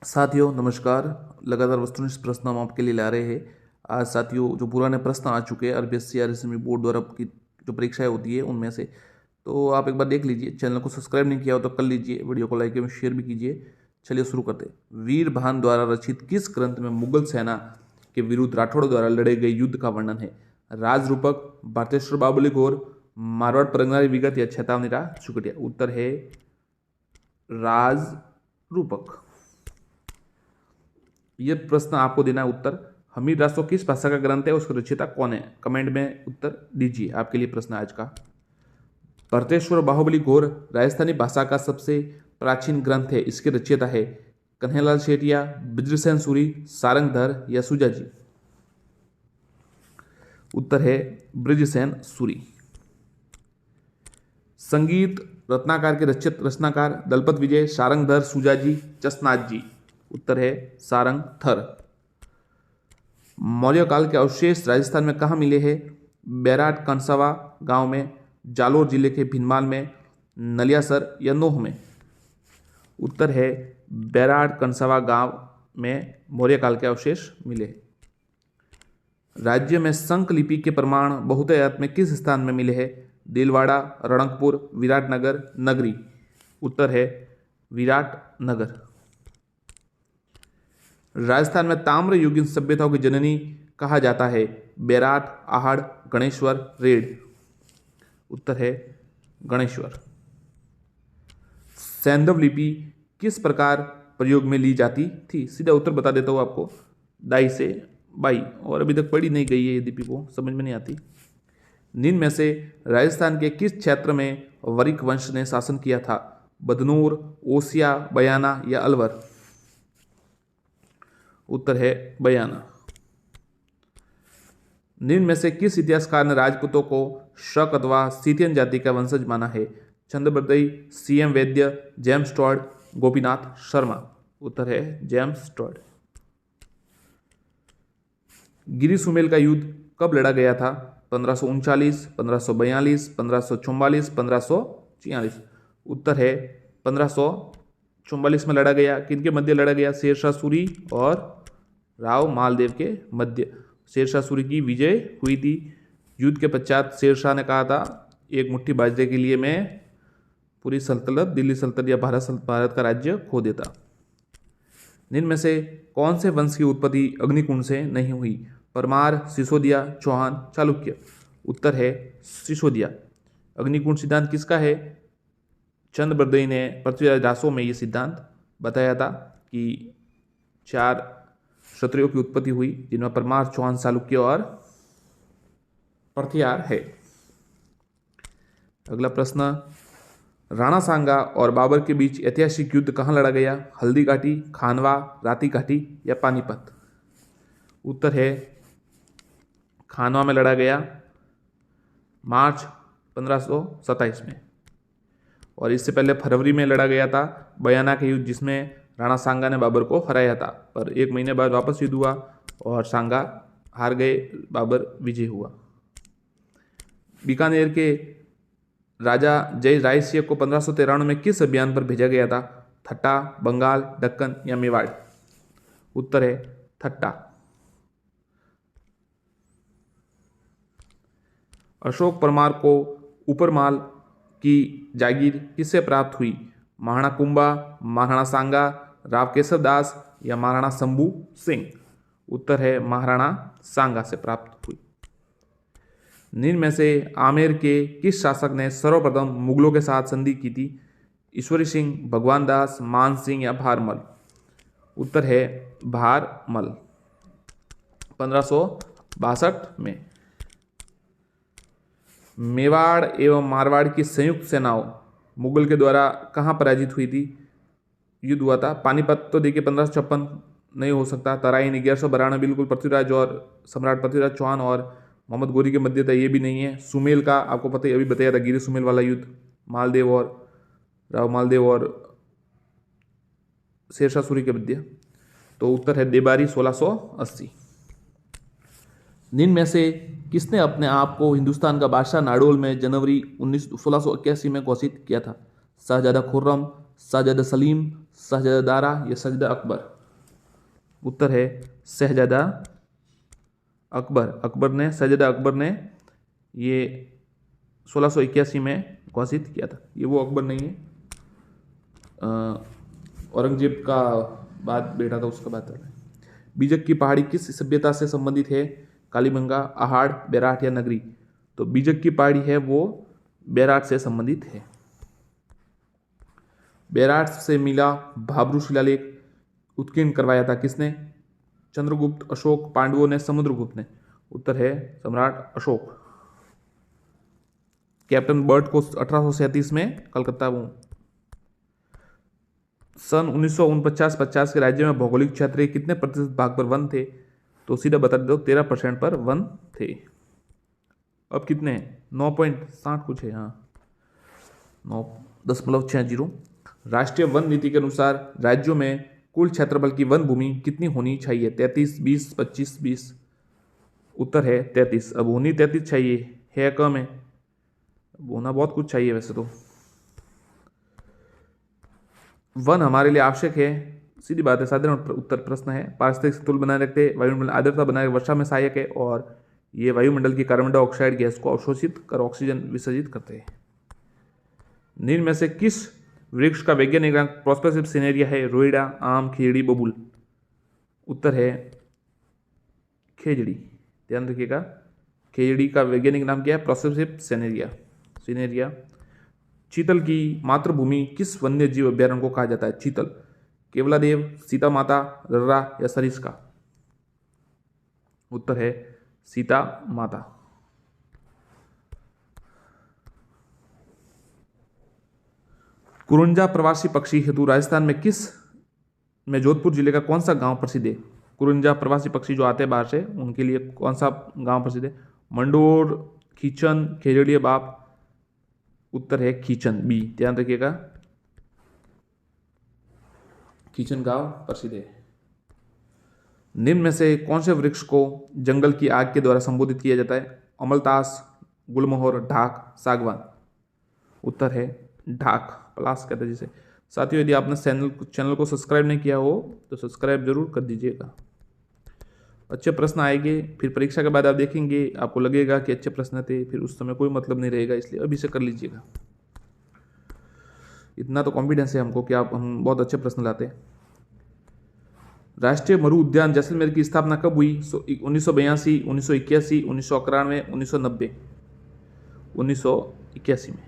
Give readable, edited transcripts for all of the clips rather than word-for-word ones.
साथियों नमस्कार। लगातार वस्तुनिष्ठ प्रश्न हम आपके लिए ला रहे हैं। आज साथियों जो पुराने प्रश्न आ चुके हैं आरबीएससी आरएसएमई बोर्ड द्वारा की जो परीक्षाएं होती है उनमें से, तो आप एक बार देख लीजिए। चैनल को सब्सक्राइब नहीं किया हो तो कर लीजिए, वीडियो को लाइक एवं शेयर भी कीजिए। चलिए शुरू करते हैं। वीर भान द्वारा रचित किस ग्रंथ में मुगल सेना के विरुद्ध राठौड़ द्वारा लड़े गए युद्ध का वर्णन है? राज रूपक, भारतेश्वर बाबुली गौर, मारवाड़ परगनारी विगत या चेतावनी राह चुकटिया? उत्तर है राज रूपक। यह प्रश्न आपको देना है उत्तर। हमीर रासो किस भाषा का ग्रंथ है, उसका रचयिता कौन है? कमेंट में उत्तर दीजिए। आपके लिए प्रश्न आज का। भरतेश्वर बाहुबली घोर राजस्थानी भाषा का सबसे प्राचीन ग्रंथ है, इसके रचयिता है कन्हैयालाल शेटिया, ब्रजसेन सूरी, सारंगधर या सुजाजी? उत्तर है ब्रजसेन सूरी। संगीत रत्नाकार के रचित रचनाकार दलपत विजय, सारंगधर, सुजाजी, चसनाथ जी? उत्तर है सारंगधर। मौर्य काल के अवशेष राजस्थान में कहाँ मिले हैं? बैराट कंसावा गांव में, जालोर जिले के भिनमाल में, नलियासर या नोह में? उत्तर है बैराट कंसावा गांव में मौर्य काल के अवशेष मिले। राज्य में संक लिपि के प्रमाण बहुतायत में किस स्थान में मिले हैं? दिलवाड़ा, रणकपुर, विराटनगर, नगरी? उत्तर है विराटनगर। राजस्थान में ताम्र युगीन सभ्यताओं की जननी कहा जाता है? बैराट, आहड़, गणेश्वर, रेड? उत्तर है गणेश्वर। सैंधव लिपि किस प्रकार प्रयोग में ली जाती थी? सीधा उत्तर बता देता हूँ आपको, दाई से बाई। और अभी तक पढ़ी नहीं गई है ये लिपि, को समझ में नहीं आती। निम्न में से राजस्थान के किस क्षेत्र में वरिक वंश ने शासन किया था? बदनूर, ओसिया, बयाना या अलवर? उत्तर है बयाना। निम्न में से किस इतिहासकार ने राजपूतों को शक अथवा सीतियन जाति का वंशज माना है? चंद्रबर्दई, सीएम वैद्य, जेम्स टॉड, गोपीनाथ शर्मा? उत्तर है जेम्स टॉड। गिरी सुमेल का युद्ध कब लड़ा गया था? 1539, 1542, 1544, 1546? उत्तर है 1544 में लड़ा गया। किनके मध्य लड़ा गया? शेरशाह सूरी और राव मालदेव के मध्य शेरशाह सूरी की विजय हुई थी। युद्ध के पश्चात शेरशाह ने कहा था, एक मुट्ठी बाजरे के लिए मैं पूरी सल्तनत, दिल्ली सल्तनत या भारत का राज्य खो देता। निम्न में से कौन से वंश की उत्पत्ति अग्निकुंड से नहीं हुई? परमार, सिसोदिया, चौहान, चालुक्य? उत्तर है सिसोदिया। अग्निकुंड सिद्धांत किसका है? चंद्रबर्दई ने पृथ्वीराज रासो में ये सिद्धांत बताया था कि 4 क्षत्रियों की उत्पत्ति हुई, जिनमें परमार, चौहान, चालुक्य और पृथ्वीराज है। अगला प्रश्न, राणा सांगा और बाबर के बीच ऐतिहासिक युद्ध कहाँ लड़ा गया? हल्दी घाटी, खानवा, राती घाटी या पानीपत? उत्तर है खानवा में लड़ा गया, मार्च 1527 में। और इससे पहले फरवरी में लड़ा गया था बयाना के युद्ध, जिसमें राणा सांगा ने बाबर को हराया था। पर 1 महीने बाद वापस युद्ध हुआ और सांगा हार गए, बाबर विजय हुआ। बीकानेर के राजा जय राय सिंह को 1593 में किस अभियान पर भेजा गया था? थट्टा, बंगाल, दक्कन या मेवाड़? उत्तर है थट्टा। अशोक परमार को ऊपरमाल की जागीर किससे प्राप्त हुई? महाराणा कुंभा, महाराणा सांगा, राव केशव दास या महाराणा शंभू सिंह? उत्तर है महाराणा सांगा से प्राप्त हुई। निम्न में से आमेर के किस शासक ने सर्वप्रथम मुगलों के साथ संधि की थी? ईश्वरी सिंह, भगवान दास, मान सिंह या भारमल? उत्तर है भारमल। 1562 में। मेवाड़ एवं मारवाड़ की संयुक्त सेनाओं मुगल के द्वारा कहाँ पराजित हुई थी? युद्ध हुआ था पानीपत। तो देखिए 1556 नहीं हो सकता। तराइन 1192 बिल्कुल पृथ्वीराज और सम्राट पृथ्वीराज चौहान और मोहम्मद गोरी के मध्य था, ये भी नहीं है। सुमेल का आपको पता ही, अभी बताया था, गिरी सुमेल वाला युद्ध, मालदेव और राव मालदेव और शेरशाह सूरी के मध्य। तो उत्तर है देबारी 1680। निम्न में से किसने अपने आप को हिंदुस्तान का बादशाह नाडोल में जनवरी 1681 में घोषित किया था? शाहजादा खुर्रम, शाहजादा सलीम, शाहजादा दारा या शाहजादा अकबर? उत्तर है शहजादा अकबर। शाहजादा अकबर ने ये 1681 में घोषित किया था। ये वो अकबर नहीं है, औरंगजेब का बाद बेटा था, उसका बात है। बीजक की पहाड़ी किस सभ्यता से संबंधित है? कालीबंगा, आहाड़, बेराट या नगरी? तो बीजक की पहाड़ी है वो बेराट से संबंधित है। बेराट से मिला भाब्रू शिलालेख उत्कीर्ण करवाया था किसने? चंद्रगुप्त, अशोक, पांडवों ने, समुद्रगुप्त ने? उत्तर है सम्राट अशोक। कैप्टन बर्ट को 1837 में कलकत्ता में सन 1949-50 के राज्य में भौगोलिक क्षेत्र के कितने प्रतिशत भाग पर वन थे? तो सीधा बता दो 13% पर वन थे। अब कितने? 9.60 कुछ है, हाँ 9.60। राष्ट्रीय वन नीति के अनुसार राज्यों में कुल क्षेत्रफल की वन भूमि कितनी होनी चाहिए? 33, 20, 25, 20? उत्तर है 33। अब होनी 33 चाहिए, है कम है, होना बहुत कुछ चाहिए वैसे तो। वन हमारे लिए आवश्यक है, सीधी बात है, साधारण उत्तर प्रश्न है। पारिस्थितिक संतुलन बनाए रखते, वायुमंडल आर्द्रता बनाए वर्षा में सहायक है, और ये वायुमंडल की कार्बन डाइऑक्साइड गैस को अवशोषित कर ऑक्सीजन विसर्जित करते हैं। निम्न में से किस वृक्ष का वैज्ञानिक नाम प्रोस्पेसिव सिनेरिया है? रोइडा, आम, खेजड़ी, बबूल? उत्तर है खेजड़ी। ध्यान रखिएगा, खेजड़ी का वैज्ञानिक नाम क्या है? प्रोस्पेसिव सिनेरिया। चीतल की मातृभूमि किस वन्य जीव अभ्यारण्य को कहा जाता है? चीतल, केवलादेव, सीता माता, रर्रा या सरिस्का? उत्तर है सीता माता। कुरुंजा प्रवासी पक्षी हेतु राजस्थान में जोधपुर जिले का कौन सा गांव प्रसिद्ध है? कुरुंजा प्रवासी पक्षी जो आते हैं बाहर से, उनके लिए कौन सा गांव प्रसिद्ध है? मंडोर, खीचन, खेजड़िया बाप? उत्तर है खीचन, बी। ध्यान रखिएगा, खीचन गांव प्रसिद्ध है। निम्न में से कौन से वृक्ष को जंगल की आग के द्वारा संबोधित किया जाता है? अमलतास, गुलमोहर, ढाक, सागवान? उत्तर है ढाक, पलास कहते हैं जिसे। साथियों, यदि आपने चैनल को सब्सक्राइब नहीं किया हो तो सब्सक्राइब जरूर कर दीजिएगा। अच्छे प्रश्न आएंगे, फिर परीक्षा के बाद आप देखेंगे, आपको लगेगा कि अच्छे प्रश्न थे, फिर उस समय कोई मतलब नहीं रहेगा, इसलिए अभी से कर लीजिएगा। इतना तो कॉन्फिडेंस है हमको कि हम बहुत अच्छे प्रश्न लाते हैं। राष्ट्रीय मरु उद्यान जैसलमेर की स्थापना कब हुई? 1982, 1981, 1991, 1990? 1981 में।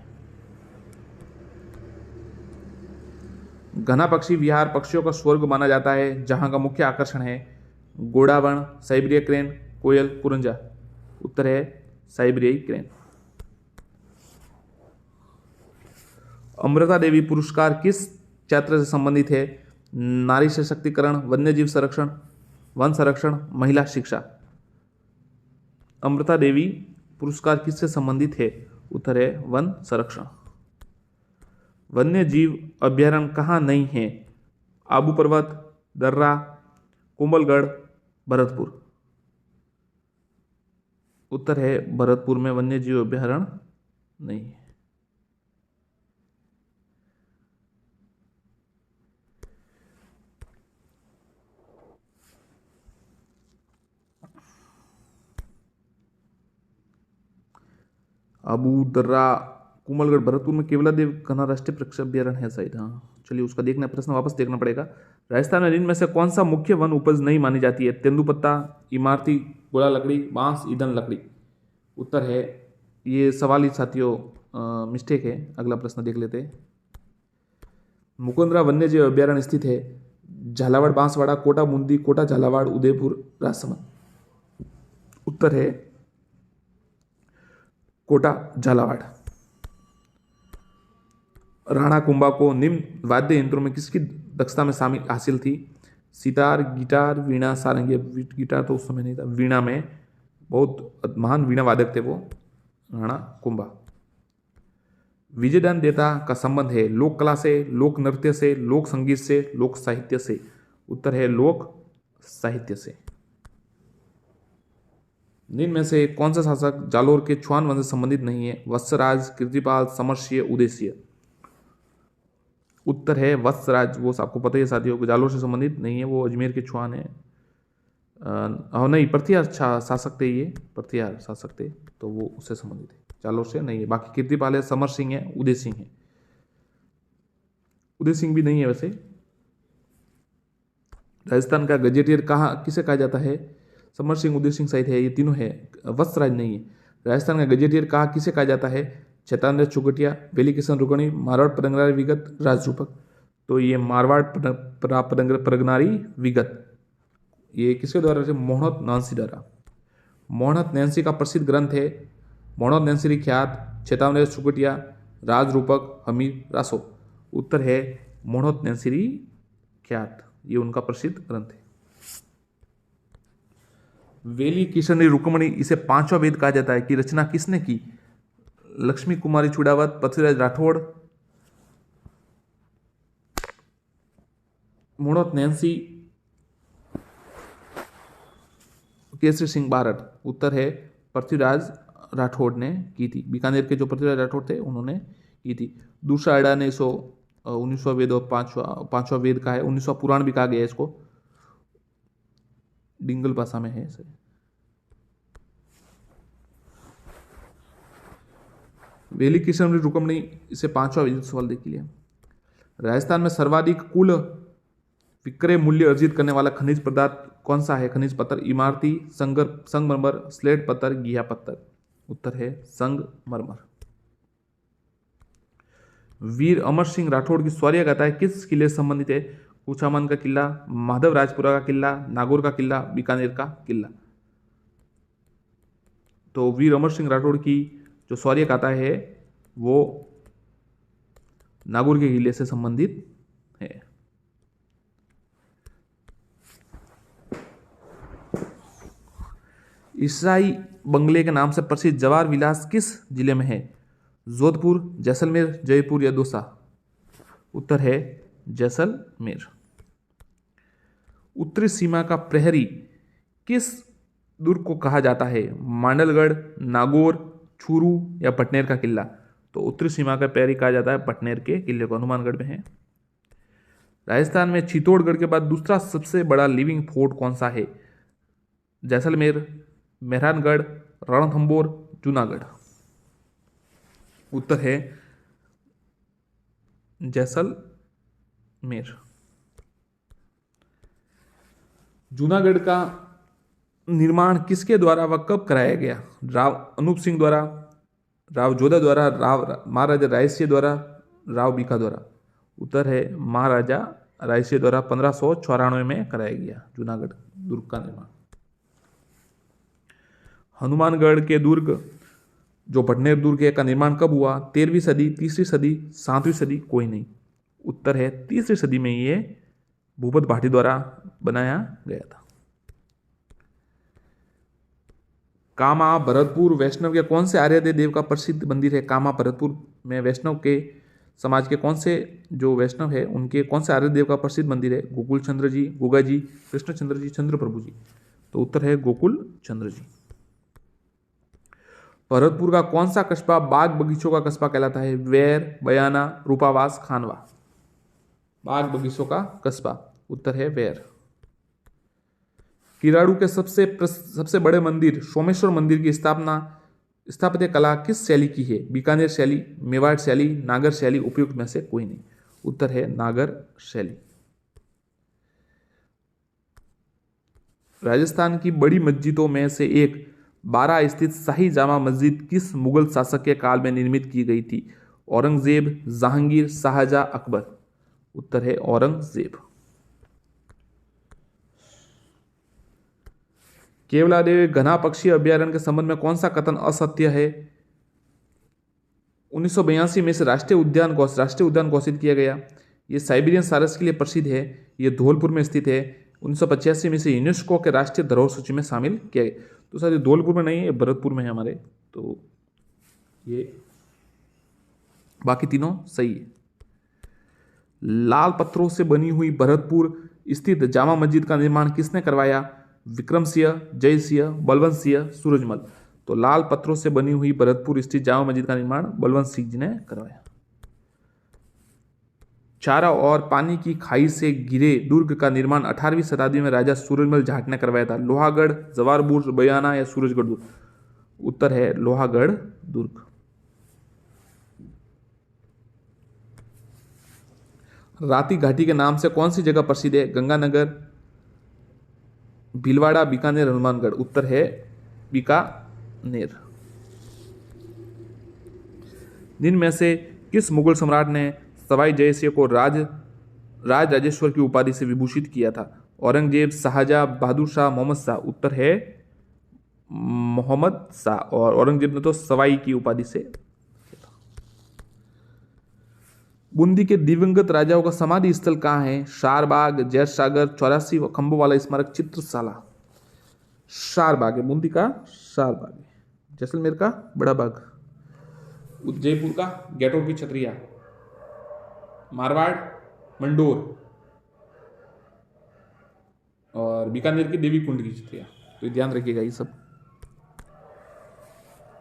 घना पक्षी विहार पक्षियों का स्वर्ग माना जाता है, जहां का मुख्य आकर्षण है गोडावण, साइबेरिया क्रेन, कोयल, कुरंजा? उत्तर है साइबेरियाई क्रेन। अमृता देवी पुरस्कार किस क्षेत्र से संबंधित है? नारी सशक्तिकरण, वन्यजीव संरक्षण, वन संरक्षण, महिला शिक्षा? अमृता देवी पुरस्कार किससे संबंधित है? उत्तर है वन संरक्षण। वन्य जीव अभ्यारण्य कहाँ नहीं है? आबू पर्वत, दर्रा, कुंभलगढ़, भरतपुर? उत्तर है भरतपुर में वन्य जीव अभ्यारण्य नहीं है। आबू, दर्रा, कुंभलगढ़, भरतपुर में केवलादेव घना राष्ट्रीय पक्षी अभ्यारण्य है शायद। हाँ चलिए, उसका देखना प्रश्न वापस देखना पड़ेगा। राजस्थान में निम्न में से कौन सा मुख्य वन उपज नहीं मानी जाती है? तेंदुपत्ता, इमारती गोला लकड़ी, बांस, ईंधन लकड़ी? उत्तर है, ये सवाल ही साथियों मिस्टेक है। अगला प्रश्न देख लेते हैं। मुकुंदरा वन्यजीव अभ्यारण्य स्थित है झालावाड़, बांसवाड़ा, कोटा बूंदी, कोटा झालावाड़, उदयपुर, राजसमंद? उत्तर है कोटा झालावाड़। राणा कुंभा को निम्न वाद्य यंत्रों में किसकी दक्षता में शामिल हासिल थी? सितार, गिटार, वीणा, सारंगी? गिटार तो उस समय नहीं था, वीणा में बहुत महान वीणा वादक थे वो राणा कुंभा। विजयदान देता का संबंध है लोक कला से, लोक नृत्य से, लोक संगीत से, लोक साहित्य से? उत्तर है लोक साहित्य से। निम्न में से कौन सा शासक जालोर के चौहान वंश से संबंधित नहीं है? वत्सराज, कीर्तिपाल, समरसिंह, उदयसिंह? उत्तर है वत्सराज, वो आपको पता ही है साथियों को, जालोर से संबंधित नहीं है, वो अजमेर के चौहान है। नहीं, पृथ्वीराज शासक थे ये, पृथ्वीराज शासक थे, तो वो उससे संबंधित है, जालोर से नहीं है। बाकी कीर्तिपाल है, समर सिंह है, उदय सिंह है, उदय सिंह भी नहीं है वैसे। राजस्थान का गजेटियर किसे कहा जाता है? समर सिंह, उदय सिंह शायद है, ये तीनों है, वत्सराज नहीं है। राजस्थान का गजेटियर किसे कहा जाता है? चैतन्य चुगटिया, वेली किशन रुकणी, मारवाड़ परगनारी विगत, राजरूपक। तो ये मारवाड़ परगनारी विगत, ये किसके द्वारा? मोहनत नैंसी द्वारा। मोहनत नैंसी का प्रसिद्ध ग्रंथ है मोहनत नैंसी ख्यात, चेतावनी चुगटिया, राजरूपक, हमीर, रासो। उत्तर है मोहनत नैंसी ख्यात, ये उनका प्रसिद्ध ग्रंथ है। वेली किशन रुक्मणी, इसे पांचवा वेद कहा जाता है, कि रचना किसने की? लक्ष्मी कुमारी चुड़ावत, पृथ्वीराज राठौड़, मोहनत नैंसी, केसरी सिंह बारठ। उत्तर है पृथ्वीराज राठौड़ ने की थी, बीकानेर के जो पृथ्वीराज राठौड़ थे उन्होंने की थी। दूसरा अड़ा ने 19वां वेद और पांचवा वेद का है, 19वां पुराण भी कहा गया है इसको, डिंगल भाषा में है इसे। वेली किशन रुकमणी, इसे पांचवा वेद सवाल देख लिया। राजस्थान में सर्वाधिक कुल विक्रय मूल्य अर्जित करने वाला खनिज पदार्थ कौन सा है? खनिज पत्थर, इमारती, संगमरमर, स्लेट पत्थर, घिया पत्थर। उत्तर है संगमरमर। वीर अमर सिंह राठौड़ की शौर्य गाथा है किस किले से संबंधित है? कुचामन का किला, माधवराजपुरा का किला, नागौर का किला, बीकानेर का किला। तो वीर अमर सिंह राठौड़ की जो शौर्य गाथा है वो नागौर के किले से संबंधित है। ईसाई बंगले के नाम से प्रसिद्ध जवाहर विलास किस जिले में है? जोधपुर, जैसलमेर, जयपुर या दौसा। उत्तर है जैसलमेर। उत्तरी सीमा का प्रहरी किस दुर्ग को कहा जाता है? मांडलगढ़, नागौर, चूरू या पटनेर का किला। तो उत्तरी सीमा का प्रहरी कहा जाता है पटनेर के किले को, हनुमानगढ़ में है। राजस्थान में चित्तौड़गढ़ के बाद दूसरा सबसे बड़ा लिविंग फोर्ट कौन सा है? जैसलमेर, मेहरानगढ़, रणथंबोर, जूनागढ़। उत्तर है जैसलमेर। जूनागढ़ का निर्माण किसके द्वारा व कब कराया गया? राव अनूप सिंह द्वारा, राव जोधा द्वारा, महाराजा रायसिंह द्वारा, राव बीका द्वारा। उत्तर है महाराजा रायसिंह द्वारा 1594 में कराया गया जूनागढ़ दुर्ग का निर्माण। हनुमानगढ़ के दुर्ग जो पटनेर दुर्ग है का निर्माण कब हुआ? 13वीं सदी, तीसरी सदी, 7वीं सदी, कोई नहीं। उत्तर है तीसरी सदी में ये भूपत भाटी द्वारा बनाया गया था। कामा भरतपुर वैष्णव के कौन से आर्यदय देव का प्रसिद्ध मंदिर है? कामा भरतपुर में वैष्णव के समाज के कौन से जो वैष्णव है उनके कौन से आर्यदेव का प्रसिद्ध मंदिर है? गोकुल चंद्र जी, गुगा जी, कृष्णचंद्र जी, चंद्र प्रभु जी। तो उत्तर है गोकुल चंद्र जी। भरतपुर का कौन सा कस्बा बाग बगीचों का कस्बा कहलाता है? वेर, बयाना, रूपावास, खानवा। बाग बगीचों का कस्बा। उत्तर है वेर। किराड़ू के सबसे बड़े मंदिर सोमेश्वर मंदिर की स्थापत्य कला किस शैली की है? बीकानेर शैली, मेवाड़ शैली, नागर शैली, उपयुक्त में से कोई नहीं। उत्तर है नागर शैली। राजस्थान की बड़ी मस्जिदों में से एक 12 स्थित शाही जामा मस्जिद किस मुगल शासक के काल में निर्मित की गई थी? औरंगजेब, जहांगीर, शाहजहां, अकबर। उत्तर है औरंगजेब। केवलादेव घना पक्षी अभ्यारण्य के संबंध में कौन सा कथन असत्य है? 1982 में से राष्ट्रीय उद्यान घोषित किया गया। ये साइबेरियन सारस के लिए प्रसिद्ध है। ये धौलपुर में स्थित है। 1985 में से यूनेस्को के राष्ट्रीय धरोहर सूची में शामिल किया गया। तो सर ये धौलपुर में नहीं है, ये भरतपुर में है हमारे। तो ये बाकी तीनों सही है। लाल पत्थरों से बनी हुई भरतपुर स्थित जामा मस्जिद का निर्माण किसने करवाया? विक्रम सिंह, जय सिंह, बलवंत सिंह, सूरजमल। तो लाल पत्थरों से बनी हुई भरतपुर स्थित जामा मस्जिद का निर्माण बलवंत सिंह जी ने करवाया। चारों ओर पानी की खाई से घिरे दुर्ग का निर्माण 18वीं शताब्दी में राजा सूरजमल जाट ने करवाया था। लोहागढ़, जवार बुर्ज, बयाना या सूरजगढ़ दुर्ग? उत्तर है लोहागढ़ दुर्ग। राती घाटी के नाम से कौन सी जगह प्रसिद्ध है? गंगानगर, भीलवाड़ा, बीकानेर, हनुमानगढ़? उत्तर है बीकानेर। जिनमें में से किस मुगल सम्राट ने सवाई जयसिंह को राजेश्वर की उपाधि से विभूषित किया था? औरंगजेब, शाहजहां, बहादुर शाह, मोहम्मद शाह? उत्तर है मोहम्मद शाह। और औरंगजेब ने तो सवाई की उपाधि से। बूंदी के दिवंगत राजाओं का समाधि स्थल कहाँ है? शारबाग, जैतसागर, 84 व खंभों वाला स्मारक, चित्रशाला? शारबाग है, बूंदी का शारबाग है। जैसलमेर का बड़ा बाग, जयपुर का गेटों की छतरिया, मारवाड़ मंडोर और बीकानेर की देवी कुंड की छतरिया। तो ध्यान रखिएगा ये सब।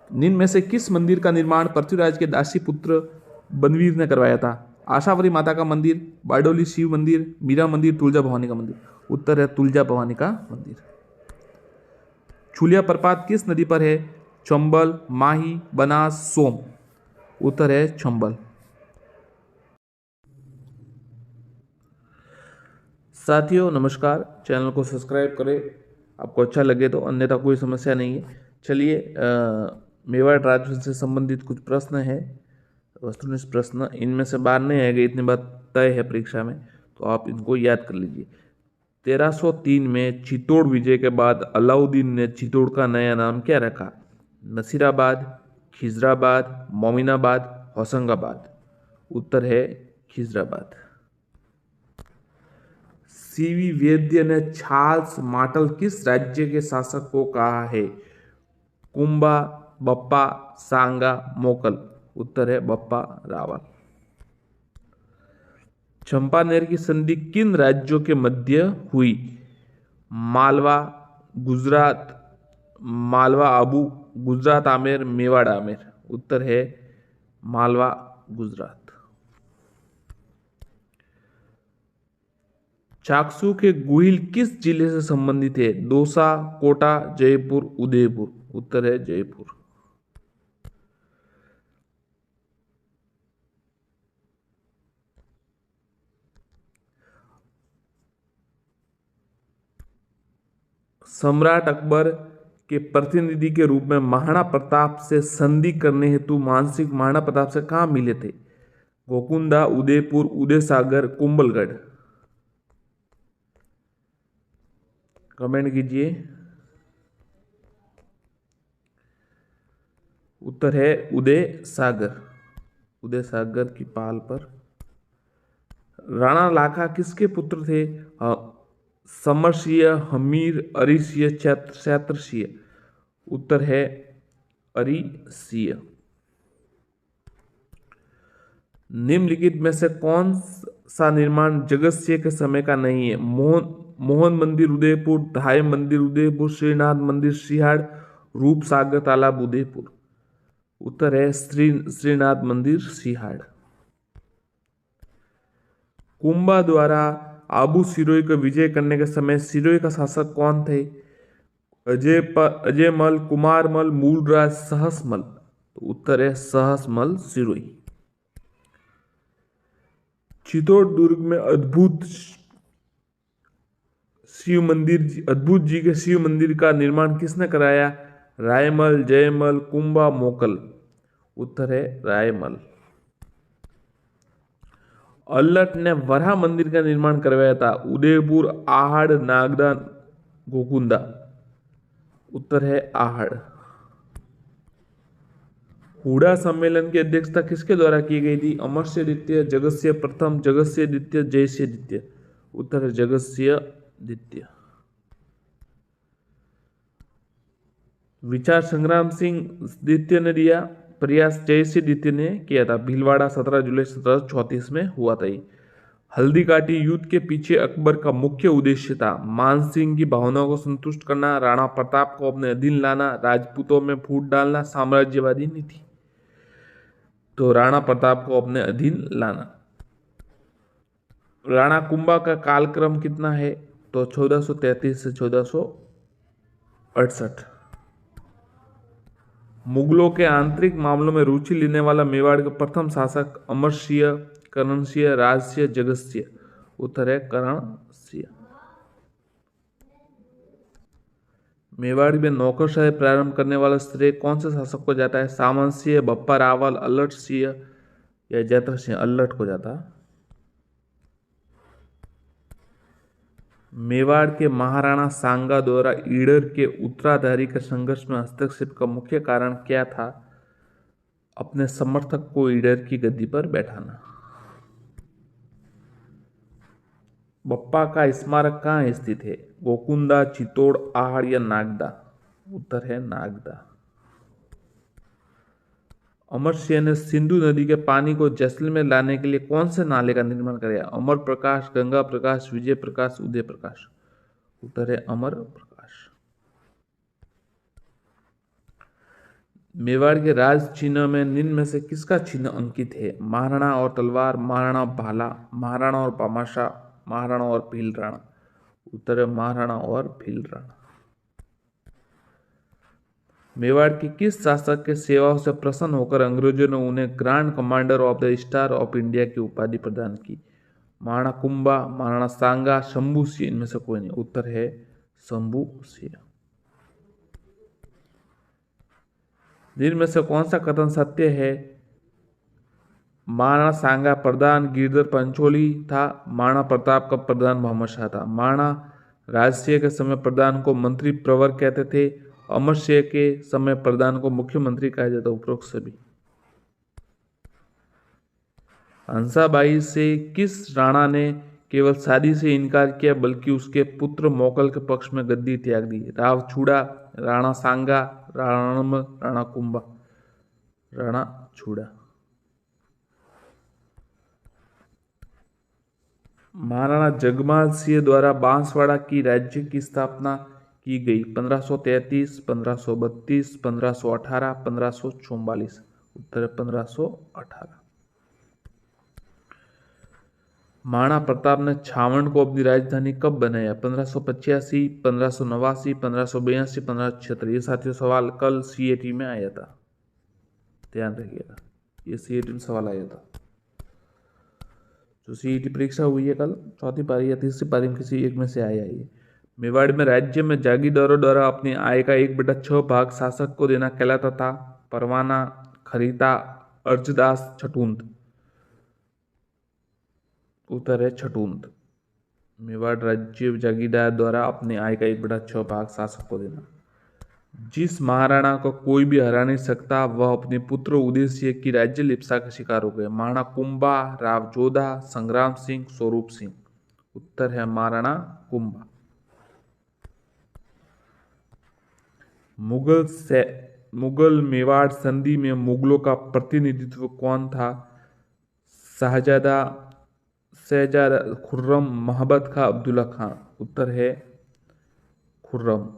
निम्न में से किस मंदिर का निर्माण पृथ्वीराज के दासी पुत्र बनवीर ने करवाया था? आशावरी माता का मंदिर, बारडोली शिव मंदिर, मीरा मंदिर, तुलजा भवानी का मंदिर? उत्तर है तुलजा भवानी का मंदिर। छुलिया प्रपात किस नदी पर है? चंबल, माही, बनास, सोम? उत्तर है चंबल। साथियों नमस्कार, चैनल को सब्सक्राइब करें आपको अच्छा लगे तो, अन्यथा कोई समस्या नहीं है। चलिए मेवाड़ राज्य से संबंधित कुछ प्रश्न है, वस्तुनिष्ठ प्रश्न, इनमें से बाहर नहीं आएगा, इतनी बात तय है परीक्षा में, तो आप इनको याद कर लीजिए। 1303 में चित्तौड़ विजय के बाद अलाउद्दीन ने चित्तौड़ का नया नाम क्या रखा? नसीराबाद, खिजराबाद, मोमिनाबाद, होशंगाबाद? उत्तर है खिजराबाद। सीवी वैद्य ने चार्ल्स मार्टल किस राज्य के शासक को कहा है? कुंभा, बप्पा, सांगा, मोकल? उत्तर है बप्पा रावल। चंपानेर की संधि किन राज्यों के मध्य हुई? मालवा, गुजरात, मालवा आबू, गुजरात आमेर, मेवाड़ आमेर? उत्तर है मालवा गुजरात। चाकसू के गुहिल किस जिले से संबंधित है? दौसा, कोटा, जयपुर, उदयपुर? उत्तर है जयपुर। सम्राट अकबर के प्रतिनिधि के रूप में महाराणा प्रताप से संधि करने हेतु मानसिंह महाराणा प्रताप से कहाँ मिले थे? गोकुंदा, उदयपुर, उदयसागर, कुंभलगढ़? कमेंट कीजिए। उत्तर है उदयसागर, उदयसागर की पाल पर। राणा लाखा किसके पुत्र थे? समरसिंह, हमीर, अरिसिंह, क्षत्रसिंह? उत्तर है अरिसिंह। निम्नलिखित में से कौन सा निर्माण जगत सिंह के समय का नहीं है? मोहन मंदिर उदयपुर, धाय मंदिर उदयपुर, श्रीनाथ मंदिर सिहाड़, रूपसागर तालाब उदयपुर? उत्तर है श्रीनाथ मंदिर सिहाड़। कुंभा द्वारा आबू सिरोही को विजय करने के समय सिरोही का शासक कौन थे? अजयमल, कुमारमल, मूलराज, सहसमल? तो उत्तर है सहसमल सिरोही। चित्तौड़ दुर्ग में अद्भुत जी के शिव मंदिर का निर्माण किसने कराया? रायमल, जयमल, कुंभा, मोकल? उत्तर है रायमल। अल्लट ने वराह मंदिर का निर्माण करवाया था? उदयपुर, आहड़, नागदा, गोकुंदा? उत्तर है आहड़। हुडा सम्मेलन की अध्यक्षता किसके द्वारा की गई थी? अमरसिंह द्वितीय, जगतसिंह प्रथम, जगतसिंह द्वितीय, जयसिंह द्वितीय? उत्तर है जगतसिंह द्वितीय। विचार संग्राम सिंह द्वितीय ने दिया, प्रयास जयसिंह द्वितीय ने किया था। भीलवाड़ा 17 जुलाई 1734 में हुआ था। हल्दी घाटी युद्ध के पीछे अकबर का मुख्य उद्देश्य था? मानसिंह की भावनाओं को संतुष्ट करना, राणा प्रताप को अपने अधीन लाना, राजपूतों में फूट डालना, साम्राज्यवादी नीति? तो राणा प्रताप को अपने अधीन लाना। राणा कुंभा का कालक्रम कितना है? तो 1433 से 1468। मुगलों के आंतरिक मामलों में रुचि लेने वाला मेवाड़ का प्रथम शासक अमरसिंह, करणसिंह, राजसिंह, जगतसिंह। उत्तर है करणसिंह। मेवाड़ में नौकरशाही प्रारंभ करने वाला श्रेय कौन से शासक को जाता है? सामंत सिंह, बप्पा रावल, अल्लट सिंह या जैतर सिंह? अल्लट को जाता है। मेवाड़ के महाराणा सांगा द्वारा ईडर के उत्तराधिकारी के संघर्ष में हस्तक्षेप का मुख्य कारण क्या था? अपने समर्थक को ईडर की गद्दी पर बैठाना। बप्पा का स्मारक कहाँ स्थित है? गोकुंदा, चित्तौड़, आहड़ या नागदा? उत्तर है नागदा। अमर सिंह ने सिंधु नदी के पानी को जैसलमेर लाने के लिए कौन से नाले का निर्माण कराया? अमर प्रकाश, गंगा प्रकाश, विजय प्रकाश, उदय प्रकाश? उत्तर है अमर प्रकाश। मेवाड़ के राज चिन्ह में निम्न में से किसका चिन्ह अंकित है? महाराणा और तलवार, महाराणा भाला, महाराणा और पामाशा, महाराणा और भील राणा? उत्तर है महाराणा और भील राणा। मेवाड़ के किस शासक के सेवाओं से प्रसन्न होकर अंग्रेजों ने उन्हें grand commander of the star of India की उपाधि प्रदान की? महाराणा कुंभा, महाराणा सांगा, शंभू सिंह? इनमें से कोई नहीं। उत्तर है शंभू सिंह। जिनमें में से कौन सा कथन सत्य है? महाराणा सांगा प्रधान गिरधर पंचोली था, महाराणा प्रताप का प्रधान मोहम्मद शाह था। महाराणा राजसिंह के समय प्रधान को मंत्री प्रवर कहते थे, अमर सिंह के समय प्रधान को मुख्यमंत्री कहा जाता। उपरोक्त सभी। हंसाबाई से किस राणा ने केवल शादी से इनकार किया बल्कि उसके पुत्र मोकल के पक्ष में गद्दी त्याग दी? राव छुड़ा, राणा सांगा, राणा, राणा कुंभा? राणा छुड़ा। महाराणा जगमाल सिंह द्वारा बांसवाड़ा की राज्य की स्थापना की गई 1533, 1532, 1518, 1544? उत्तर 1518। महाराणा प्रताप ने छावनी को अपनी राजधानी कब बनाया? 1585, 1589, 1582, 1576? ये साथियों सवाल कल सीएटी में आया था, ध्यान रखिएगा, ये सीएटी में सवाल आया था। जो सीईटी परीक्षा हुई है कल, चौथी पारी या तीसरी पारी में किसी एक में से आया ये। मेवाड़ में राज्य में जागीरदारों द्वारा अपनी आय का 1/6 भाग शासक को देना कहलाता था? परवाना, खरीता, अर्जदास, छटूंत? उत्तर है छटूंत। मेवाड़ राज्य जागीरदार द्वारा अपनी आय का 1/6 भाग शासक को देना। जिस महाराणा को कोई भी हरा नहीं सकता वह अपने पुत्र उदय सिंह की राज्य लिप्सा का शिकार हो गए। महाराणा कुंभा, राव जोधा, संग्राम सिंह, स्वरूप सिंह? उत्तर है महाराणा कुंभा। मुगल मेवाड़ संधि में मुगलों का प्रतिनिधित्व कौन था? शहजादा खुर्रम, मोहब्बत खां, अब्दुल्ला खां? उत्तर है खुर्रम।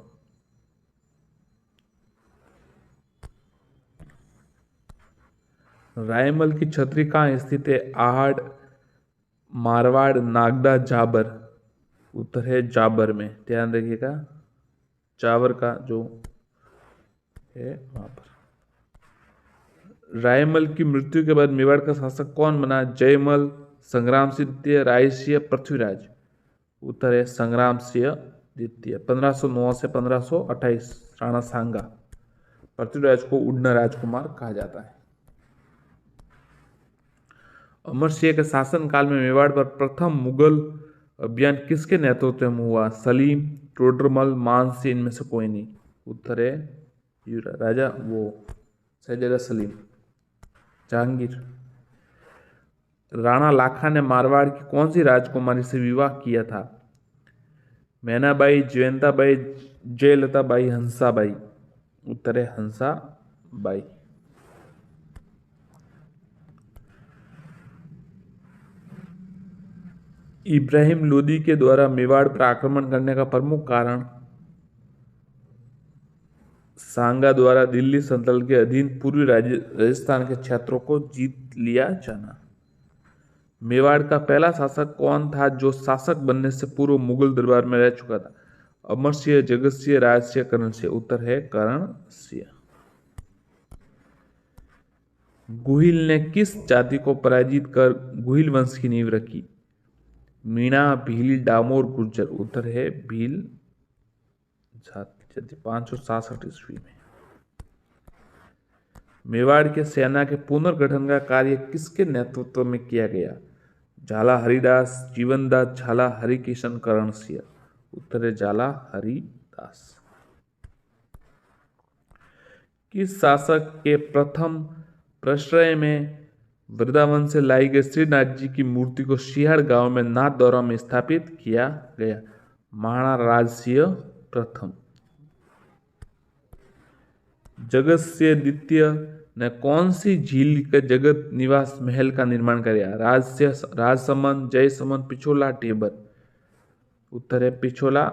रायमल की छतरी कहाँ स्थित है? आहड़, मारवाड़, नागदा, जाबर? उत्तर है जाबर में, ध्यान रखिएगा, जाबर का जो है वहां पर। रायमल की मृत्यु के बाद मेवाड़ का शासक कौन बना? जयमल, संग्राम सिंह द्वितीय, राय सिंह, पृथ्वीराज? उत्तर है संग्राम सिंह द्वितीय। 1509 से 1528 राणा सांगा। पृथ्वीराज को उड़ना राजकुमार कहा जाता है। अमर सिंह के शासनकाल में मेवाड़ पर प्रथम मुगल अभियान किसके नेतृत्व में हुआ? सलीम, टोडरमल, मानसिंह? इनमें से कोई नहीं। उत्तर है राजा शहजादा सलीम, जहांगीर। राणा लाखा ने मारवाड़ की कौन सी राजकुमारी से विवाह किया था? मैनाबाई, जयंताबाई, जयलताबाई, हंसाबाई? उत्तर है हंसाबाई। इब्राहिम लोदी के द्वारा मेवाड़ पर आक्रमण करने का प्रमुख कारण सांगा द्वारा दिल्ली सल्तनत के अधीन पूर्वी राजस्थान के क्षेत्रों को जीत लिया जाना। मेवाड़ का पहला शासक कौन था जो शासक बनने से पूर्व मुगल दरबार में रह चुका था? अमर सिंह, जगत सिंह, राज सिंह, करण सिंह। उत्तर है करण सिंह। गुहिल ने किस जाति को पराजित कर गुहिल वंश की नींव रखी? मीणा, भील, डामोर, गुर्जर। उत्तर है भील जाति, 567 ईस्वी में। मेवाड़ के सेना के पुनर्गठन का कार्य किसके नेतृत्व में किया गया? झाला हरिदास, जीवनदास झाला, हरिकिशन, करण सिंह। उत्तर है झाला हरिदास। किस शासक के प्रथम प्रश्रय में वृंदावन से लाई गई श्रीनाथ जी की मूर्ति को सिहाड़ गांव में नाथद्वारा में स्थापित किया गया? महाराणा राज सिंह प्रथम। जगत सिंह द्वितीय ने कौन सी झील के जगत निवास महल का निर्माण किया? राजसमंद, जयसमंद, पिछोला, टेबर। उत्तर है पिछोला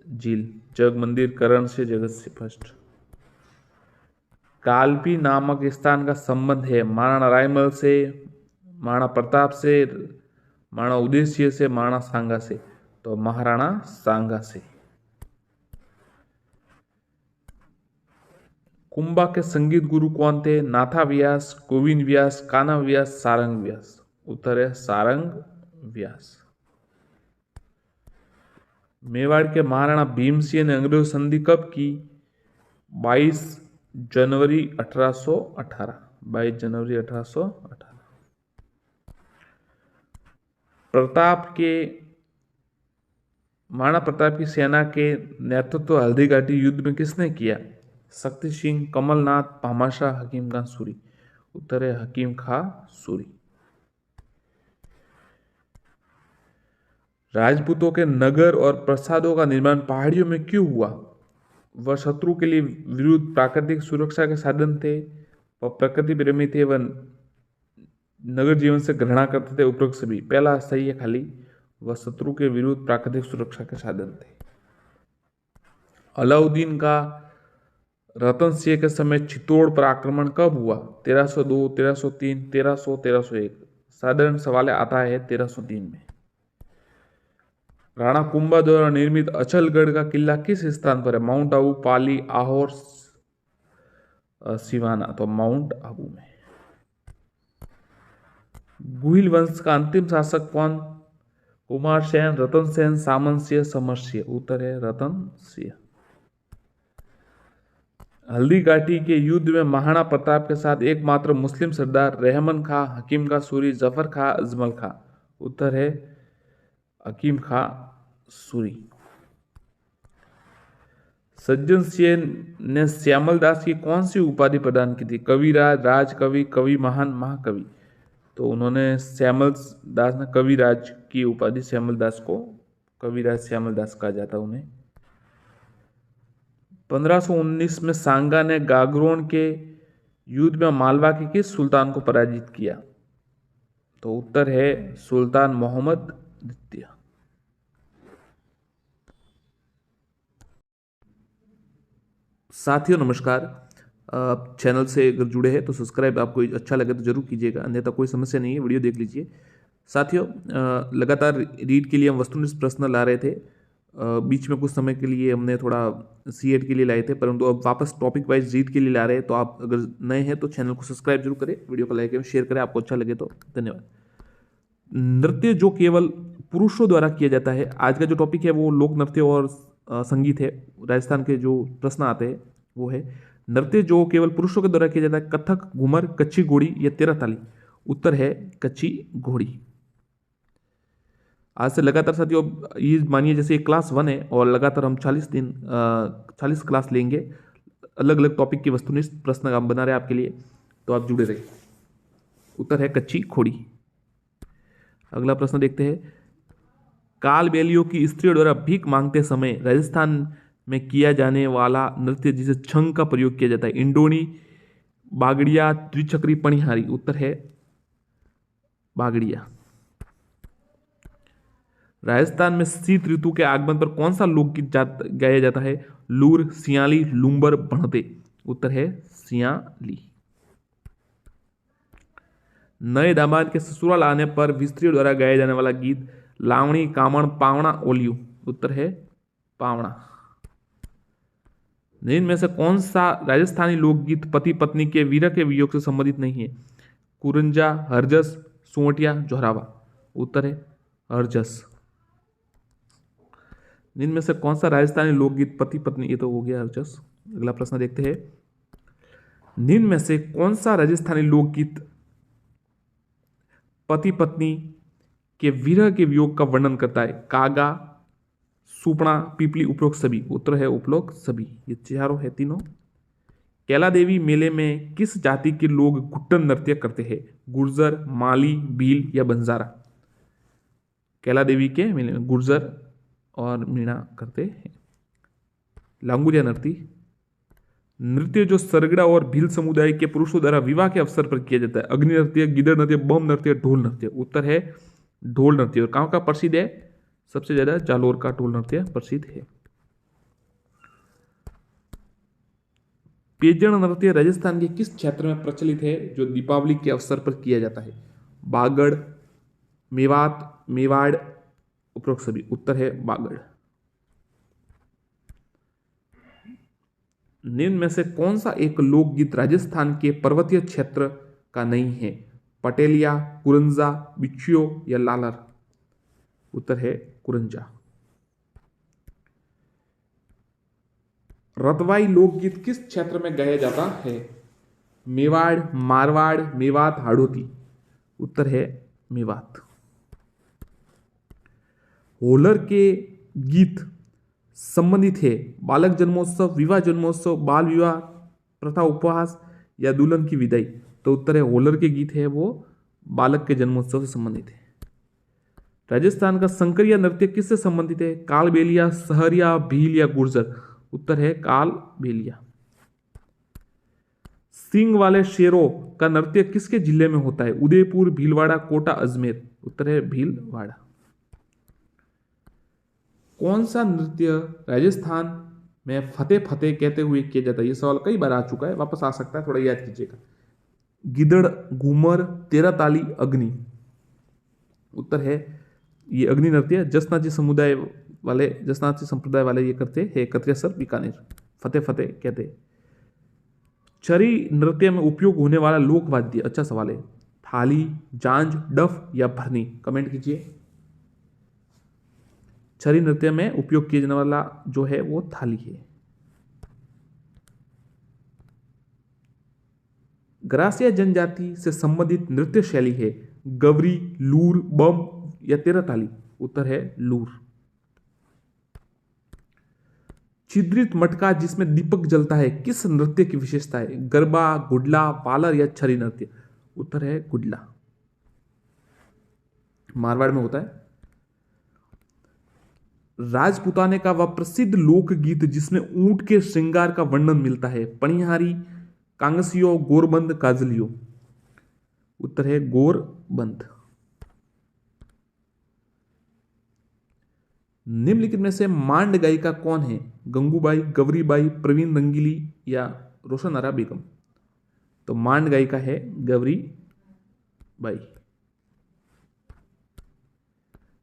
झील। जग मंदिर, करण से, जगत से फर्स्ट। कालपी नामक स्थान का संबंध है महाराणा रायमल से, महाराणा प्रताप से, महाराणा उदय सिंह से, महाराणा सांगा से। तो महाराणा सांगा से। कुंभा के संगीत गुरु कौन थे? नाथा व्यास, गोविंद व्यास, कान्हा व्यास, सारंग व्यास। उत्तर है सारंग व्यास। मेवाड़ के महाराणा भीमसिंह ने अंग्रेजों संधि कब की? 22 जनवरी 1818। 22 जनवरी 1818। महाराणा प्रताप की सेना के नेतृत्व हल्दी घाटी युद्ध में किसने किया? शक्ति सिंह, कमलनाथ, भामाशाह, हकीम खां सूरी। उत्तर है हकीम खां सूरी। राजपूतों के नगर और प्रासादों का निर्माण पहाड़ियों में क्यों हुआ? वह शत्रु के लिए विरुद्ध प्राकृतिक सुरक्षा के साधन थे, वह प्रकृति प्रेमी थे, वह नगर जीवन से घृणा करते थे। उपरोक्त सभी। पहला सही है खाली, वह शत्रु के विरुद्ध प्राकृतिक सुरक्षा के साधन थे। अलाउद्दीन का रतन सिंह के समय चित्तौड़ पर आक्रमण कब हुआ? 1302, 1303, 1300, 1301। साधारण सवाल आता है 1303 में। राणा कुंभा द्वारा निर्मित अचलगढ़ का किला किस स्थान पर है? माउंट आबू, पाली, आहोर, सिवाना। तो माउंट आबू में। गुहिल वंश का अंतिम शासक कौन? कुमार सेन, रतन सेन, सामंत सिंह, समर सिंह। उत्तर है रतन सिंह। हल्दी घाटी के युद्ध में महाराणा प्रताप के साथ एकमात्र मुस्लिम सरदार रहमन खां, हकीम खां सूरी, जफर खां, अजमल खां। उत्तर है हकीम खां सूरी। सज्जन सिंह ने श्यामल दास की कौन सी उपाधि प्रदान की थी? कविराज, राजकवि, कवि महान, महाकवि। तो उन्होंने श्यामल दास ने कविराज की उपाधि, श्यामल दास को कविराज श्यामल दास कहा जाता उन्हें। 1519 में सांगा ने गागरोन के युद्ध में मालवा के किस सुल्तान को पराजित किया? तो उत्तर है सुल्तान मोहम्मद द्वितीय। साथियों नमस्कार। चैनल से अगर जुड़े हैं तो सब्सक्राइब, आपको अच्छा लगे तो जरूर कीजिएगा, अन्यथा कोई समस्या नहीं है, वीडियो देख लीजिए। साथियों लगातार रीड के लिए हम वस्तुनिष्ठ प्रश्न ला रहे थे, बीच में कुछ समय के लिए हमने थोड़ा सीएट के लिए लाए थे, परंतु अब वापस टॉपिक वाइज रीड के लिए ला रहे हैं। तो आप अगर नए हैं तो चैनल को सब्सक्राइब जरूर करें, वीडियो को लाइक एवं शेयर करें, आपको अच्छा लगे तो। धन्यवाद। नृत्य जो केवल पुरुषों द्वारा किया जाता है, आज का जो टॉपिक है वो लोक नृत्य और संगीत है। राजस्थान के जो प्रश्न आते हैं वो है नृत्य जो केवल पुरुषों के द्वारा किया जाता है, कथक, घूमर, कच्ची घोड़ी या तेरह ताली। उत्तर है कच्ची घोड़ी। आज से लगातार साथियों ये मानिए जैसे क्लास 1 है और लगातार हम 40 क्लास लेंगे, अलग अलग टॉपिक की वस्तुनिष्ठ प्रश्न हम बना रहे हैं आपके लिए, तो आप जुड़े रहिए। उत्तर है कच्ची घोड़ी। अगला प्रश्न देखते हैं। कालबेलियों की स्त्रियों द्वारा भीख मांगते समय राजस्थान में किया जाने वाला नृत्य जिसे छंग का प्रयोग किया जाता है, इंडोनी, बागड़िया, द्विचक्री, पणिहारी। उत्तर है बागड़िया। राजस्थान में शीत ऋतु के आगमन पर कौन सा लोकगीत गाया जाता है? लूर, सियाली, लुम्बर, भणते। उत्तर है सियाली। नए दामाद के ससुराल आने पर स्त्रियों द्वारा गाया जाने वाला गीत लावणी, कामण, पावणा, ओलियो। उत्तर है पावणा। इनमें से कौन सा राजस्थानी लोकगीत पति पत्नी के विरह के वियोग से संबंधित नहीं है? कुरंजा, हरजस, सोंटिया, जोहरावा। उत्तर है हरजस। इनमें से कौन सा राजस्थानी लोकगीत पति पत्नी, ये तो हो गया हरजस। अगला प्रश्न देखते हैं। निम्न में से कौन सा राजस्थानी लोकगीत पति पत्नी के विरह के वियोग का वर्णन करता है? कागा, सुपना, पीपली, उपरोक्त सभी। उत्तर है उपरोक्त सभी। ये चारों है तीनों। कैला देवी मेले में किस जाति के लोग घुट्टन नृत्य करते हैं? गुर्जर, माली, भील या बंजारा। कैला देवी के मेले में गुर्जर और मीणा करते हैं। लांगुरिया नृत्य जो सरगड़ा और भील समुदाय के पुरुषों द्वारा विवाह के अवसर पर किया जाता है? अग्नि नृत्य, गिदड़ नृत्य, बम नृत्य, ढोल नृत्य। उत्तर है ढोल नृत्य। और कहां का प्रसिद्ध है? सबसे ज्यादा जालोर का ढोल नृत्य प्रसिद्ध है। पेजण नृत्य राजस्थान के किस क्षेत्र में प्रचलित है जो दीपावली के अवसर पर किया जाता है? बागड़, मेवात, मेवाड़, उपरोक्त सभी। उत्तर है बागड़। निम्न में से कौन सा एक लोकगीत राजस्थान के पर्वतीय क्षेत्र का नहीं है? पटेलिया, कुरंजा, बिच्छियो या लालर। उत्तर है कुरंजा। रतवाई लोकगीत किस क्षेत्र में गाया जाता है? मेवाड़, मारवाड़, मेवात, हाड़ौती। उत्तर है मेवात। होलर के गीत संबंधित है बालक जन्मोत्सव, विवाह जन्मोत्सव, बाल विवाह प्रथा, उपहास या दुल्हन की विदाई। तो उत्तर है होलर के गीत है वो बालक के जन्मोत्सव से संबंधित है। राजस्थान का संकरिया नृत्य किससे संबंधित है? कालबेलिया, सहरिया, भील या गुर्जर। उत्तर है कालबेलिया। सींग वाले शेरों का नृत्य किसके जिले में होता है? उदयपुर, भीलवाड़ा, कोटा, अजमेर। उत्तर है भीलवाड़ा। कौन सा नृत्य राजस्थान में फतेह फतेह कहते हुए किया जाता है? ये सवाल कई बार आ चुका है, वापस आ सकता है, थोड़ा याद कीजिएगा। गिदड़, घूमर, तेरा ताली, अग्नि। उत्तर है ये अग्नि नृत्य जसनाची संप्रदाय वाले ये करते हैं। कत्रियासर, बीकानेर। फतेह फतेह कहते हैं। छरी नृत्य में उपयोग होने वाला लोक वाद्य, अच्छा सवाल है, थाली, जांज, डफ या भरनी। कमेंट कीजिए। छरी नृत्य में उपयोग किया जाने वाला जो है वो थाली है। ग्रासिया जनजाति से संबंधित नृत्य शैली है? गवरी, लूर, बम या तेरा ताली। उत्तर है लूर। छिद्रित मटका जिसमें दीपक जलता है किस नृत्य की विशेषता है? गरबा, गुडला, पालर या छरी नृत्य। उत्तर है गुडला। मारवाड़ में होता है। राजपुताने का वह प्रसिद्ध लोकगीत जिसमें ऊंट के श्रृंगार का वर्णन मिलता है? पणिहारी, कांगसियो, गोरबंद, काजलियो। उत्तर है गोरबंद। निम्नलिखित में से मांड गायिका कौन है? गंगूबाई, गौरीबाई, प्रवीण रंगीली या रोशन आरा बेगम। तो मांड गायिका है गौरीबाई।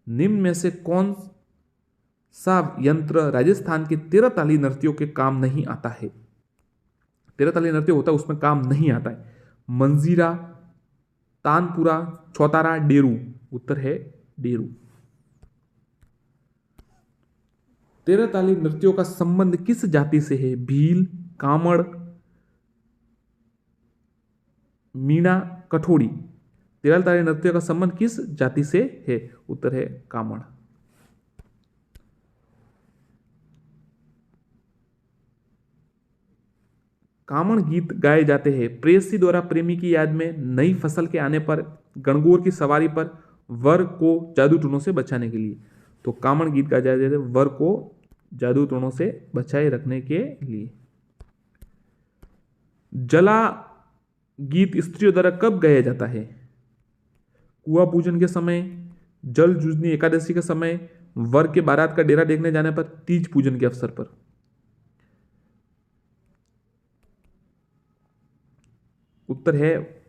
निम्न में से कौन सा यंत्र राजस्थान के तेरह ताली नृत्यों के काम नहीं आता है? तेरह ताली नृत्य होता है उसमें काम नहीं आता है। मंजीरा, तानपुरा, चौतारा, डेरू। उत्तर है डेरू। तेरह ताली नृत्यों का संबंध किस जाति से है? भील, कामड़, मीणा, कठोड़ी। तेरह ताली नृत्य का संबंध किस जाति से है? उत्तर है कामड़। कामण गीत गाए जाते हैं प्रेयसी द्वारा प्रेमी की याद में नई फसल के आने पर गणगौर की सवारी पर वर को जादू टूणों से बचाने के लिए। तो कामण गीत गाए जाते हैं वर को जादू टूणों से बचाए रखने के लिए। जला गीत स्त्रियों द्वारा कब गाया जाता है? कुआं पूजन के समय, जल जुजनी एकादशी के समय, वर के बारात का डेरा देखने जाने पर, तीज पूजन के अवसर पर। उत्तर है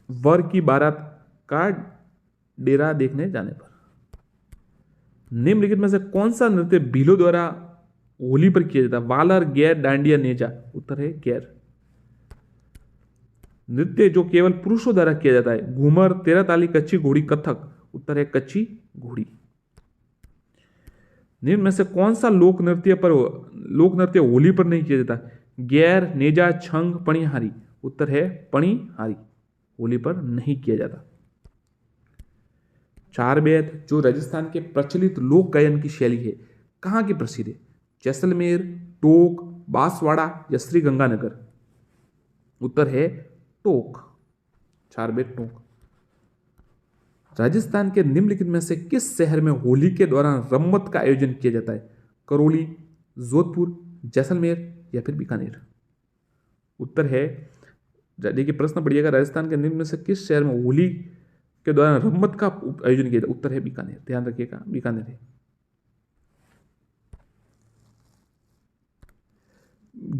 वर की बारात का डेरा देखने जाने पर। निम्नलिखित में से कौन सा नृत्य भीलों द्वारा होली पर किया जाता है? वालर, गैर, डांडिया, नेजा। उत्तर है गैर। नृत्य जो केवल पुरुषों द्वारा किया जाता है? घूमर, तेरह ताली, कच्ची घोड़ी, कथक। उत्तर है कच्ची घोड़ी। निम्न में से कौन सा लोक नृत्य होली पर नहीं किया जाता? गैर, नेजा, छंग, पणिहारी। उत्तर है पणिहारी, होली पर नहीं किया जाता। चार बेत जो राजस्थान के प्रचलित लोक गायन की शैली है, कहाँ की प्रसिद्ध है? जैसलमेर, टोक, बांसवाड़ा या श्री गंगानगर। उत्तर है टोक, चार बेत टोक। राजस्थान के निम्नलिखित में से किस शहर में होली के दौरान रम्मत का आयोजन किया जाता है? करौली, जोधपुर, जैसलमेर या फिर बीकानेर। उत्तर है, देखिए प्रश्न पढ़िएगा, राजस्थान के निम्न में से किस शहर में होली के दौरान रम्मत का आयोजन किया जाता है? उत्तर है बीकानेर, ध्यान रखिएगा बीकानेर है।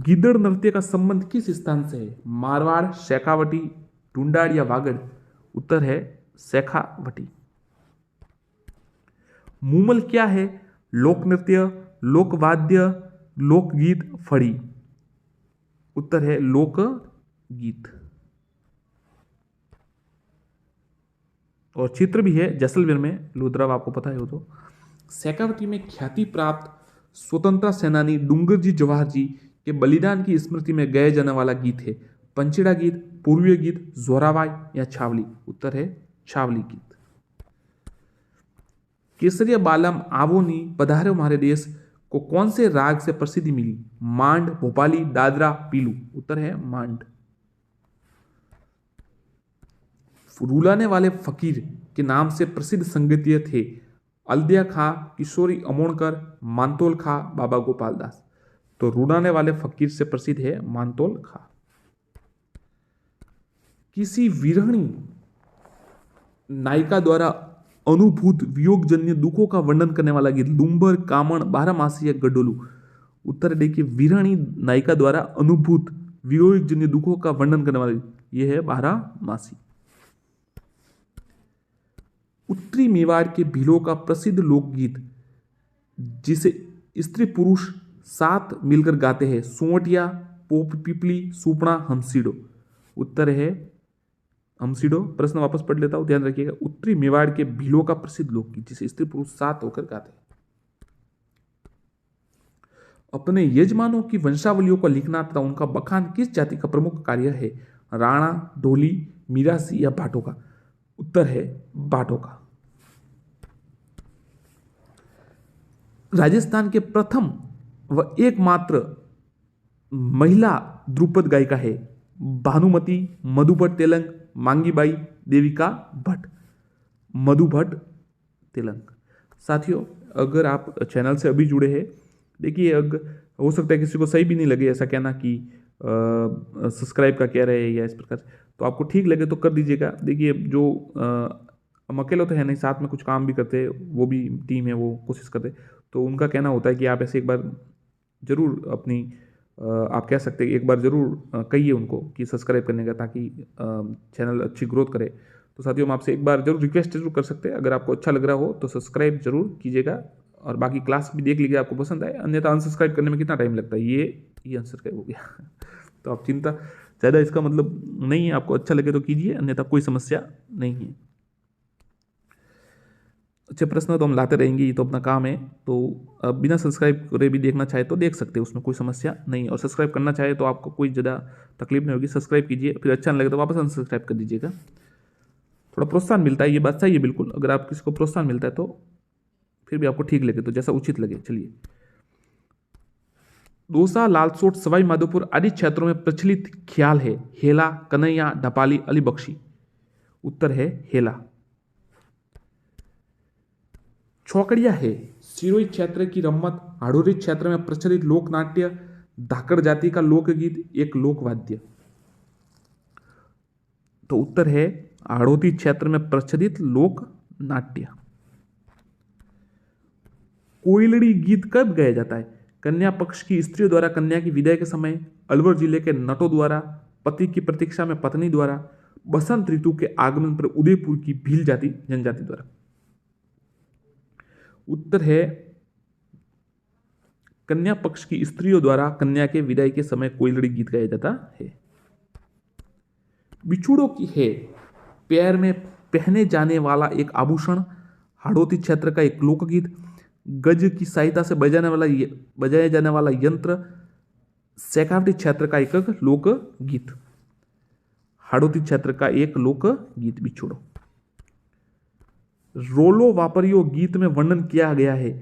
गिदड़ नृत्य का संबंध किस स्थान से है? मारवाड़, शेखावटी, ढूंढाड़ या वागड़। उत्तर है शेखावटी। मूमल क्या है? लोक नृत्य, लोकवाद्य, लोकगीत, फड़ी। उत्तर है लोकगीत। और चित्र भी है जैसलमेर में, लुद्रव आपको पता है हो तो। शेखावटी में ख्याति प्राप्त स्वतंत्रता सेनानी डूंगरजी जवाहर जी के बलिदान की स्मृति में गाया जाने वाला गीत है पंचेड़ा गीत, पूर्वीय गीत, जोराबाई या छावली। उत्तर है छावली गीत। केसरिया बालम आवोनी पधारे हमारे देश को कौन से राग से प्रसिद्धि मिली? मांड, भोपाली, दादरा, पीलू। उत्तर है मांड। रुलाने वाले फकीर के नाम से प्रसिद्ध संगीतज्ञ थे? अलदिया खां, किशोरी अमोणकर, मानतोल खां, बाबा गोपाल दास। तो रुलाने वाले फकीर से प्रसिद्ध है मानतोल खां। किसी विरहणी नायिका द्वारा अनुभूत वियोगजन्य दुखों का वर्णन करने वाला गीत? लुम्बर, कामण, बारहमासी या गडोलू। उत्तर देखिए, विरहणी नायिका द्वारा अनुभूत वियोगजन्य दुखों का वर्णन करने वाला यह है बारहमासी। उत्तरी मेवाड़ के भीलों का प्रसिद्ध लोकगीत जिसे स्त्री पुरुष साथ मिलकर गाते हैं? सोवटिया, पोप पिपली, सुपड़ा, हमसीडो। उत्तर है हमसीडो। प्रश्न वापस पढ़ लेता हूं, ध्यान रखिएगा। उत्तरी मेवाड़ के भीलों का प्रसिद्ध लोकगीत जिसे स्त्री पुरुष साथ होकर गाते हैं। अपने यजमानों की वंशावलियों को लिखना तथा उनका बखान किस जाति का प्रमुख कार्य है? राणा, ढोली, मीरासी या भाटों का। उत्तर है भाटों का। राजस्थान के प्रथम व एकमात्र महिला ध्रुपद गायिका है? भानुमति, मधु भट्ट तेलंग, मांगीबाई, देविका भट्ट। मधु भट्ट तेलंग। साथियों, अगर आप चैनल से अभी जुड़े हैं, देखिए हो सकता है किसी को सही भी नहीं लगे ऐसा कहना कि सब्सक्राइब का कह रहे हैं या इस प्रकार, तो आपको ठीक लगे तो कर दीजिएगा। देखिए जो हम अकेले तो है नहीं, साथ में कुछ काम भी करते हैं, वो भी टीम है, वो कोशिश करते, तो उनका कहना होता है कि आप ऐसे एक बार जरूर अपनी आप कह सकते हैं एक बार जरूर कहिए उनको कि सब्सक्राइब करने का, ताकि चैनल अच्छी ग्रोथ करे। तो साथियों, हम आपसे एक बार जरूर रिक्वेस्ट जरूर कर सकते हैं, अगर आपको अच्छा लग रहा हो तो सब्सक्राइब जरूर कीजिएगा और बाकी क्लास भी देख लीजिए, आपको पसंद आए। अन्यथा अनसब्सक्राइब करने में कितना टाइम लगता है, ये अनसब्सक्राइब हो गया तो आप चिंता ज़्यादा इसका मतलब नहीं है, आपको अच्छा लगे तो कीजिए, अन्यथा कोई समस्या नहीं है। अच्छे प्रश्न तो हम लाते रहेंगे, ये तो अपना काम है। तो बिना सब्सक्राइब करे भी देखना चाहे तो देख सकते हैं, उसमें कोई समस्या नहीं। और सब्सक्राइब करना चाहे तो आपको कोई ज़्यादा तकलीफ नहीं होगी, सब्सक्राइब कीजिए, फिर अच्छा नहीं लगे तो वापस अनसब्सक्राइब कर दीजिएगा। थोड़ा प्रोत्साहन मिलता है, ये बात सही है बिल्कुल। अगर आप किसी को प्रोत्साहन मिलता है तो फिर भी आपको ठीक लगे तो जैसा उचित लगे। चलिए, दौसा, लालसोट, सवाई माधोपुर आदि क्षेत्रों में प्रचलित ख्याल है? हेला, कन्हैया, ढपाली, अलीबख्शी। उत्तर है हेला। चौकड़िया है सिरोही क्षेत्र की रम्मत, हाड़ौती क्षेत्र में प्रचलित लोकनाट्य, धाकड़ जाति का लोकगीत, एक लोकवाद्य। तो उत्तर है हाड़ौती क्षेत्र में प्रचलित लोक नाट्य। कोयलड़ी गीत कब गाया जाता है? कन्या पक्ष की स्त्रियों द्वारा कन्या की विदाई के समय, अलवर जिले के नटों द्वारा, पति की प्रतीक्षा में पत्नी द्वारा, बसंत ऋतु के आगमन पर उदयपुर की भील जाति जनजाति द्वारा। उत्तर है कन्या पक्ष की स्त्रियों द्वारा कन्या के विदाई के समय कोयलड़ी गीत गाया जाता है। बिछुड़ों की है पैर में पहने जाने वाला एक आभूषण, हाड़ौती क्षेत्र का एक लोकगीत, गज की सहायता से बजाया जाने वाला यंत्र, शेखावटी क्षेत्र का एक लोकगीत। हाड़ौती क्षेत्र का एक लोकगीत बिछुड़ो। रोलो वापरियो गीत में वर्णन किया गया है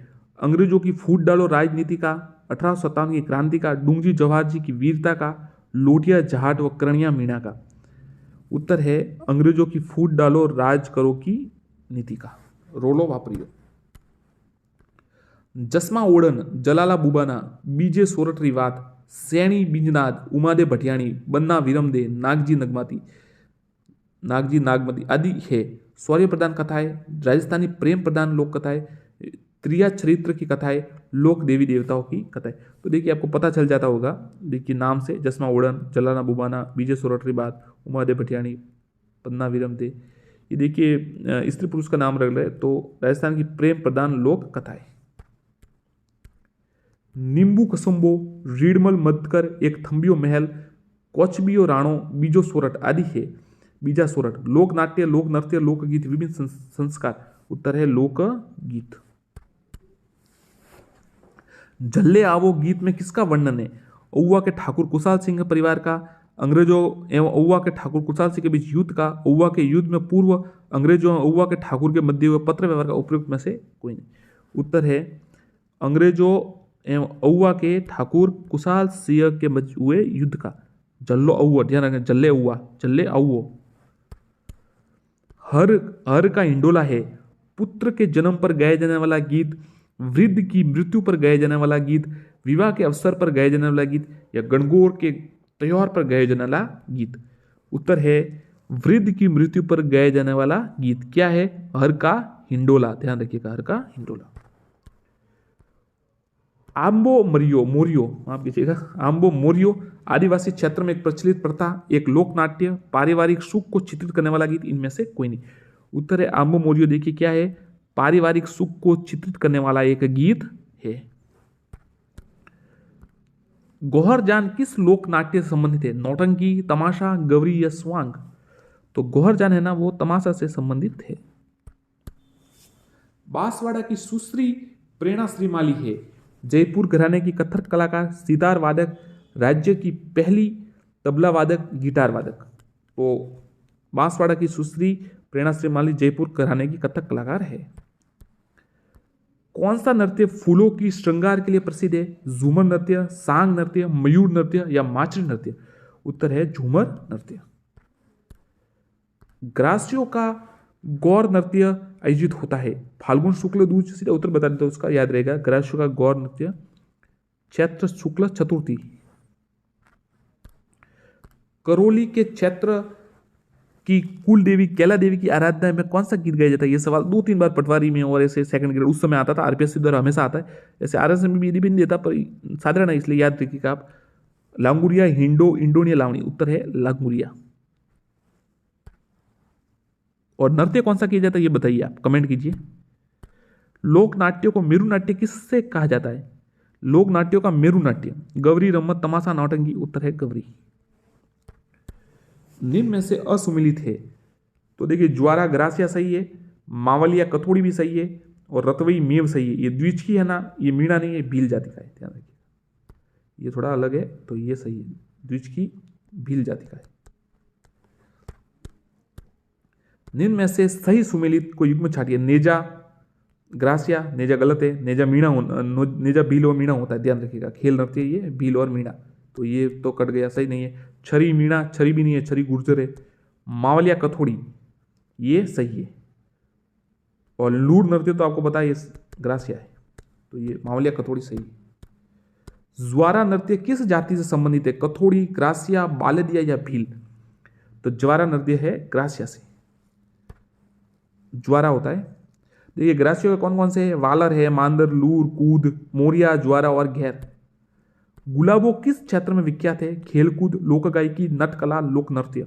अंग्रेजों की फूट डालो राजनीति का, 1857 की क्रांति का, डूंगजी जवाहर जी की वीरता का, लोटिया जहाट व करणिया मीणा का। उत्तर है अंग्रेजों की फूट डालो राज करो की नीति का, रोलो वापरियो। जसमा ओडन, जलाला बुबाना, बीजे सोरठ रिवात, सैणी बिंजनाद, उमादे भटियाणी, बन्ना विरमदे, नागजी नागमती आदि है शौर्य प्रधान कथाएं, राजस्थानी प्रेम प्रधान लोक कथाएं, त्रिया चरित्र की कथाएं, लोक देवी देवताओं की कथाएं। तो देखिए आपको पता चल जाता होगा, देखिए नाम से जसमा ओडन, जलाला बुबाना, बीजे सोरठ रिवात, उमादे भटियाणी, पन्ना विरमदे, ये देखिए स्त्री पुरुष का नाम रख रहे तो राजस्थान की प्रेम प्रधान लोक कथाएं। नींबू कसम्बो, रीडमल मदकर, एक थंबियो महल, कोचबियो राणो, बीजो सोरठ आदि है बीजा सोरठ। लोक नाट्य, लोक नृत्य, लोकगीत, विभिन्न संस्कार। उत्तर है लोकगीत। झल्ले आवो गीत में किसका वर्णन है? औवा के ठाकुर कुशाल सिंह परिवार का, अंग्रेजों एवं औवा के ठाकुर कुशाल सिंह के बीच युद्ध का, औवा के युद्ध में पूर्व अंग्रेजों एवं औवा के ठाकुर के मध्य हुए पत्र व्यवहार का। उपयुक्त में से कोई नहीं। उत्तर है अंग्रेजों एवं औवा के ठाकुर कुशाल सिंह के मध्य हुए युद्ध का। जल्लो औवा, ध्यान रखें, जल्ले औवा, जल्ले औवो। हर का हिंडोला है पुत्र के जन्म पर गाया जाने वाला गीत, वृद्ध की मृत्यु पर गाया जाने वाला गीत, विवाह के अवसर पर गाया जाने वाला गीत, या गणगौर के त्योहार पर गाया जाने वाला गीत। उत्तर है वृद्ध की मृत्यु पर गाया जाने वाला गीत। क्या है? हर का हिंडोला, ध्यान रखिएगा, हर का हिंडोला। आम्बो मोरियो, माफ कीजिएगा, आम्बो मोरियो आदिवासी क्षेत्र में एक प्रचलित प्रथा, एक लोक नाट्य, पारिवारिक सुख को चित्रित करने वाला गीत। इनमें से कोई नहीं। उत्तर है आम्बो मोरियो। देखिए क्या है? पारिवारिक सुख को चित्रित करने वाला एक गीत है। गोहरजान किस लोक नाट्य से संबंधित है? नौटंकी, तमाशा, गवरी या स्वांग? तो गोहरजान है ना, वो तमाशा से संबंधित है। बांसवाड़ा की सुश्री प्रेरणा श्रीमाली है जयपुर घराने की कथक कलाकार, सितार वादक, राज्य की पहली तबला वादक, गिटार वादक। तो बांसवाड़ा की सुश्री प्रेरणा श्रीमाली जयपुर घराने की कथक कलाकार है। कौन सा नृत्य फूलों की श्रृंगार के लिए प्रसिद्ध है? झूमर नृत्य, सांग नृत्य, मयूर नृत्य या माचरी नृत्य? उत्तर है झूमर नृत्य। ग्रासियों का गौर नृत्य आयोजित होता है फाल्गुन शुक्ल दूज, सीधा उत्तर बता देते उसका, याद रहेगा। ग्रासियों का गौर नृत्य चैत्र शुक्ल चतुर्थी। करौली के चैत्र की कुल देवी कैला देवी की आराधना में कौन सा गीत गाया जाता है? ये सवाल 2-3 बार पटवारी में और ऐसे सेकंड ग्रेड उस समय आता था, आरपीएससी द्वारा हमेशा आता है। ऐसे आरएस में भी यदि भी नहीं देता, पर साधारण है इसलिए याद रखिएगा आप। लांगुरिया, इंडोनिया लावणी। उत्तर है लांगुरिया। और नृत्य कौन सा किया जाता है ये बताइए, आप कमेंट कीजिए। लोक नाट्यों को मेरु नाट्य किससे कहा जाता है? लोक नाट्यों का मेरु नाट्य, गवरी, रम्मत, तमाशा, नौटंकी। उत्तर है गवरी। निम्न में से असुमिलित है तो देखिए ज्वारा ग्रासिया सही है, मावलिया कथोड़ी भी सही है, और रतवई मेव सही है। ये द्विचकी है ना, ये मीणा नहीं है, भील जाति का है, ध्यान रखिए। ये थोड़ा अलग है तो ये सही है, द्विचकी भील जाति का है। निम्न में से सही सुमेलित को युग्म छाटिए। नेजा ग्रासिया, नेजा गलत है, नेजा मीणा, नेजा भील और मीणा होता है, ध्यान रखिएगा। खेल नृत्य ये भील और मीणा, तो ये तो कट गया, सही नहीं है। छरी मीणा, छरी भी नहीं है, छरी गुर्जर है। मावलिया कथोड़ी ये सही है, और लूर नृत्य तो आपको पता है ये ग्रासिया है, तो ये मावलिया कथोड़ी सही है। ज्वारा नृत्य किस जाति से संबंधित है? कथोड़ी, ग्रासिया, बालदिया या भील? तो ज्वारा नृत्य है ग्रासिया से, ज्वारा होता है। देखिए ग्रासियों के कौन कौन से है? वालर है, मांदर, लूर, कूद, मोरिया, ज्वारा और घेर। गुलाबो किस क्षेत्र में विख्यात है? खेलकूद, लोक गायकी, नटकला, लोक नृत्य?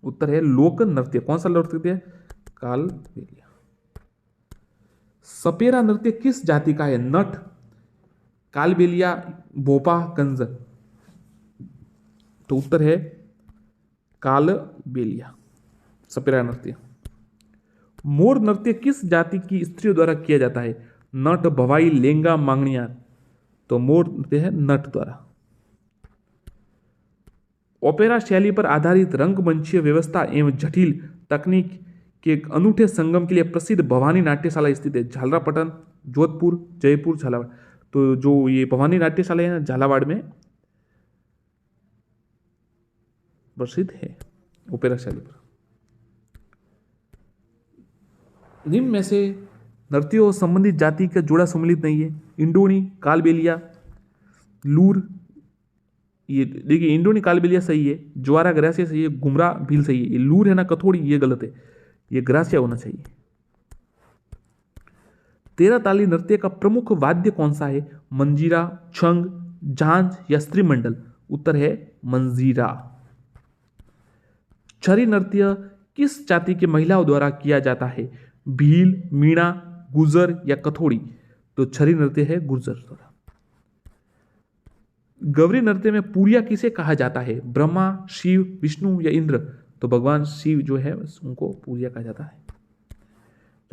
उत्तर है लोक नृत्य। कौन सा लोक नृत्य? कालबेलिया। सपेरा नृत्य किस जाति का है? नट, कालबेलिया, भोपा, कंजर। तो उत्तर है कालबेलिया, सपेरा नृत्य। मोर नृत्य किस जाति की स्त्रियों द्वारा किया जाता है? नट, भवाई, लेंगा, मांगणियार। तो मोर नृत्य है नट द्वारा। ओपेरा शैली पर आधारित रंगमंचीय व्यवस्था एवं जटिल तकनीक के एक अनूठे संगम के लिए प्रसिद्ध भवानी नाट्यशाला स्थित है। झालरापाटन, जोधपुर, जयपुर, झालावाड़। तो जो ये भवानी नाट्यशाला है झालावाड़ में प्रसिद्ध है ओपेरा शैली पर। निम्न में से नृत्यों संबंधित जाति का जोड़ा सम्मिलित नहीं है। इंडोनी, कालबेलिया, लूर। ये देखिए इंडोनी कालबेलिया सही है, ज्वारा ग्रासिया सही है, गुमरा भील सही है। ये लूर है ना कथोड़ी, ये गलत है, ये ग्रासिया होना चाहिए। 13 ताली नृत्य का प्रमुख वाद्य कौन सा है? मंजीरा, छंग, झांझ या स्त्रीमंडल। उत्तर है मंजीरा। छरी नृत्य किस जाति के महिलाओं द्वारा किया जाता है? भील, मीणा, गुर्जर या कथोड़ी। तो छरी नृत्य है गुर्जर द्वारा। गौरी नृत्य में पूरिया किसे कहा जाता है? ब्रह्मा, शिव, विष्णु या इंद्र। तो भगवान शिव जो है उनको पूरिया कहा जाता है।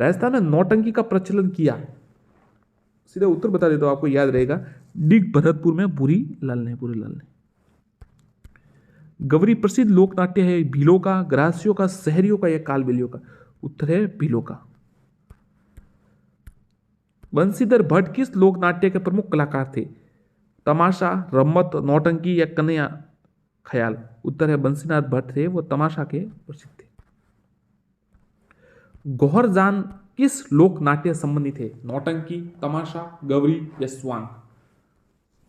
राजस्थान में नौटंकी का प्रचलन किया, सीधा उत्तर बता देता हूं, आपको याद रहेगा। डिग भरतपुर में बुरी लाल ने। गौरी प्रसिद्ध लोक नाट्य है भीलों का, ग्रासियों का, शहरियों का या कालबेलियों का। उत्तर है भीलों का। बंशीधर भट्ट किस लोक नाट्य के प्रमुख कलाकार थे? तमाशा, रम्मत, नौटंकी या कन्या ख्याल। उत्तर है बंशीनाथ भट्ट थे, वो तमाशा के प्रसिद्ध थे। गौहरजान किस लोक नाट्य संबंधित है? नौटंकी, तमाशा, गौरी या स्वांग।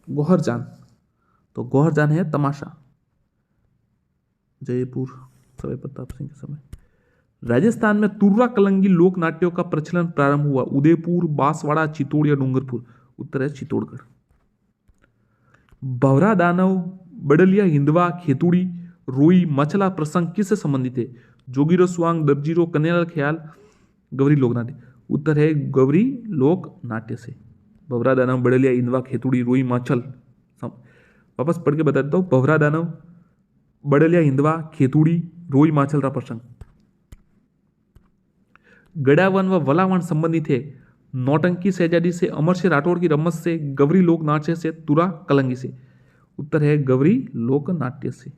गौहरजान, तो गौहरजान है तमाशा। जयपुर, सवाई प्रताप सिंह के समय। राजस्थान में तुर्रा कलंगी लोक नाट्यों का प्रचलन प्रारंभ हुआ। उदयपुर, बांसवाड़ा, चित्तौड़ या डूंगरपुर। उत्तर है चित्तौड़गढ़। भवरा दानव, बडलिया, हिंदवा, खेतुड़ी, रोई, मछला प्रसंग किससे संबंधित है? जोगीरो, स्वांग, दर्जीरो, कन्यालाल ख्याल, गौरी लोक नाट्य। उत्तर है गौरी लोक नाट्य से। भवरा दानव, बडलिया, हिंदवा, खेतुड़ी, रोई, मछल। वापस पढ़ के बता देता हूँ। भवरा दानव, बडलिया, हिंदवा, खेतुड़ी, रोई, माछल का प्रसंग। गडावन व वलावन संबंधित है। नौटंकी शहजादी से, अमर सिंह राठौड़ की रम्मत से, गौरी लोक नाट्य से, तुरा कलंगी से। उत्तर है गौरी लोक नाट्य से।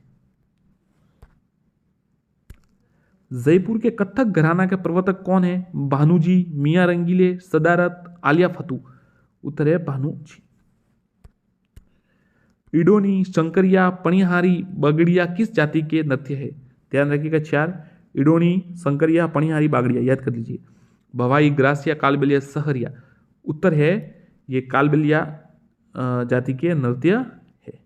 जयपुर के कथक घराना के प्रवर्तक कौन है? भानुजी, मियां रंगीले, सदारत, आलिया फतू। उत्तर है भानुजी। इडोनी, शंकरिया, पणिहारी, बगड़िया किस जाति के नृत्य है? ध्यान रखिएगा 4। इडोनी, शंकरिया, पणिहारी, बागड़िया याद कर लीजिए। भवाई, ग्रासिया, कालबेलिया, सहरिया। उत्तर है ये कालबेलिया जाति के नृत्य है।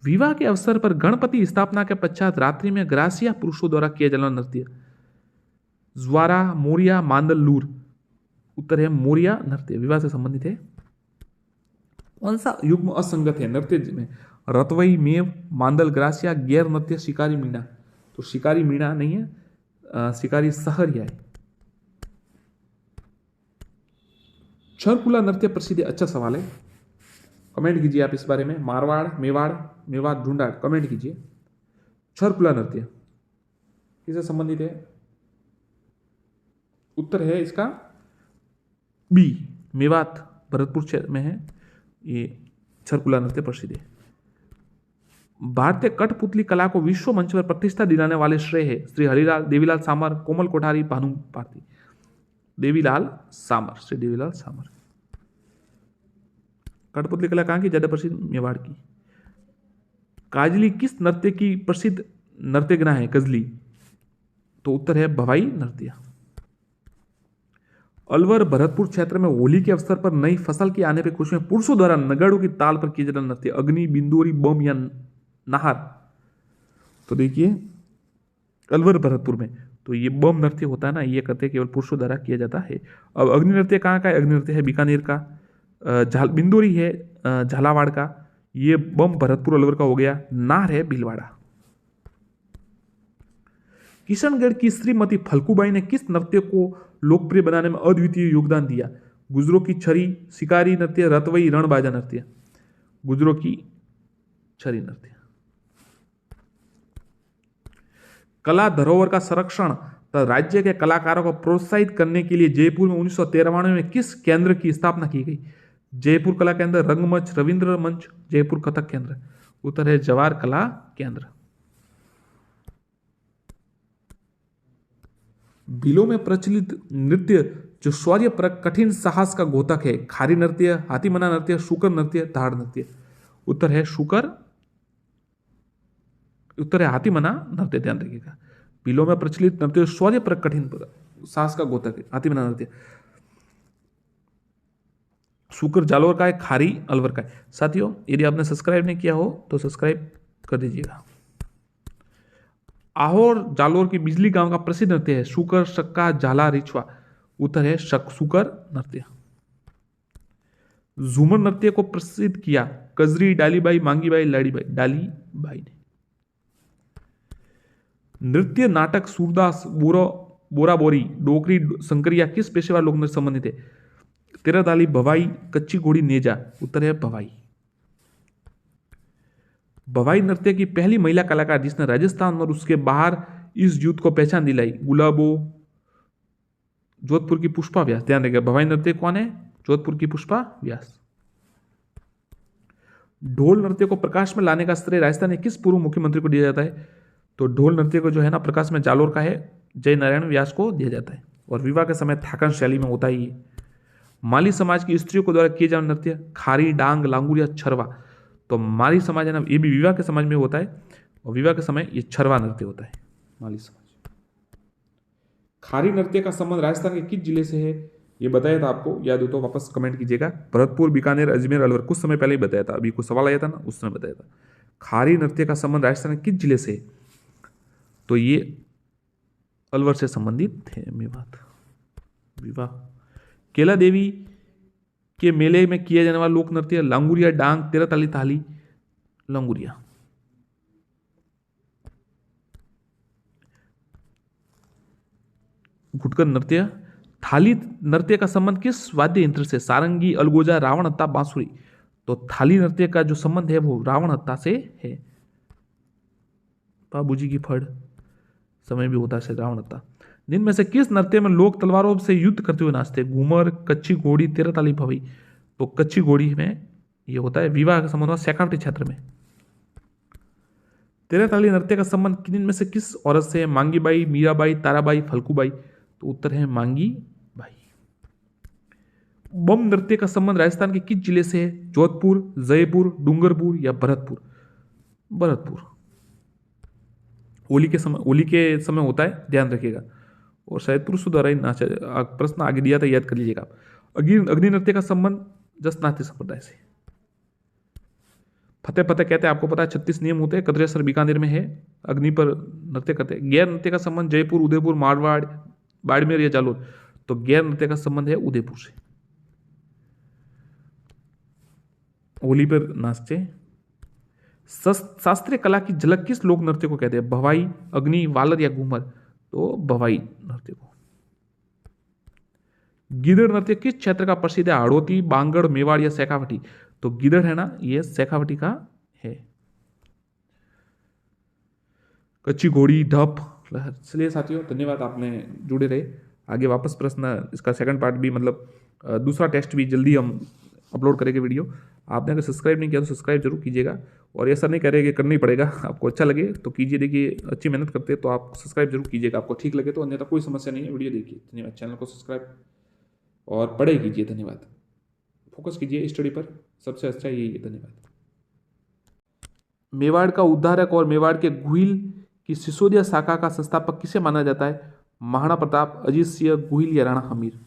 विवाह के अवसर पर गणपति स्थापना के पश्चात रात्रि में ग्रासिया पुरुषों द्वारा किया जाने वाला नृत्य। ज्वारा, मोरिया, मांदल, लूर। उत्तर है मोरिया नृत्य, विवाह से संबंधित है। कौन सा युग्म असंगत है नृत्य में? रतवई, मेव, मांदल, ग्रासिया, गैर नृत्य, शिकारी, मीणा। तो शिकारी मीणा नहीं है, शिकारी सहरिया है। छरकुला नृत्य प्रसिद्ध है। अच्छा सवाल है, कमेंट कीजिए आप इस बारे में। मारवाड़, मेवाड़, मेवाड़, ढूंढाड़, कमेंट कीजिए। छरकुला नृत्य किससे संबंधित है? उत्तर है इसका बी, मेवात, भरतपुर क्षेत्र में है ये छरकुला नृत्य प्रसिद्ध है। भारतीय कठपुतली कला को विश्व मंच पर प्रतिष्ठा दिलाने वाले श्रेय है श्री हरिलाल, देवीलाल सामर, कोमल कोठारी, भानु भारती। देवीलाल सामर, श्री देवीलाल सामर। कठपुतली कला कहाँ की ज्यादा प्रसिद्ध? मेवाड़ की। काजली किस नृत्य की प्रसिद्ध नृत्यगना है? गजली। तो उत्तर है भवाई नृत्य। अलवर, भरतपुर क्षेत्र में होली के अवसर पर नई फसल के आने पर खुशी में पुरुषों द्वारा नगाड़ों की ताल पर किया जाना नृत्य। अग्नि, बिंदोरी, बम या नाहर। तो देखिए अलवर, भरतपुर में तो ये बम नृत्य होता है ना, ये करते केवल पुरुषों द्वारा किया जाता है। अब अग्नि नृत्य कहाँ का है? अग्नि नृत्य है बीकानेर का। बिंदोरी है झालावाड़ का। ये बम भरतपुर अलवर का हो गया। नाहर है भीलवाड़ा। किशनगढ़ की श्रीमती फल्गुबाई ने किस नृत्य को लोकप्रिय बनाने में अद्वितीय योगदान दिया? गुजरों की छरी, शिकारी नृत्य, रतवई, रणबाजा नृत्य। गुजरों की छरी नृत्य। कला धरोहर का संरक्षण तथा राज्य के कलाकारों को प्रोत्साहित करने के लिए जयपुर में 1993 में किस केंद्र की स्थापना की गई? जयपुर कला केंद्र, रंगमंच, रविंद्र मंच, जयपुर कथक केंद्र। उत्तर है जवाहर कला केंद्र। बिलों में प्रचलित नृत्य जो शौर्य पर कठिन साहस का द्योतक है, खारी नृत्य, हाथीमना नृत्य, शुकर नृत्य, धाड़ नृत्य। उत्तर है शुकर, उत्तर है हाथीमना नृत्य। ध्यान रखिएगा, बिलों में प्रचलित नृत्य शौर्य पर कठिन साहस का द्योतक है, हाथीमना नृत्य। शुकर जालोर का है, खारी अलवर का है। साथियों, यदि आपने सब्सक्राइब नहीं किया हो तो सब्सक्राइब कर दीजिएगा। आहोर जालोर की बिजली गांव का प्रसिद्ध नृत्य है शुकर, शक्का, झाला, रिछवा। उत्तर है शुकर नृत्य। झूमर नृत्य को प्रसिद्ध किया कजरी, डालीबाई, मांगीबाई, लाड़ीबाई। डालीबाई ने। नृत्य नाटक सूरदास, बोरा बोरी, डोकरी, शंकरिया किस पेशेवर लोक नृत्य संबंधित है? तेरह ताली, भवाई, कच्ची घोड़ी, नेजा। उत्तर है भवाई। भवाई नृत्य की पहली महिला कलाकार जिसने राजस्थान और उसके बाहर इस युद्ध को पहचान दिलाई? गुलाबो, जोधपुर की पुष्पा व्यास। ध्यान रखिएगा, भवाई नृत्य कौन है? जोधपुर की पुष्पा व्यास। ढोल नृत्य को प्रकाश में लाने का श्रेय राजस्थान के किस पूर्व मुख्यमंत्री को दिया जाता है? तो ढोल नृत्य को जो है ना प्रकाश में जालोर का है, जय नारायण व्यास को दिया जाता है। और विवाह के समय थाकन शैली में होता ही है। माली समाज की स्त्रियों को द्वारा किए जाने नृत्य? खारी, डांग, लांगुरिया, छरवा। तो माली समाज है ना, ये भी विवाह के समाज में होता है और विवाह के समय ये छरवा नृत्य होता है, माली समाज। खारी नृत्य का संबंध राजस्थान के किस जिले से है? ये बताया था आपको, याद हो तो वापस कमेंट कीजिएगा। भरतपुर, बीकानेर, अजमेर, अलवर। कुछ समय पहले ही बताया था, अभी कुछ सवाल आया था ना, उस समय बताया था। खारी नृत्य का संबंध राजस्थान के किस जिले से है? तो ये अलवर से संबंधित है। मेवात विवाह। केला देवी के मेले में किया जाने वाला लोक नृत्य? लांगुरिया, डांग, तेरह ताली, थाली, लांगुरिया। घुटकर नृत्य। थाली नृत्य का संबंध किस वाद्य यंत्र से? सारंगी, अलगोजा, रावण हत्ता, बांसुरी। तो थाली नृत्य का जो संबंध है वो रावण हत्ता से है। बाबूजी की फड़ समय भी होता है रावण हत्ता। जिनमें से किस नृत्य में लोग तलवारों से युद्ध करते हुए नाचते? घूमर, कच्ची घोड़ी, तेरह ताली, भवई। तो कच्ची घोड़ी में ये होता है विवाह का संबंध शेखावटी क्षेत्र में। तेरह ताली नृत्य का संबंध किन में से किस औरत से? मांगीबाई, मीराबाई, ताराबाई, फल्गुबाई। तो उत्तर है मांगी बाई। बम नृत्य का संबंध राजस्थान के किस जिले से है? जोधपुर, जयपुर, डूंगरपुर या भरतपुर? भरतपुर। होली के समय होता है, ध्यान रखिएगा। और शायद पुरुषों द्वारा ही नाचा, प्रश्न आगे दिया था, याद कर लीजिएगा। अग्नि नृत्य का संबंध जसनाती संप्रदाय से। फतेह फतेह कहते हैं, आपको पता है 36 नियम होते हैं, कद्रेसर बीकानेर में है, अग्नि पर नृत्य करते हैं। गैर नृत्य का संबंध जयपुर, उदयपुर, मारवाड़, बाड़मेर या जालोर? तो गैर नृत्य का संबंध है उदयपुर से। होली पर नाचते। शास्त्रीय कला की झलक किस लोक नृत्य को कहते हैं? भवाई, अग्नि, वालर या घूमर? तो भवाई नृत्य को। गिदड़ नृत्य किस क्षेत्र का प्रसिद्ध है? हाड़ौती, बांगड़, मेवाड़ या शेखावटी? तो गिदड़ है ना, ये शेखावटी का है। कच्ची घोड़ी, ढप, लहर। चलिए साथियों, धन्यवाद, आपने जुड़े रहे। आगे वापस प्रश्न, इसका सेकंड पार्ट भी, मतलब दूसरा टेस्ट भी जल्दी हम अपलोड करेंगे वीडियो। आपने अगर सब्सक्राइब नहीं किया तो सब्सक्राइब जरूर कीजिएगा। और ऐसा नहीं करें कि करना ही पड़ेगा, आपको अच्छा लगे तो कीजिए। देखिए, अच्छी मेहनत करते हैं तो आप सब्सक्राइब जरूर कीजिएगा, आपको ठीक लगे तो, अन्यथा कोई समस्या नहीं है। वीडियो देखिए। धन्यवाद। चैनल को सब्सक्राइब और पढ़ाई कीजिए। धन्यवाद। फोकस कीजिए स्टडी पर, सबसे अच्छा यही है। धन्यवाद। मेवाड़ का उद्धारक और मेवाड़ के गुहिल की सिसोदिया शाखा का संस्थापक किसे माना जाता है? महाराणा प्रताप, अजीत सिंह, गुहिल या राणा हमीर?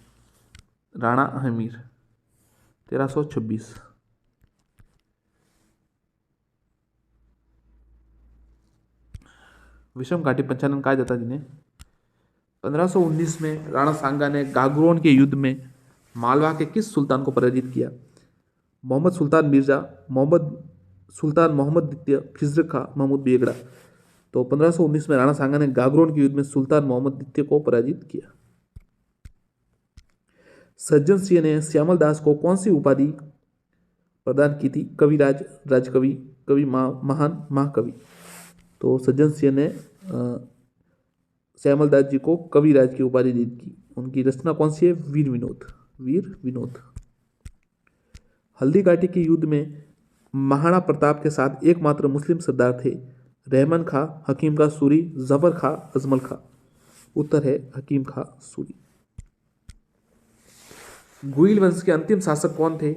राणा हमीर। 1326। विषम घाटी पंचानन कहा जाता जिन्हें? 1519 में राणा सांगा ने गागरोन के युद्ध में मालवा के किस सुल्तान को पराजित किया? मोहम्मद सुल्तान मिर्जा, मोहम्मद सुल्तान, मोहम्मद द्वितीय, खिजर खां, महमूद बेगड़ा? तो 1519 में राणा सांगा ने गागरोन के युद्ध में सुल्तान मोहम्मद द्वितीय को पराजित किया। सज्जन सिंह ने श्यामल दास को कौन सी उपाधि प्रदान की थी? कविराज, राजकवि, कवि महान, महाकवि। तो सज्जन सिंह ने श्यामल दास जी को कविराज की उपाधि दी थी। उनकी रचना कौन सी है? वीर विनोद, वीर विनोद। हल्दी घाटी के युद्ध में महाराणा प्रताप के साथ एकमात्र मुस्लिम सरदार थे। रहमान खां, हकीम खां सूरी, जफर खां, अजमल खां। उत्तर है हकीम खां सूरी। गुहिल वंश के अंतिम शासक कौन थे?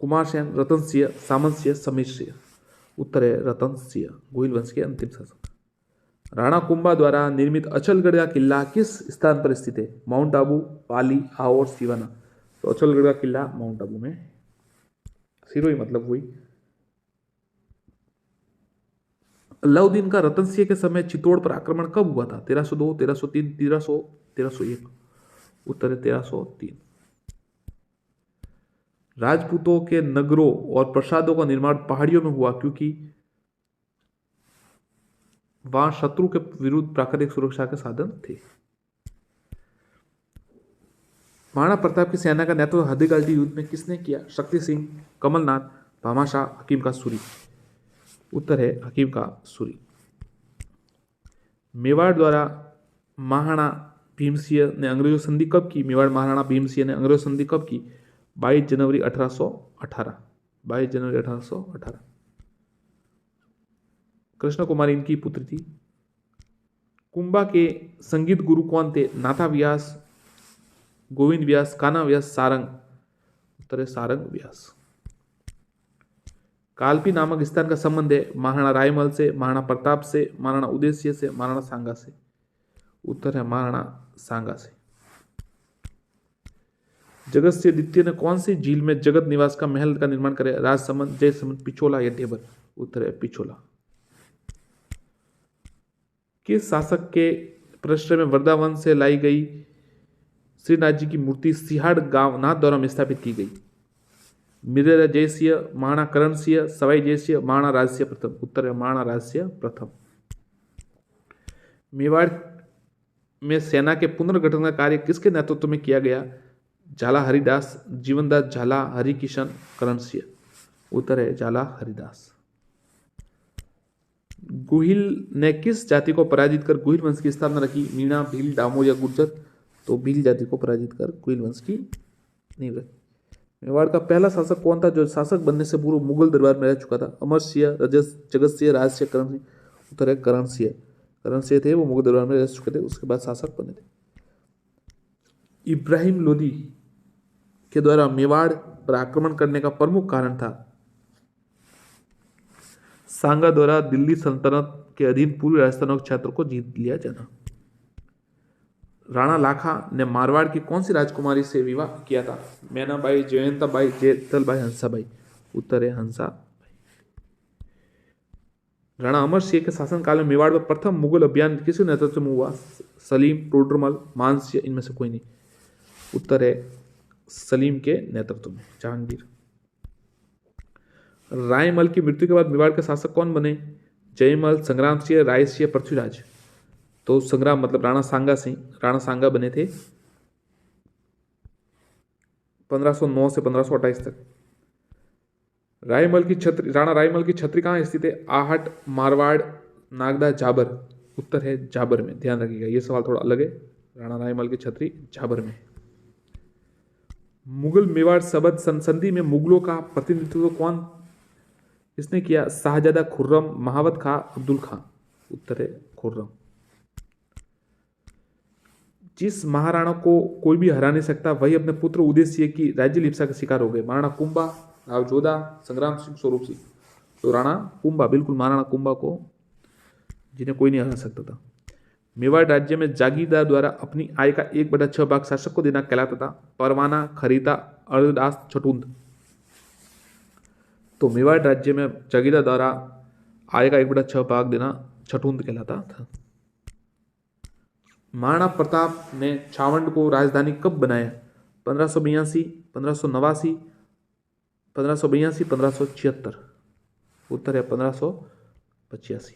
कुमार सेन, रतन सिंह, सामंत सिंह, समीर सिंह। उत्तर है रतन सिंह, गुहिल वंश के अंतिम शासक। राणा कुंभा द्वारा निर्मित अचलगढ़ का किला किस स्थान पर स्थित है? माउंट आबू, पाली, आहोर, सिवाना। तो अचलगढ़ का किला माउंट आबू में। सिरोही मतलब हुई। अलाउद्दीन का रतन सिंह के समय चित्तौड़ पर आक्रमण कब हुआ था? 1302, 1303, 1300, 1301। उत्तर है 1303। राजपूतों के नगरों और प्रसादों का निर्माण पहाड़ियों में हुआ क्योंकि वहां शत्रु के विरुद्ध प्राकृतिक सुरक्षा के साधन थे। महाराणा प्रताप की सेना का नेतृत्व हल्दी घाटी युद्ध में किसने किया? शक्ति सिंह, कमलनाथ, भामाशाह, हकीम खां सूरी। उत्तर है हकीम खां सूरी। मेवाड़ द्वारा महाराणा भीम सिंह ने अंग्रेजों से संधि कब की? मेवाड़ महाराणा भीम सिंह ने अंग्रेजों से संधि कब की? 22 जनवरी 1818। 22 जनवरी 1818। कृष्ण कुमारी इनकी पुत्री थी। कुंभा के संगीत गुरु कौन थे? नाथा व्यास, गोविंद व्यास, कान्हा व्यास, सारंग। उत्तर है सारंग व्यास। कालपी नामक स्थान का संबंध है महाराणा रायमल से, महाराणा प्रताप से, महाराणा उदय सिंह से, महाराणा सांगा से। उत्तर है महाराणा सांगा से। जगत सिंह द्वितीय ने कौन सी झील में जगत निवास का महल का निर्माण करे? राजसमंद, जयसमंद, पिछोला या ढेबर। उत्तर है पिछोला। किस शासक के प्रश्रय में वृंदावन से लाई गई श्रीनाथ जी की मूर्ति सिहाड़ गांव नाथद्वारा में स्थापित की गई? मिर्जा जयसिंह, महाराणा करण सिंह, सवाई जयसिंह, महाराणा राजसिंह प्रथम। उत्तर है महाराणा राजसिंह प्रथम। मेवाड़ में सेना के पुनर्गठन का कार्य किसके नेतृत्व में किया गया? झाला हरिदास, जीवनदास झाला, हरिकिशन, करण सिंह। उत्तर है झाला हरिदास। गुहिल ने किस जाति को पराजित कर गुहिल वंश की स्थापना रखी? मीणा, भील, डामोर या गुर्जर। तो भील जाति को पराजित कर गुहिल वंश की नींव रखी। मेवाड़ का पहला शासक कौन था जो शासक बनने से पूर्व मुगल दरबार में रह चुका था? अमर सिंह, जगत सिंह, राज सिंह, करण सिंह। उत्तर है करण सिंह। करण सिंह थे वो मुगल दरबार में रह चुके थे, उसके बाद शासक बने थे। इब्राहिम लोदी के द्वारा मेवाड़ पर आक्रमण करने का प्रमुख कारण था सांगा द्वारा दिल्ली सल्तनत के अधीन पूर्वी राजस्थान के क्षेत्र को जीत लिया जाना। राणा लाखा ने मारवाड़ की कौन सी राजकुमारी से विवाह किया था? मैनाबाई, जयंताबाई, जयतलबाई, हंसाबाई। उत्तर है हंसाबाई। राणा अमर सिंह के शासनकाल में मेवाड़ पर प्रथम मुगल अभियान किसके नेतृत्व में हुआ? सलीम, टोडरमल, मानसिंह, इनमें से कोई नहीं। उत्तर है सलीम के नेतृत्व में, जहांगीर। रायमल की मृत्यु के बाद मेवाड़ के शासक कौन बने? जयमल, संग्राम सिंह, राय सिंह, पृथ्वीराज। तो संग्राम मतलब राणा सांगा सिंह, राणा सांगा बने थे 1509 से 1528 तक। रायमल की छत्री, राणा रायमल की छत्री कहाँ स्थित है? आहट, मारवाड़, नागदा, जाबर। उत्तर है जाबर में। ध्यान रखिएगा ये सवाल थोड़ा अलग है। राणा रायमल की छत्री जाबर में। मुगल मेवाड़ सबद संधि में मुगलों का प्रतिनिधित्व कौन इसने किया? शाहजादा खुर्रम, महावत खां, अब्दुल खां। उत्तर है खुर्रम। जिस महाराणा को कोई भी हरा नहीं सकता वही अपने पुत्र उदय सिंह की राज्य लिप्सा का शिकार हो गए। महाराणा कुंभा, राव जोधा, संग्राम सिंह, स्वरूप सिंह। तो राणा कुंभा, बिल्कुल महाराणा कुंभा को जिन्हें कोई नहीं हरा सकता था। मेवाड़ राज्य में जागीरदार द्वारा अपनी आय का 1/6 भाग शासक को देना कहलाता था। परवाना, खरीता, अर्धदास, छठुंद। तो मेवाड़ राज्य में जागीरदार द्वारा आय का 1/6 भाग देना छठुंद कहलाता था। महाराणा प्रताप ने छावंड को राजधानी कब बनाया? 1582, 1589, 1582, 1576। उत्तर है 1585।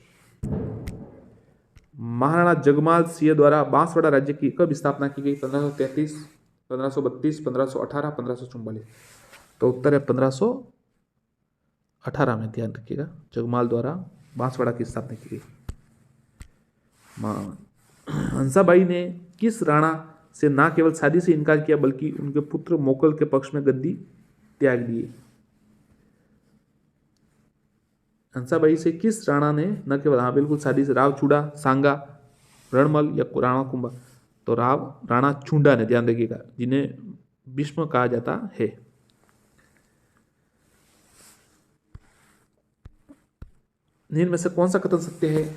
महाराणा जगमाल सिंह द्वारा बांसवाड़ा राज्य की कब स्थापना की गई? 1533, 1532, 1518, 1544। तो उत्तर है 1518 में, ध्यान रखिएगा, जगमाल द्वारा बांसवाड़ा की स्थापना की गई। हंसाबाई ने किस राणा से न केवल शादी से इनकार किया बल्कि उनके पुत्र मोकल के पक्ष में गद्दी त्याग दिए? हंसाबाई से किस राणा ने न केवल, हाँ बिल्कुल, शादी से, राव चूड़ा, सांगा, रणमल या राणा कुंभा? तो राणा चूंडा ने, ध्यान रखिएगा, जिन्हें भीष्म कहा जाता है। निम्न में से कौन सा कथन सत्य है?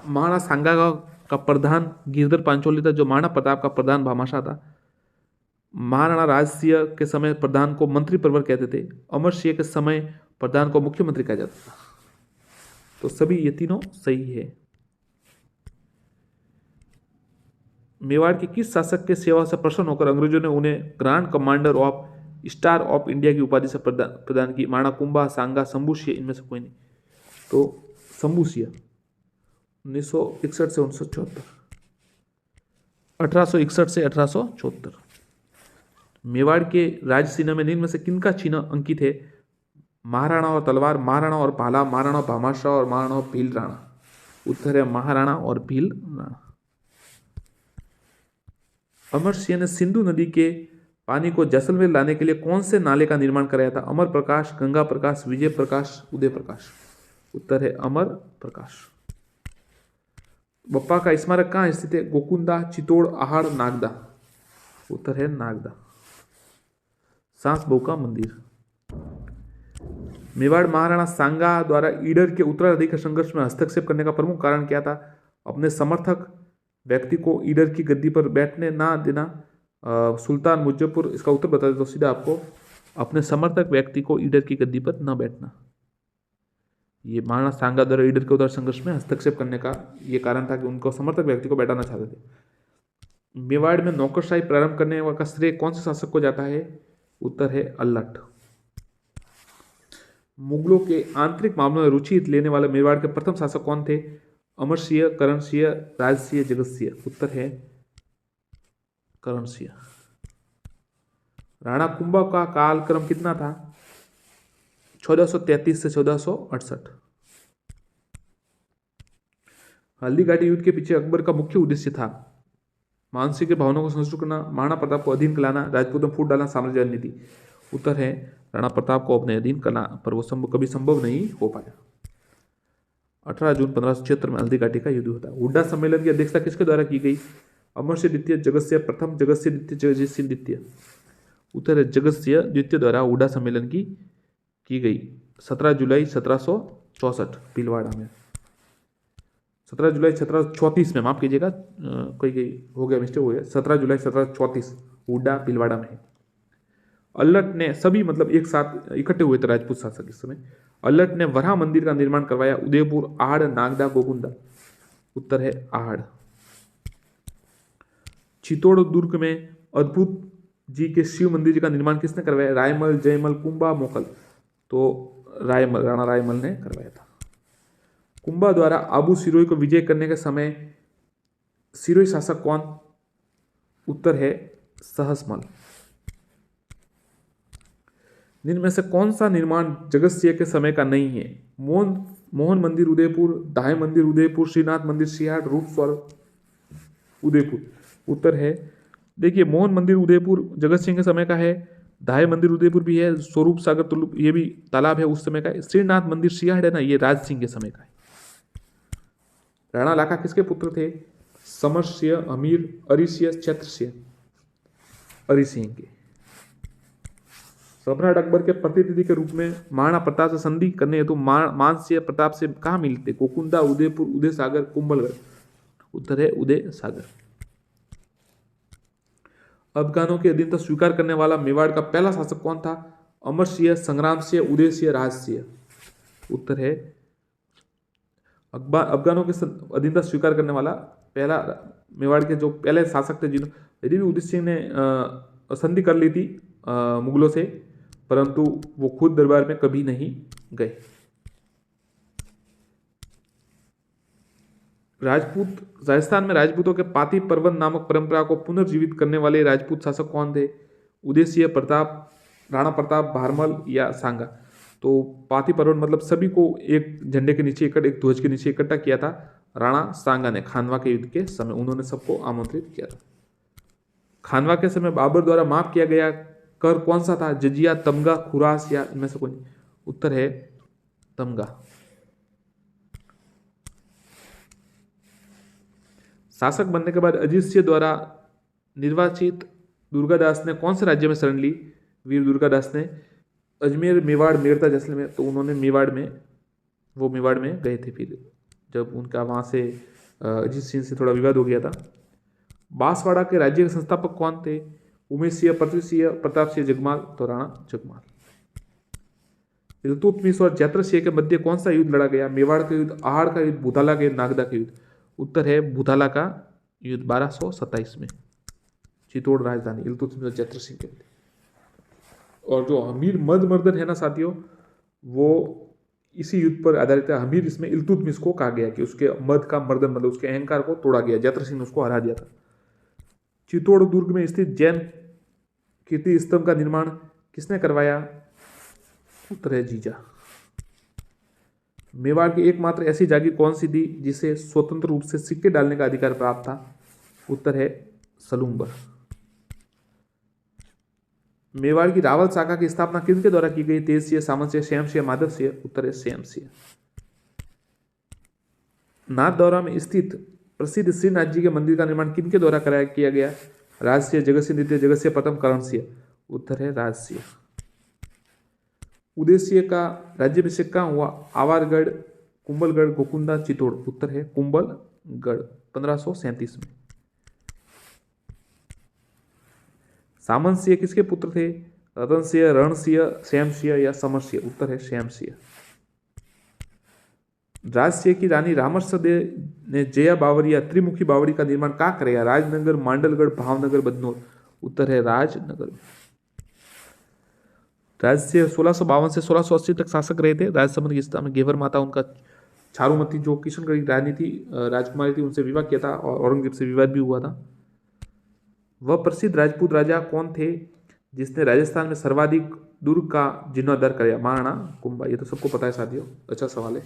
महाराणा सांगा का प्रधान गिरधर पांचोली था, जो महाराणा प्रताप का प्रधान भामाशाह था। महाराणा राजसिंह के समय प्रधान को मंत्री परिवर कहते थे। अमर सिंह के समय प्रधान को मुख्यमंत्री कहा जाता था। तो सभी ये तीनों सही है। मेवाड़ के किस शासक के सेवा से प्रसन्न होकर अंग्रेजों ने उन्हें grand commander of star of India की उपाधि से प्रदान की? महाराणा कुंभा, सांगा, शंभू सिंह, इनमें से कोई नहीं। तो शंभू सिंह, 1961 से 1974, 1861 से 1874। मेवाड़ के राज चिन्ह में निम्न में से किनका चिन्ह अंकित है? महाराणा और तलवार, महाराणा और भाला, महाराणा भामाशाह और महाराणा भील राणा। उत्तर है महाराणा और भील राणा। अमर सिंह ने सिंधु नदी के पानी को जैसलमेर लाने के लिए कौन से नाले का निर्माण कराया था? अमर प्रकाश, गंगा प्रकाश, विजय प्रकाश, उदय प्रकाश। उत्तर है अमर प्रकाश। बप्पा का स्मारक कहाँ स्थित है? गोकुंदा, चित्तौड़, आहाड़, नागदा। उत्तर है नागदा। सांस बहू का मंदिर। मेवाड़ महाराणा सांगा द्वारा ईडर के उत्तराधिकारी संघर्ष में हस्तक्षेप करने का प्रमुख कारण क्या था? अपने समर्थक व्यक्ति को ईडर की गद्दी पर बैठने ना देना। सुल्तान मुजफ्फर, इसका उत्तर बता देता हूं सीधा आपको, अपने समर्थक व्यक्ति को ईडर की गद्दी पर न बैठना। ये महाराणा सांगा द्वारा ईडर के उत्तर संघर्ष में हस्तक्षेप करने का ये कारण था कि उनको समर्थक व्यक्ति को बैठाना चाहते थे। मेवाड़ में नौकरशाही प्रारंभ करने का श्रेय कौन से शासक को जाता है? उत्तर है अल्लट। मुगलों के आंतरिक मामलों में रुचि लेने वाले मेवाड़ के प्रथम शासक कौन थे? अमर सिंह, करण सिंह, राज सिंह, जगत सिंह। उत्तर है करण सिंह। राणा कुंभा का कालक्रम कितना था? 1433 से 1468। हल्दी घाटी युद्ध के पीछे अकबर का मुख्य उद्देश्य था? मानसिक भावनाओं को संतुष्ट करना, महाराणा प्रताप को अधीन कराना, राजपूत में फूट डालना, साम्राज्य नीति। उत्तर है राणा प्रताप को अपने अधीन करना, पर वो कभी संभव नहीं हो पाया। 18 जून 1576 में हल्दी घाटी का युद्ध होता है। हुड्डा सम्मेलन की अध्यक्षता किसके द्वारा की गई? अमर सिंह द्वितीय, जगत सिंह प्रथम, जगत सिंह द्वितीय, जगजीत सिंह द्वितीय। उत्तर है जगत सिंह द्वितीय द्वारा हुड्डा सम्मेलन की गई। 17 जुलाई 1764 भीलवाड़ा में। 17 जुलाई 1734 में, माफ कीजिएगा, कोई हो गया, मिस्टेक हो गया। 17 जुलाई 1734 हुड्डा भीलवाड़ा में। अल्लट ने सभी मतलब एक साथ इकट्ठे हुए थे राजपूत शासक इस समय। अल्लट ने वराह मंदिर का निर्माण करवाया। उदयपुर, आहड़, नागदा, गोकुंदा। उत्तर है आहड़। चित्तौड़ दुर्ग में अद्भुत जी के शिव मंदिर का निर्माण किसने करवाया? रायमल, जयमल, कुंभा, मोकल। तो रायमल, राणा रायमल ने करवाया था। कुंभा द्वारा आबू सिरोही को विजय करने के समय सिरोही शासक कौन? उत्तर है सहसमल। जिनमें में से कौन सा निर्माण जगत सिंह के समय का नहीं है? मोहन मंदिर उदयपुर, दाय मंदिर उदयपुर, श्रीनाथ मंदिर सिहाड़, रूप स्वर उदयपुर। उत्तर है, देखिए, मोहन मंदिर उदयपुर जगत सिंह के समय का है, दाय मंदिर उदयपुर भी है, स्वरूप सागर तुलुप ये भी तालाब है उस समय का है, श्रीनाथ मंदिर सिहाड़ है ना, ये राज सिंह के समय का है। राणा लाखा किसके पुत्र थे? समर सिंह, अमीर, अरि सिंह, छत्र सिंह। अरि सिंह के। सम्राट अकबर के प्रतिनिधि के रूप में महाराणा प्रताप से संधि करने हेतु मान सिंह प्रताप से कहाँ मिलते? गोकुंदा, उदयपुर, उदय सागर, कुंभलगढ़। उत्तर है उदय सागर। अफगानों की अधीनता स्वीकार करने वाला मेवाड़ का पहला शासक कौन था? अमर सिंह, संग्राम सिंह, उदय सिंह, राज सिंह। उत्तर है अफगानों के अधीनता स्वीकार करने वाला पहला मेवाड़ के जो पहले शासक थे, जिन्होंने, यदि भी उदय सिंह ने संधि कर ली थी मुगलों से, परंतु वो खुद दरबार में कभी नहीं गए। राजस्थान में राजपूतों के पाती पर्वन नामक परंपरा को पुनर्जीवित करने वाले राजपूत शासक कौन थे? उदयसिंह, प्रताप, राणा प्रताप, भारमल या सांगा। तो पाती पर्वन मतलब सभी को एक झंडे के नीचे एक ध्वज के नीचे इकट्ठा किया था राणा सांगा ने खानवा के युद्ध के समय, उन्होंने सबको आमंत्रित किया था। खानवा के समय बाबर द्वारा माफ किया गया कर कौन सा था? जजिया, तमगा, खुरास या इनमें से कोई? उत्तर है तमगा। शासक बनने के बाद अजीत सिंह द्वारा निर्वाचित दुर्गादास ने कौन से राज्य में शरण ली? वीर दुर्गादास ने अजमेर, मेवाड़, मेड़ता, जैसलमेर। तो उन्होंने मेवाड़ में गए थे फिर जब उनका वहाँ से अजीत सिंह से थोड़ा विवाद हो गया था। बांसवाड़ा के राज्य के संस्थापक कौन थे? उमेश सिंह, पृथ्वी सिंह, प्रताप सिंह जगमाल। तो राणा जगमाल। इल्तुतमिश और जैत्र सिंह के मध्य कौन सा युद्ध लड़ा गया? मेवाड़ का युद्ध, आहड़ का युद्ध, भूताला के, नागदा के युद्ध। उत्तर है भूताला का युद्ध 1227 में, चित्तौड़ राजधानी, इल्तुतमिश और जैत्र सिंह के मध्य। और जो हमीर मद मर्दन है ना साथियों, वो इसी युद्ध पर आधारित है। हमीर इसमें इल्तुतमिश को कहा गया कि उसके मद का मर्दन मतलब उसके अहंकार को तोड़ा गया, जैत्र सिंह ने उसको हरा दिया था। चित्तौड़ दुर्ग में स्थित जैन कीर्ति स्तंभ का निर्माण किसने करवाया? उत्तर है जीजा। मेवाड़ की एकमात्र ऐसी जागीर कौन सी थी जिसे स्वतंत्र रूप से सिक्के डालने का अधिकार प्राप्त था? उत्तर है सलूम्बर। मेवाड़ की रावल शाखा की स्थापना किनके द्वारा की गई? तेज सिंह, सामंत सिंह, श्याम सिंह, माधव सिंह। उत्तर है श्याम सिंह। नाथद्वारा में स्थित प्रसिद्ध श्रीनाथ जी के मंदिर का निर्माण किनके द्वारा किया गया? राज सिंह, जगत सिंह द्वितीय, जगत सिंह प्रथम, करण सिंह। उत्तर है राज सिंह। उदय सिंह का राज्याभिषेक कहाँ हुआ? आवारगढ़, कुंभलगढ़, गोकुंदा, चित्तौड़। उत्तर है कुंभलगढ़ 1537 में। सामंत सिंह किसके पुत्र थे? रतन सिंह, रण सिंह, श्याम सिंह या समर सिंह। उत्तर है श्याम सिंह। राज सिंह की रानी रामरस दे ने जया बावरी या त्रिमुखी बावड़ी का निर्माण कहाँ कराया? राजनगर, मांडलगढ़, भावनगर, बदनौर। उत्तर है राजनगर। राज सिंह 1652 से 1680 तक शासक रहे थे। राजसमंद की स्थापना घेवर माता उनका चारुमती जो किशनगढ़ की रानी थी, राजकुमारी थी, उनसे विवाह किया था और औरंगजेब से विवाद भी हुआ था। वह प्रसिद्ध राजपूत राजा कौन थे जिसने राजस्थान में सर्वाधिक दुर्ग का जीर्णोद्धार कराया? महाराणा कुंभा। ये तो सबको पता है साथियों, अच्छा सवाल है।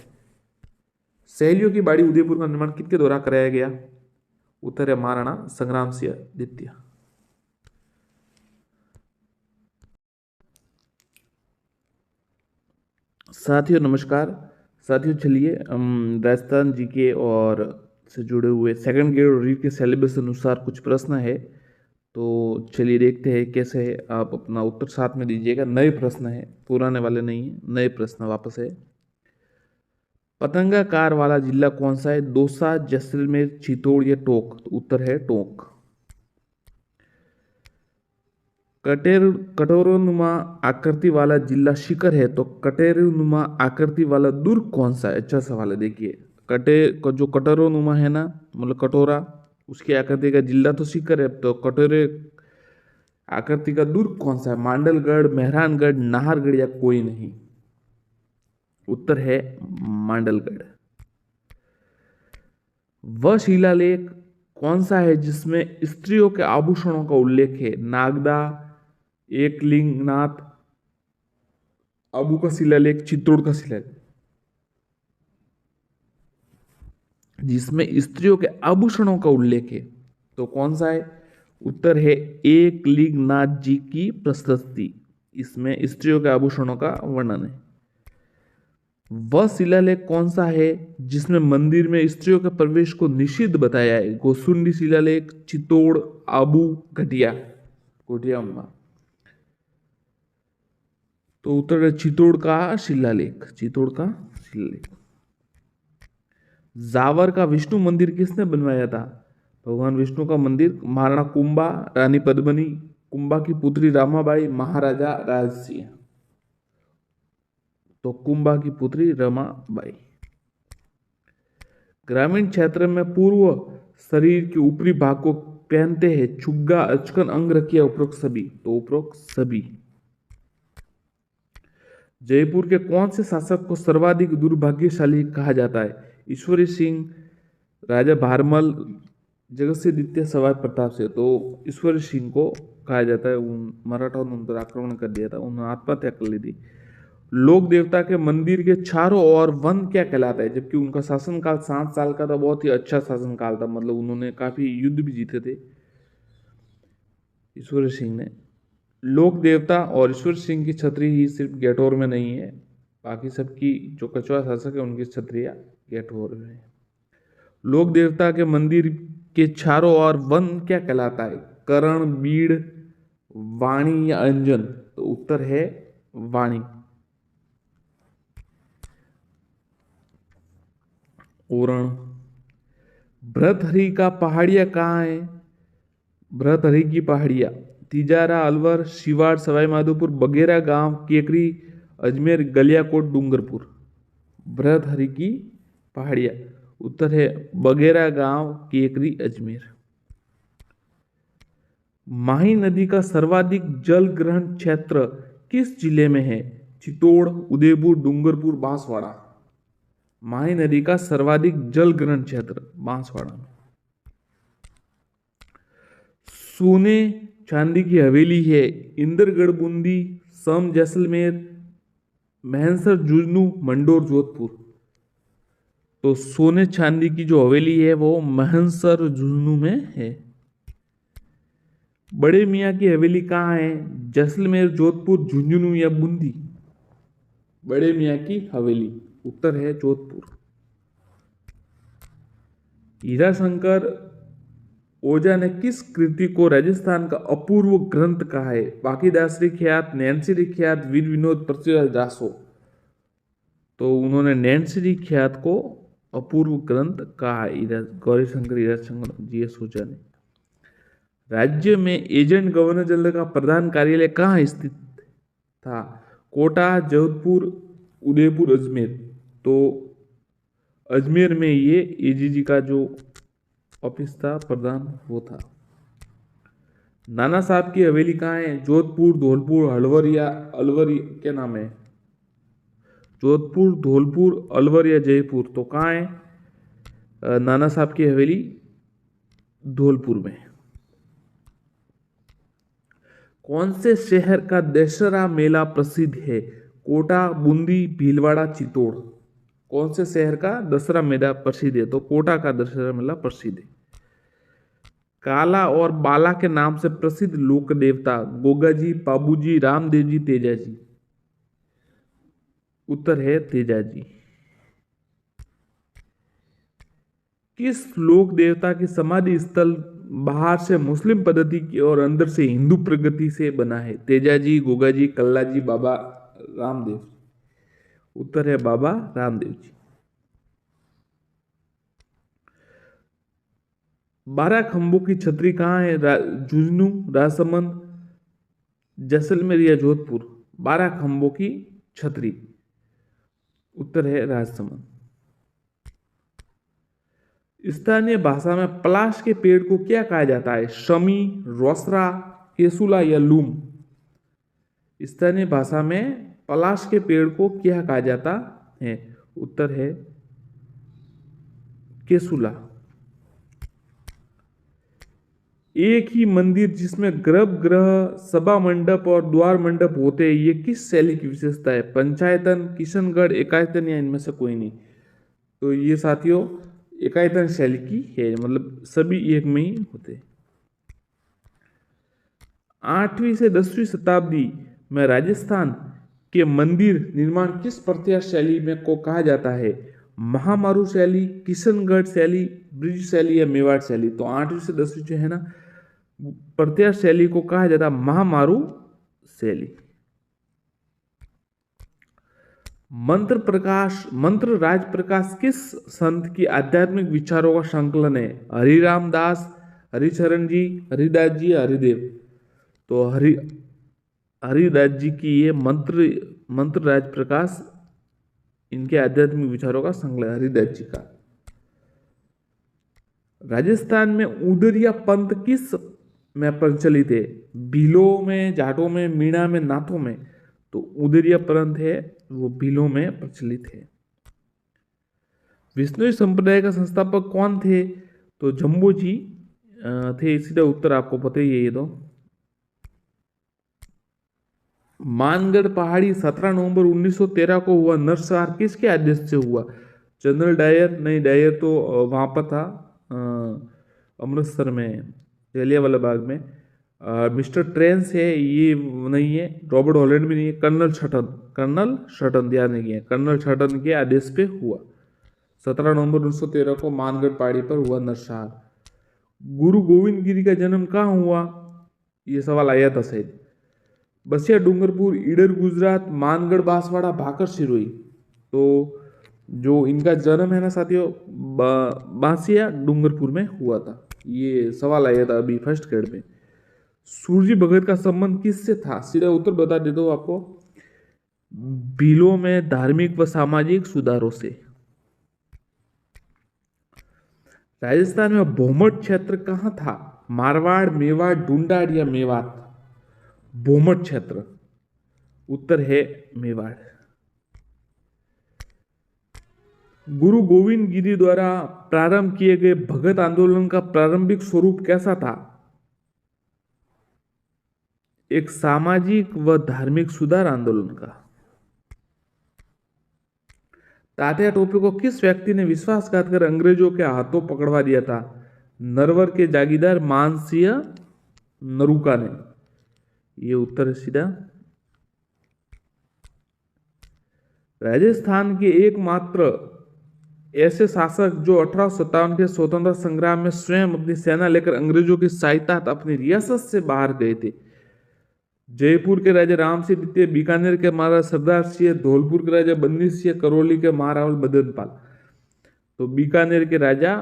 सहेलियों की बाड़ी उदयपुर का निर्माण किनके द्वारा कराया गया? उत्तर है महाराणा संग्राम सिंह द्वितीय। साथियों नमस्कार। साथियों चलिए हम राजस्थान जीके और से जुड़े हुए सेकंड ग्रेड और रीड के सिलेबस अनुसार कुछ प्रश्न है, तो चलिए देखते हैं कैसे है। आप अपना उत्तर साथ में दीजिएगा। नए प्रश्न है, पुराने वाले नहीं है, नए प्रश्न वापस है। पतंगाकार वाला जिला कौन सा है? दौसा, जैसलमेर, चित्तौड़ या टोंक। तो उत्तर है टोंक। कटोरोनुमा आकृति वाला जिला शिखर है, तो कटेरोनुमा आकृति वाला दुर्ग कौन सा है? अच्छा सवाल है। देखिए जो कटोरोनुमा है ना, मतलब कटोरा, उसकी आकृति का जिला तो शिखर है, तो कटोरे आकृति का दुर्ग कौन सा है? मांडलगढ़, मेहरानगढ़, नाहरगढ़ या कोई नहीं। उत्तर है मांडलगढ़। वह शिलालेख कौन सा है जिसमें स्त्रियों के आभूषणों का उल्लेख है? नागदा, एकलिंगनाथ, अबू का शिलालेख, चित्तौड़ का शिलालेख। जिसमें स्त्रियों के आभूषणों का उल्लेख है तो कौन सा है? उत्तर है एकलिंगनाथ जी की प्रशस्ति, इसमें स्त्रियों के आभूषणों का वर्णन है। वह शिलालेख कौन सा है जिसमें मंदिर में स्त्रियों के प्रवेश को निषिद्ध बताया है? गोसुंडी शिलालेख, चित्तौड़, आबू, घटिया, कोटिया अम्मा। तो उत्तर है चित्तौड़ का शिलालेख, चित्तौड़ का शिलालेख। जावर का विष्णु मंदिर किसने बनवाया था? भगवान विष्णु का मंदिर महाराणा कुंभा, रानी पद्मिनी, कुंभा की पुत्री रामाबाई, महाराजा राज सिंह। तो कुंभा की पुत्री रमाबाई। ग्रामीण क्षेत्र में पूर्व शरीर के ऊपरी भाग को पहनते हैं चुग्गा, अचकन, अंगरखिया, उपरोक्त सभी। तो उपरोक्त सभी। जयपुर के कौन से शासक को सर्वाधिक दुर्भाग्यशाली कहा जाता है? ईश्वरी सिंह, राजा भारमल जगत से द्वितीय सवाई प्रताप से, तो ईश्वर सिंह को कहा जाता है, उन मराठाओं ने उन पर आक्रमण कर दिया था, उन्होंने आत्महत्या कर ली थी। लोक देवता के मंदिर के चारों ओर वन क्या कहलाता है? जबकि उनका शासनकाल 7 साल का था, बहुत ही अच्छा शासनकाल था, मतलब उन्होंने काफी युद्ध भी जीते थे ईश्वर सिंह ने। लोक देवता और ईश्वर सिंह की छतरी ही सिर्फ गेटोर में नहीं है, बाकी सबकी जो कछुआ शासक है उनकी छतरियां गेटोर में है। लोक देवता के मंदिर के चारों ओर वन क्या कहलाता है? करण, बीड़, वाणी या अंजन? तो उत्तर है वाणी। ओरण। भर्तहरि का पहाड़िया कहाँ है? भर्तहरि की पहाड़िया तिजारा, अलवर, शिवाड़, सवाई माधोपुर, बगेरा गांव, केकरी, अजमेर, गलियाकोट, डूंगरपुर। भर्तहरि की पहाड़िया, उत्तर है बगेरा गांव, केकरी, अजमेर। माही नदी का सर्वाधिक जल ग्रहण क्षेत्र किस जिले में है? चित्तौड़, उदयपुर, डूंगरपुर, बांसवाड़ा। माही नदी का सर्वाधिक जल ग्रहण क्षेत्र बांसवाड़ा में। सोने चांदी की हवेली है इंद्रगढ़, बूंदी, सम, जैसलमेर, महनसर, झुंझुनू, मंडोर, जोधपुर। तो सोने चांदी की जो हवेली है वो महनसर, झुंझुनू में है। बड़े मियाँ की हवेली कहाँ है? जैसलमेर, जोधपुर, झुंझुनू या बूंदी? बड़े मियाँ की हवेली, उत्तर है जोधपुर। हीरा शंकर ओझा ने किस कृति को राजस्थान का अपूर्व ग्रंथ कहा है? बाकीदासरी ख्यात, नैनसिरी ख्यात, वीर विनोद, पृथ्वीराज रासो। तो उन्होंने नैनसिरी ख्यात को अपूर्व ग्रंथ कहा है, गौरीशंकर हीरा शंकर जीएस ओझा ने। राज्य में एजेंट गवर्नर जनरल का प्रधान कार्यालय कहाँ स्थित था? कोटा, जोधपुर, उदयपुर, अजमेर। तो अजमेर में ये एजीजी का जो ऑफिस था प्रधान वो था। नाना साहब की हवेली कहाँ है? जोधपुर, धौलपुर, हलवर या अलवर? क्या नाम है? जोधपुर, धौलपुर, अलवर या जयपुर? तो कहाँ है नाना साहब की हवेली? धौलपुर में। कौन से शहर का दशहरा मेला प्रसिद्ध है? कोटा, बूंदी, भीलवाड़ा, चित्तौड़। कौन से शहर का दशहरा मेला प्रसिद्ध है? तो कोटा का दशहरा मेला प्रसिद्ध है। काला और बाला के नाम से प्रसिद्ध लोक देवता? गोगा जी, पाबू जी, रामदेव जी, तेजा जी। उत्तर है तेजा जी। किस लोक देवता की समाधि स्थल बाहर से मुस्लिम पद्धति की और अंदर से हिंदू प्रगति से बना है? तेजा जी, गोगा जी, कल्ला जी, बाबा रामदेव। उत्तर है बाबा रामदेव जी। 12 खंभों की छतरी कहाँ है? झुंझुनू, राजसमंद, जैसलमेर या जोधपुर? 12 खंभों की छतरी, उत्तर है राजसमंद। स्थानीय भाषा में पलाश के पेड़ को क्या कहा जाता है? शमी, रोसरा, केसुला या लूम? स्थानीय भाषा में पलाश के पेड़ को क्या कहा जाता है? उत्तर है केसुला। एक ही मंदिर जिसमें गर्भगृह, सभा मंडप और द्वार मंडप होते हैं, ये किस शैली की विशेषता है? पंचायतन, किशनगढ़, एकायतन या इनमें से कोई नहीं? तो ये साथियों एकायतन शैली की है, मतलब सभी एक में ही होते। 8वीं से 10वीं शताब्दी में राजस्थान के मंदिर निर्माण किस प्रत्यार शैली में को कहा जाता है? महामारू शैली, किशनगढ़ शैली, ब्रिज शैली या मेवाड़ शैली? तो 8वीं से 10वीं जो है ना प्रत्यार शैली को कहा जाता है महामारू शैली। मंत्र राज प्रकाश किस संत की आध्यात्मिक विचारों का संकलन है? हरिराम दास, हरिचरण जी, हरिदास जी, हरिदेव? तो हरिदास जी की ये मंत्र राज प्रकाश इनके आध्यात्मिक विचारों का संकलन हरिदास जी का। राजस्थान में उदरिया पंथ किस में प्रचलित है? भीलों में, जाटों में, मीणा में, नाथों में? तो उदरिया पंथ है वो भीलों में प्रचलित है। विष्णुई संप्रदाय का संस्थापक कौन थे? तो जम्बो जी थे। सीधा उत्तर आपको पता ही है ये तो। मानगढ़ पहाड़ी 17 नवंबर 1913 को हुआ नरसंहार किसके आदेश से हुआ? General Dyer? नहीं, डायर तो वहां पर था, अमृतसर में, जलियांवाला बाग में। मिस्टर ट्रेंस है ये नहीं है, रॉबर्ट हॉलैंड भी नहीं है, कर्नल शटन, कर्नल शटन, ध्यान नहीं है, कर्नल शटन के आदेश पे हुआ। 17 नवंबर 1913 को मानगढ़ पहाड़ी पर हुआ नरसंहार। गुरु गोविंद गिरी का जन्म कहाँ हुआ? ये सवाल आया था शायद। बसिया, डूंगरपुर, ईडर गुजरात, मानगढ़, बांसवाड़ा, भाकर सिरोही। तो जो इनका जन्म है ना साथियों, बांसिया डूंगरपुर में हुआ था। ये सवाल आया था अभी फर्स्ट ग्रेड में। सूरजी भगत का संबंध किससे था? सीधा उत्तर बता देता हूं आपको, भीलों में धार्मिक व सामाजिक सुधारों से। राजस्थान में भोमट क्षेत्र कहां था? मारवाड़, मेवाड़, ढूंढाड़ या मेवात? भोमट क्षेत्र, उत्तर है मेवाड़। गुरु गोविंद गिरी द्वारा प्रारंभ किए गए भगत आंदोलन का प्रारंभिक स्वरूप कैसा था? एक सामाजिक व धार्मिक सुधार आंदोलन का। तात्या टोपे को किस व्यक्ति ने विश्वासघात कर अंग्रेजों के हाथों पकड़वा दिया था? नरवर के जागीरदार मानसिंह नरूका ने। ये उत्तर है सीधा। राजस्थान के एकमात्र ऐसे शासक जो 1857 के स्वतंत्रता संग्राम में स्वयं अपनी सेना लेकर अंग्रेजों की सहायता अपनी रियासत से बाहर गए थे। जयपुर के राजा राम सिंह द्वितीय, बीकानेर के महाराजा सरदार सिंह, धौलपुर के राजा बंदी सिंह, करौली के महारावल मदन पाल। तो बीकानेर के राजा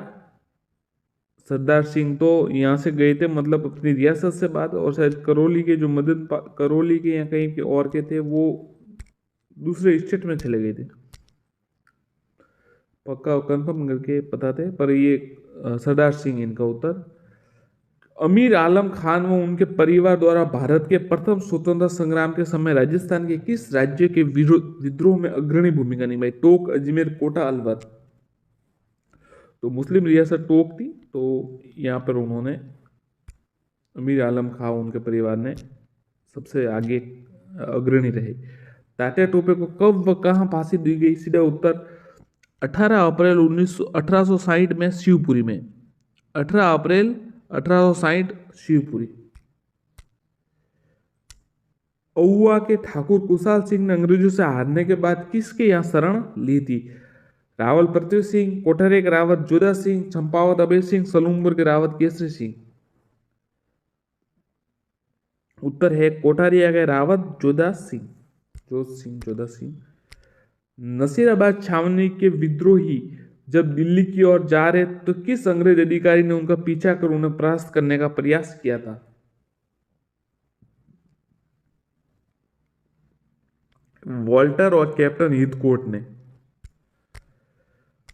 सरदार सिंह तो यहाँ से गए थे, मतलब अपनी रियासत से बात, और शायद करौली के जो मदन पाल, करौली के या कहीं के और के थे, वो दूसरे स्टेट में चले गए थे। पक्का कंफर्म करके बताते, पर ये सरदार सिंह इनका उत्तर। अमीर आलम खान व उनके परिवार द्वारा भारत के प्रथम स्वतंत्रता संग्राम के समय राजस्थान के किस राज्य के विद्रोह में अग्रणी भूमिका निभाई? टोक, अजमेर, कोटा, अलवर। तो मुस्लिम रियासत टोक थी, तो यहाँ पर उन्होंने, अमीर आलम खान उनके परिवार ने सबसे आगे अग्रणी रहे। तात्या टोपे को कब व कहाँ फांसी दी गई? सीधा उत्तर 18 अप्रैल 1860 में शिवपुरी में। 18 अप्रैल 1860 शिवपुरी। औवा के ठाकुर कुशाल सिंह ने अंग्रेजों से हारने के बाद किसके यहाँ शरण ली थी? रावल पृथ्वी सिंह, कोठरे के रावत जोधा सिंह, चंपावत अभय सिंह, सलूमपुर के रावत केसरी सिंह। उत्तर है कोठारिया के रावत जोधा सिंह, जोधा सिंह। नसीराबाद छावनी के विद्रोही जब दिल्ली की ओर जा रहे तो किस अंग्रेज अधिकारी ने उनका पीछा कर उन्हें परास्त करने का प्रयास किया था? वॉल्टर और कैप्टन हीथकोट ने।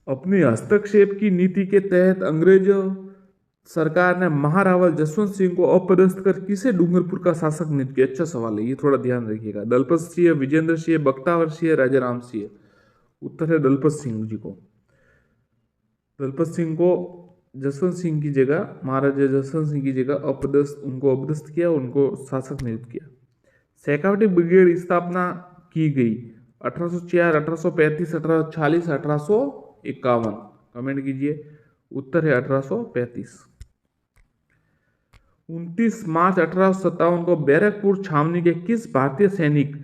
अपनी हस्तक्षेप की नीति के तहत अंग्रेज सरकार ने महारावल जसवंत सिंह को अपदस्थ कर किसे डूंगरपुर का शासक नियुक्त किया? अच्छा सवाल है, ये थोड़ा ध्यान रखिएगा। दलपत सिंह, विजेंद्र सिंह, बख्तावर सिंह, राजा राम सिंह। उत्तर है दलपत सिंह जी को। दलपत सिंह को जसवंत सिंह की जगह, महाराजा जसवंत सिंह की जगह उनको अपदस्थ किया, उनको शासक नियुक्त किया। शेखावटी ब्रिगेड स्थापना की गई 1804, 1835, 1840, 1851। कमेंट कीजिए, उत्तर है 1835। 29 मार्च 1857 को बैरकपुर छावनी के किस भारतीय सैनिक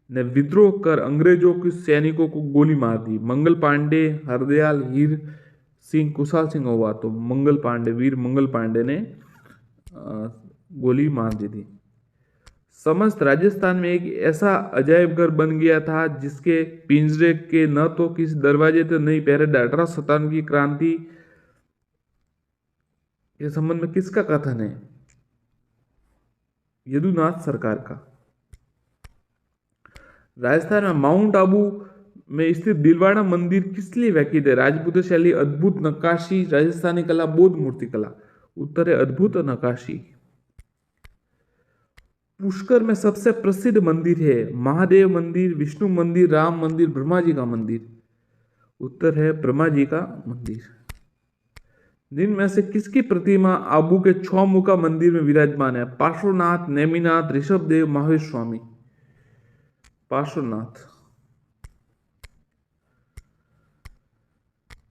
ने विद्रोह कर अंग्रेजों के सैनिकों को गोली मार दी? मंगल पांडे, हरदयाल, हीर सिंह, कुशाल सिंह हुआ। तो मंगल पांडे, वीर मंगल पांडे ने गोली मार दी थी। समस्त राजस्थान में एक ऐसा अजायब घर बन गया था जिसके पिंजरे के न तो किसी दरवाजे थे नहीं पहरेदार। 1857 की क्रांति के संबंध में किसका कथन है? यदुनाथ सरकार का। राजस्थान में माउंट आबू में स्थित दिलवाड़ा मंदिर किस लिए विख्यात है? राजपूत शैली, अद्भुत नक्काशी, राजस्थानी कला, बौद्ध मूर्ति कला। उत्तर है अद्भुत नक्काशी। पुष्कर में सबसे प्रसिद्ध मंदिर है? महादेव मंदिर, विष्णु मंदिर, राम मंदिर, ब्रह्मा जी का मंदिर। उत्तर है ब्रह्मा जी का मंदिर। निम्न में से किसकी प्रतिमा आबू के छौमुखा मंदिर में विराजमान है? पार्श्वनाथ, नेमिनाथ, ऋषभदेव, महावीर स्वामी। पार्श्वनाथ।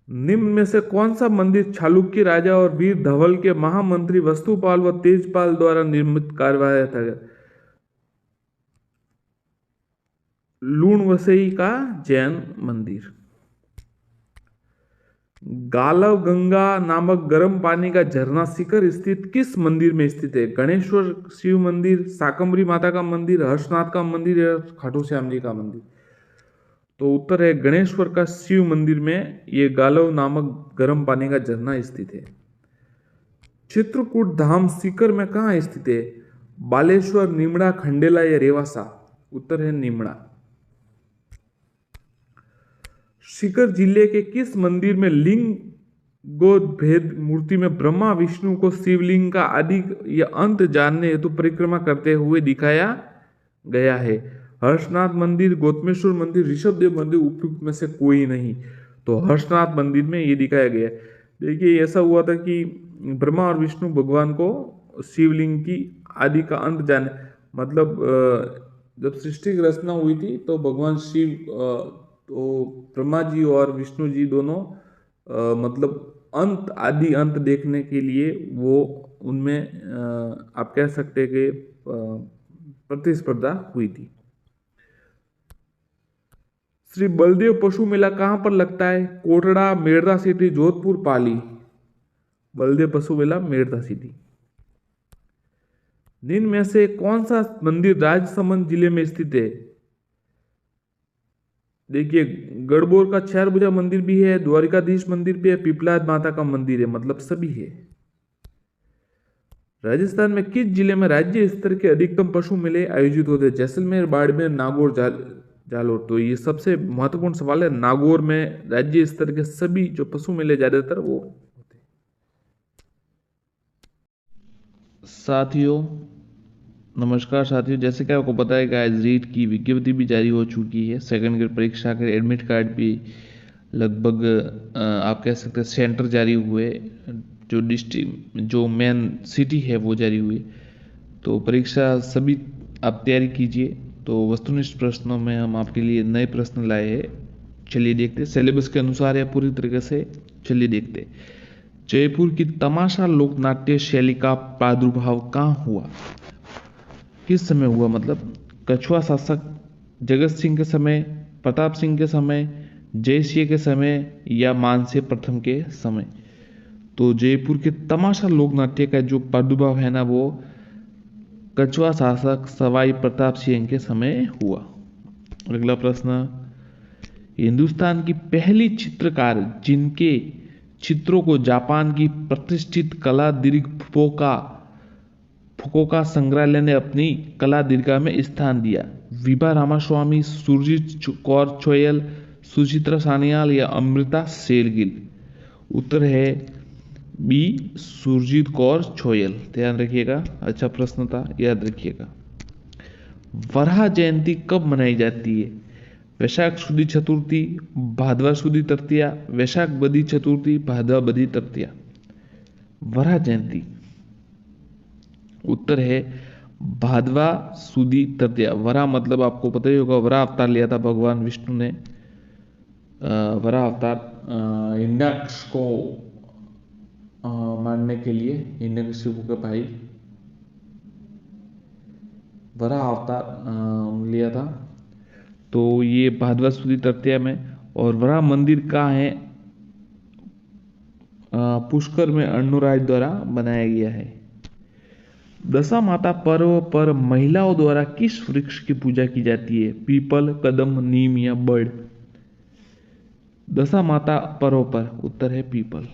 निम्न में से कौन सा मंदिर चालुक्य राजा और वीर धवल के महामंत्री वस्तुपाल व तेजपाल द्वारा निर्मित करवाया था? लूणवसई का जैन मंदिर। गालव गंगा नामक गर्म पानी का झरना शिखर स्थित किस मंदिर में स्थित है? गणेश्वर शिव मंदिर, शाकंभरी माता का मंदिर, हर्षनाथ का मंदिर या खाटू श्याम जी का मंदिर? तो उत्तर है गणेश्वर का शिव मंदिर में ये गालव नामक गर्म पानी का झरना स्थित है। चित्रकूट धाम सीकर में कहाँ स्थित है? बालेश्वर, निमड़ा, खंडेला या रेवासा? उत्तर है निमड़ा। सीकर जिले के किस मंदिर में लिंगोद्भेद मूर्ति में ब्रह्मा विष्णु को शिवलिंग का आदि या अंत जानने हेतु परिक्रमा करते हुए दिखाया गया है? हर्षनाथ मंदिर, गौतमेश्वर मंदिर, ऋषभदेव मंदिर, उपयुक्त में से कोई नहीं। तो हर्षनाथ मंदिर में ये दिखाया गया। देखिए ऐसा हुआ था कि ब्रह्मा और विष्णु भगवान को शिवलिंग की आदि का अंत जाने, मतलब जब सृष्टि की रचना हुई थी तो भगवान शिव तो ब्रह्मा जी और विष्णु जी दोनों मतलब अंत आदि अंत देखने के लिए वो उनमें आप कह सकते हैं कि प्रतिस्पर्धा हुई थी। श्री बलदेव पशु मेला कहाँ पर लगता है? कोटड़ा, मेड़ता सिटी, जोधपुर, पाली। बलदेव पशु मेला मेड़ता सिटी। निम्न में से कौन सा मंदिर राजसमंद जिले में स्थित है? देखिए गढ़बोर का 4 भुजा मंदिर भी है, द्वारिकाधीश मंदिर भी है, पिपलाद माता का मंदिर है, मतलब सभी है। राजस्थान में किस जिले में राज्य स्तर के अधिकतम पशु मेले आयोजित होते हैं? जैसलमेर, बाड़मेर, नागौर, जालोर। तो ये सबसे महत्वपूर्ण सवाल है। नागौर में राज्य स्तर के सभी जो पशु मेले ज्यादातर वो होते हैं। साथियों नमस्कार साथियों, जैसे कि आपको पता है कि आज रीट की विज्ञप्ति भी जारी हो चुकी है। सेकंड ग्रेड परीक्षा के एडमिट कार्ड भी लगभग आप कह सकते हैं सेंटर जारी हुए, जो डिस्ट्रिक्ट जो मेन सिटी है वो जारी हुई। तो परीक्षा सभी आप तैयारी कीजिए। तो वस्तुनिष्ठ प्रश्नों में हम आपके लिए नए प्रश्न लाए हैं, चलिए देखते। सिलेबस के अनुसार या पूरी तरीके से चलिए देखते। जयपुर की तमाशा लोक नाट्य शैली का प्रादुर्भाव कहाँ हुआ? किस समय हुआ? मतलब कछुआ शासक जगत सिंह के समय, प्रताप सिंह के समय, जयसिंह के समय या मानसिंह प्रथम के समय? तो जयपुर के तमाशा लोक नाट्य का जो प्रादुर्भाव है ना वो कछुआ शासक सवाई प्रताप सिंह के समय हुआ। अगला प्रश्न, हिंदुस्तान की पहली चित्रकार जिनके चित्रों को जापान की प्रतिष्ठित कला दीर्घ फुकुओका संग्रहालय ने अपनी कला दीर्घा में स्थान दिया? विभा रामास्वामी, सुरजीत कौर छोयल, सुचित्रा सान्याल या अमृता शेरगिल? उत्तर है बी सुरजीत कौर छोयल। ध्यान रखिएगा, अच्छा प्रश्न था, याद रखिएगा। वराह जयंती कब मनाई जाती है? वैशाख शुदी चतुर्थी, भादवा शुदी तृतीया, वैशाख बदी चतुर्थी, भादवा बदी तृतीया? वराह जयंती। उत्तर है भादवा शुदी तृतीया। वराह मतलब आपको पता ही होगा, वराह अवतार लिया था भगवान विष्णु ने। वराह अवतार हिरण्याक्ष को मारने के लिए, हिरण्यकशिपु के भाई, वराह अवतार लिया था। तो ये भादवा शुदी तृतीया में। और वराह मंदिर कहाँ है? पुष्कर में अर्णोराज द्वारा बनाया गया है। दशा माता पर्व पर महिलाओं द्वारा किस वृक्ष की पूजा की जाती है? पीपल, कदम, नीम या बड़? दशा माता पर्व पर उत्तर है पीपल।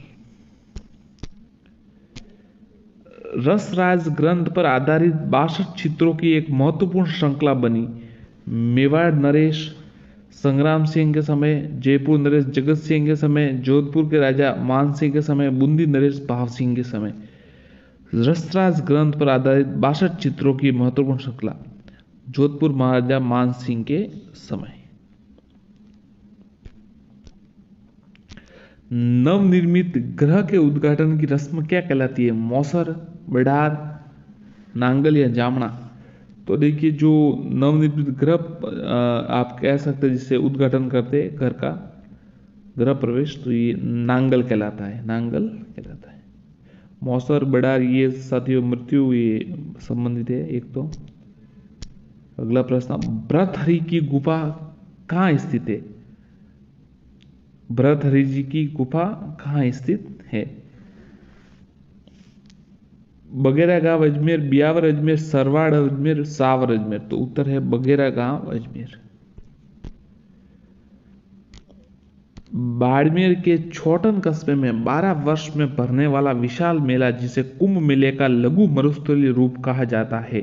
रसराज ग्रंथ पर आधारित 62 चित्रों की एक महत्वपूर्ण श्रृंखला बनी। मेवाड़ नरेश संग्राम सिंह के समय, जयपुर नरेश जगत सिंह के समय, जोधपुर के राजा मान सिंह के समय, बूंदी नरेश भाव सिंह के समय। रसराज ग्रंथ पर आधारित 62 चित्रों की महत्वपूर्ण श्रृंखला, जोधपुर महाराजा मान सिंह के समय। नवनिर्मित ग्रह के उद्घाटन की रस्म क्या कहलाती है? मौसर, बिडार, नांगल या जामना? तो देखिए जो नवनिर्मित ग्रह आप कह सकते हैं जिससे उद्घाटन करते हैं घर का गृह प्रवेश, तो ये नांगल कहलाता है, नांगल कहलाता है। मौसर, बिडार ये साथियों मृत्यु ये संबंधित है एक। तो अगला प्रश्न, भर्तहरि की गुफा कहाँ स्थित है? भर्तहरि जी की गुफा कहाँ स्थित है? बगेरा गांव अजमेर, बियावर अजमेर, सरवाड़ अजमेर, सावर अजमेर? तो उत्तर है बगेरा गांव अजमेर। बाड़मेर के छोटन कस्बे में 12 वर्ष में भरने वाला विशाल मेला जिसे कुंभ मेले का लघु मरुस्थलीय रूप कहा जाता है,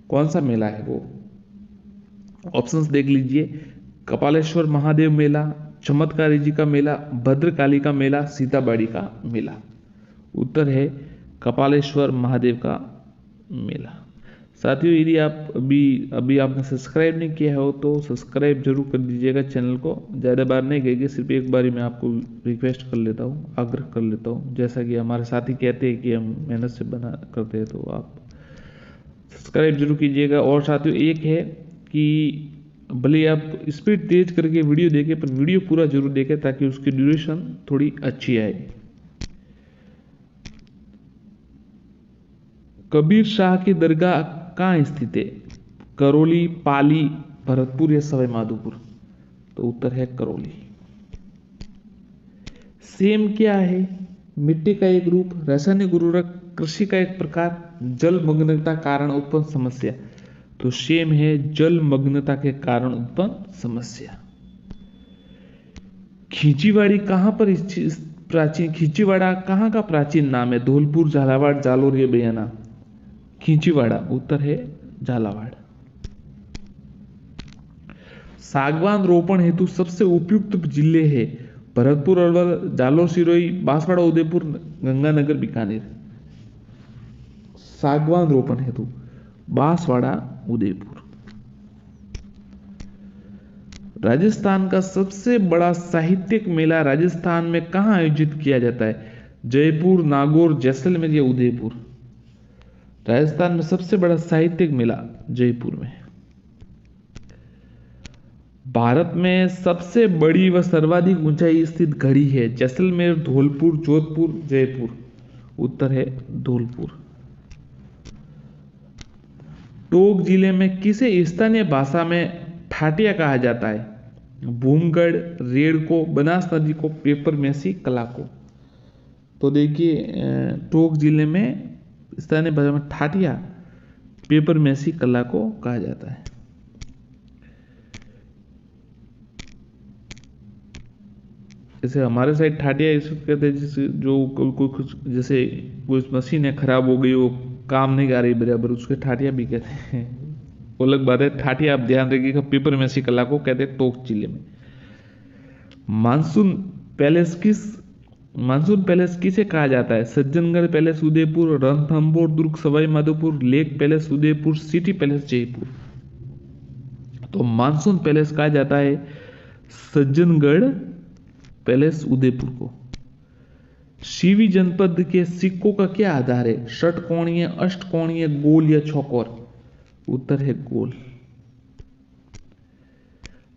कौन सा मेला है वो? ऑप्शंस देख लीजिए, कपालेश्वर महादेव मेला, चमत्कारी जी का मेला, भद्रकाली का मेला, सीताबाड़ी का मेला? उत्तर है कपालेश्वर महादेव का मेला। साथियों यदि आप अभी आपने सब्सक्राइब नहीं किया हो तो सब्सक्राइब जरूर कर दीजिएगा चैनल को। ज़्यादा बार नहीं कहेंगे, सिर्फ एक बार ही मैं आपको रिक्वेस्ट कर लेता हूँ, आग्रह कर लेता हूँ। जैसा कि हमारे साथी कहते हैं कि हम मेहनत से बना करते हैं, तो आप सब्सक्राइब जरूर कीजिएगा। और साथियों एक है कि भले आप स्पीड तेज करके वीडियो देखें, पर वीडियो पूरा जरूर देखें ताकि उसकी ड्यूरेशन थोड़ी अच्छी आए। कबीर शाह की दरगाह कहाँ स्थित है? करौली, पाली, भरतपुर या सवाई माधोपुर? तो उत्तर है करौली। सेम क्या है? मिट्टी का एक रूप, रासायनिक उर्वरक, कृषि का एक प्रकार, जलमग्नता कारण उत्पन्न समस्या? तो सेम है जलमग्नता के कारण उत्पन्न समस्या। खींचीवाड़ी कहां पर प्राचीन, खींचीवाड़ा कहां का प्राचीन नाम है? धौलपुर, झालावाड़, जालोर या बयाना? खींचीवाड़ा। उत्तर है झालावाड़। सागवान रोपण हेतु सबसे उपयुक्त जिले है? भरतपुर, अलवर, जालोर, सिरोही, बांसवाड़ा, उदयपुर, गंगानगर, बीकानेर? सागवान रोपण हेतु बांसवाड़ा, उदयपुर। राजस्थान का सबसे बड़ा साहित्यिक मेला राजस्थान में कहां आयोजित किया जाता है? जयपुर, नागौर, जैसलमेर या उदयपुर? राजस्थान में सबसे बड़ा साहित्यिक मेला जयपुर में। भारत में सबसे बड़ी व सर्वाधिक ऊंचाई स्थित घड़ी है? जैसलमेर, धौलपुर, जोधपुर, जयपुर? उत्तर है धौलपुर। टोंक जिले में किसे स्थानीय भाषा में ठाटिया कहा जाता है? भूमगढ़, रेड़ को, बनास नदी को, पेपर मैसी कला को? तो देखिए टोंक जिले में स्थानीय भाषा में ठाटिया पेपर मैसी कला को कहा जाता है। जैसे हमारे साइड ठाटिया इसको कहते हैं जिसे जो कुछ जैसे कोई मशीन है खराब हो गई, वो काम नहीं कर रही बराबर, उसके ठाटिया भी कहते हैं। वो अलग बात है। ठाटिया आप ध्यान रखिएगा, पेपर मैसी कला को कहते हैं टोंक जिले में। मानसून पैलेस किसे कहा जाता है? सज्जनगढ़ पैलेस, उदयपुर, रणथंभौर दुर्ग, Sawai Madhopur, lake palace, Udaipur, city palace, Jaipur? तो मानसून पैलेस कहा जाता है सज्जनगढ़ पैलेस, उदयपुर को। शिवी जनपद के सिक्कों का क्या आधार है? षटकोणीय, अष्टकोणीय, गोल या चौकोर? उत्तर है गोल।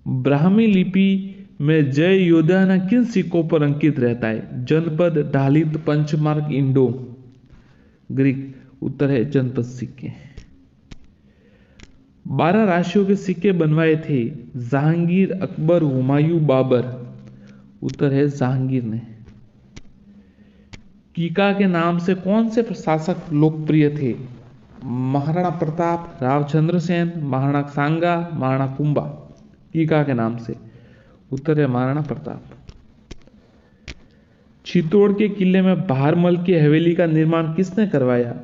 ब्राह्मी लिपि में जय योद्धा किन सिक्कों पर अंकित रहता है? जनपद, ढालित, पंचमार्क, इंडो ग्रीक? उत्तर है जनपद सिक्के। 12 राशियों के सिक्के बनवाए थे? जहांगीर, अकबर, हुमायूं, बाबर? उत्तर है जहांगीर ने। कीका के नाम से कौन से शासक लोकप्रिय थे? महाराणा प्रताप, रावचंद्र सेन, महाराणा सांगा, महाराणा कुंभा? कीका के नाम से? उत्तर है महाराणा प्रताप। चित्तौड़ के किले में भारमल की हवेली का निर्माण किसने करवाया?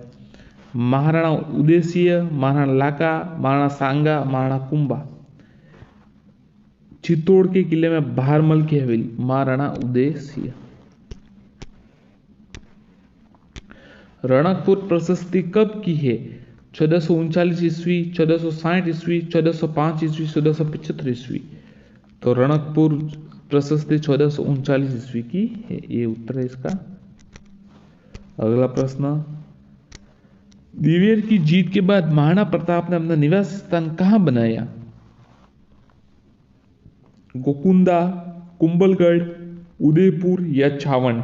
महाराणा उदयसिंह, महाराणा लाका, महाराणा सांगा, महाराणा कुंभा? चित्तौड़ के किले में भारमल की हवेली महाराणा उदयसिंह। रणकपुर प्रशस्ति कब की है? 1439 ईस्वी, 1460 ईस्वी, 1405 ईस्वी, 1475 ईस्वी? तो रणकपुर प्रशस्ति 1439 ईस्वी की है, ये उत्तर है इसका। अगला प्रश्न, दिवेर की जीत के बाद महाराणा प्रताप ने अपना निवास स्थान कहां बनाया? गोकुंदा, कुंभलगढ़, उदयपुर या छावंड?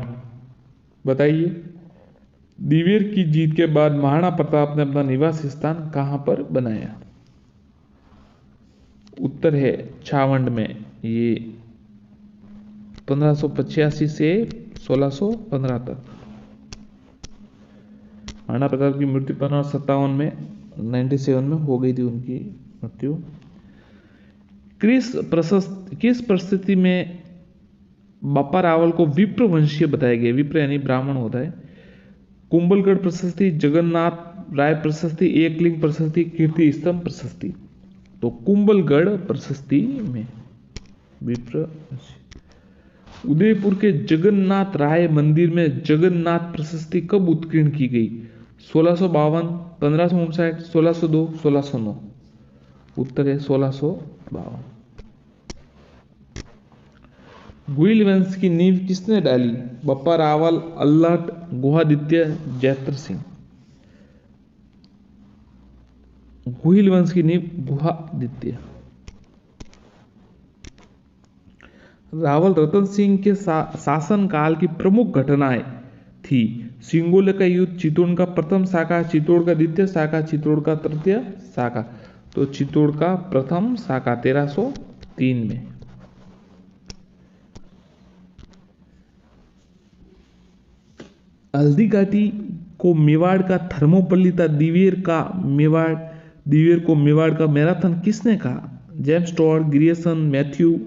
बताइए। दिवेर की जीत के बाद महाराणा प्रताप ने अपना निवास स्थान कहां पर बनाया? उत्तर है छावंड में। ये 1585 से 1615 तक। महाराणा प्रताप की मृत्यु 1557 में 97 में हो गई थी उनकी मृत्यु। किस परिस्थिति में बप्पा रावल को विप्र वंशीय बताया गया? विप्र यानी ब्राह्मण होता है। कुंभलगढ़ प्रशस्ति, जगन्नाथ राय प्रशस्ति, एकलिंग प्रशस्ति, कीर्ति स्तंभ प्रशस्ति। तो कुंभलगढ़ प्रशस्ति में विप्र। उदयपुर के जगन्नाथ राय मंदिर में जगन्नाथ प्रशस्ति कब उत्कीर्ण की गई? 1652, 1559, 1602, 1609? उत्तर है 1652। गुहिल वंश की नींव किसने डाली? बप्पा रावल, अल्लट, गुहादित्य, जैत्र सिंह? गुहिल वंश की नींव गुहादित्य। रावल रतन सिंह के शासन काल की प्रमुख घटनाएं थी। सिंगोले का युद्ध, चित्तौड़ का प्रथम शाखा, चित्तौड़ का द्वितीय शाखा, चित्तौड़ का तृतीय शाखा? तो चित्तौड़ का प्रथम शाखा 1303 में। हल्दी घाटी को मेवाड़ का थर्मोपल्ली था। दिवेर को मेवाड़ का मैराथन किसने कहा? James Tod, Grierson, Matthew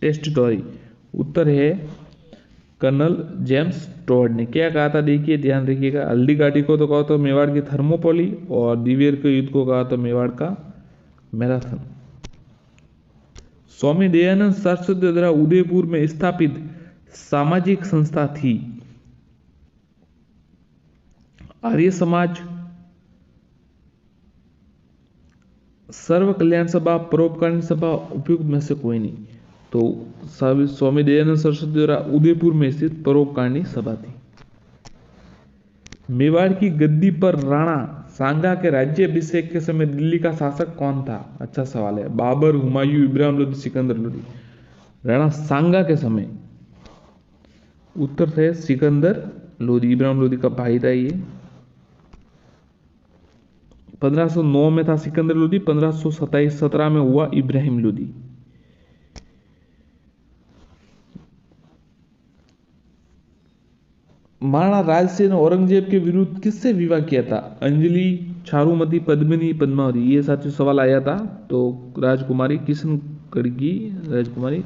Tessitori? उत्तर है कर्नल जेम्स टॉड ने। क्या कहा था देखिए, ध्यान रखिएगा। हल्दी घाटी को तो कहा तो मेवाड़ की थर्मोपल्ली, और दिवेर के युद्ध को कहा तो मेवाड़ का मैराथन। स्वामी दयानंद सरस्वती द्वारा उदयपुर में स्थापित सामाजिक संस्था थी? आर्य समाज, सर्व कल्याण सभा, परोपकारिणी सभा? उपयुक्त में से कोई नहीं। तो स्वामी दयानंद सरस्वती द्वारा उदयपुर में स्थित परोपकारिणी सभा थी। मेवाड़ की गद्दी पर राणा सांगा के राज्याभिषेक के समय दिल्ली का शासक कौन था? अच्छा सवाल है। बाबर, हुमायूं, इब्राहिम लोदी, सिकंदर लोदी? राणा सांगा के समय उत्तर है सिकंदर लोदी। इब्राहिम लोदी का भाई था ये। 1509 में था सिकंदर लोदी, 1517 में हुआ इब्राहिम लोदी। महाराणा राजसिंह ने औरंगजेब के विरुद्ध किससे विवाह किया था? अंजलि, चारुमती, पद्मिनी, पद्मावती? ये साथियों सवाल आया था। तो राजकुमारी किशनगढ़ की राजकुमारी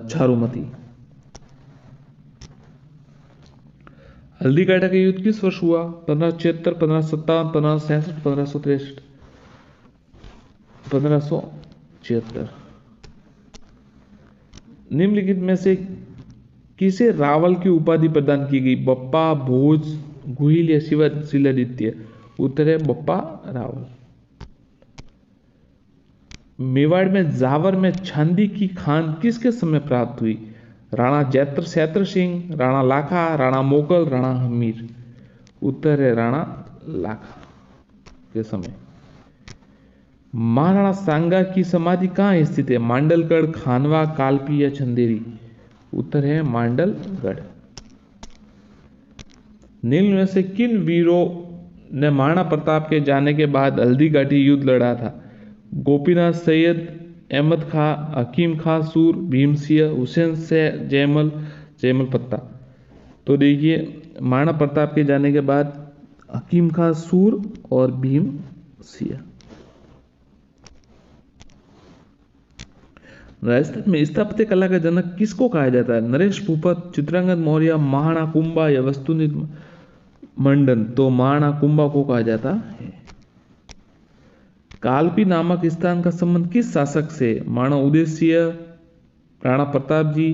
चारुमती। हल्दी घाटी का युद्ध किस वर्ष हुआ? 1576, 1557, 1566, 1563? 1576। निम्नलिखित में से किसे रावल की उपाधि प्रदान की गई? बप्पा, भोज, गुहिल या शिलादित्य? उत्तर है बप्पा रावल। मेवाड़ में जावर में चांदी की खान किसके समय प्राप्त हुई? राणा जैत्र सिंह, राणा लाखा, राणा मोगल, राणा हमीर? उत्तर है राणा लाखा के समय। महाराणा सांगा की समाधि कहाँ स्थित है? मांडलगढ़, खानवा, कालपी या चंदेरी? उत्तर है मांडलगढ़। निम्न में से किन वीरों ने महाराणा प्रताप के जाने के बाद हल्दी घाटी युद्ध लड़ा था? गोपीनाथ सैयद, अहमद खां, हकीम खां सूर, भीम सिंह, हुसैन शाह, जयमल पत्ता? तो देखिए, महाराणा प्रताप के जाने के बाद हकीम खां सूर और भीम सिंह। राजस्थान में स्थापत्य कला का जनक किसको कहा जाता है? नरेश भूपत, चित्रांगद मौर्य, महाराणा कुंभा या वस्तुनिधि मंडन? तो महाराणा कुंभा को कहा जाता है। कालपी नामक स्थान का संबंध किस शासक से? महाराणा उदय सिंह, राणा प्रताप जी,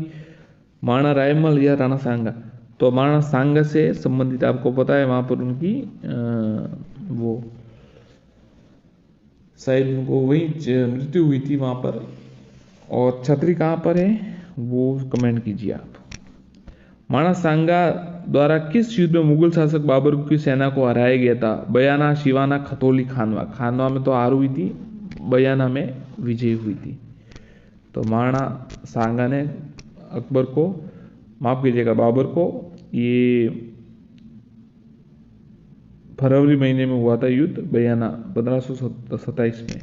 महाराणा रायमल या राणा सांगा? तो महाराणा सांगा से संबंधित। आपको पता है वहां पर उनकी वो शायद उनको वही मृत्यु हुई थी वहां पर और छतरी कहाँ पर है वो कमेंट कीजिए आप। माणा सांगा द्वारा किस युद्ध में मुगल शासक बाबर की सेना को हराया गया था? बयाना, शिवाना, खतौली, खानवा। खानवा में तो हार हुई थी, बयाना में विजय हुई थी। तो माणा सांगा ने अकबर को, माफ कीजिएगा बाबर को, ये फरवरी महीने में हुआ था युद्ध, बयाना 1527 में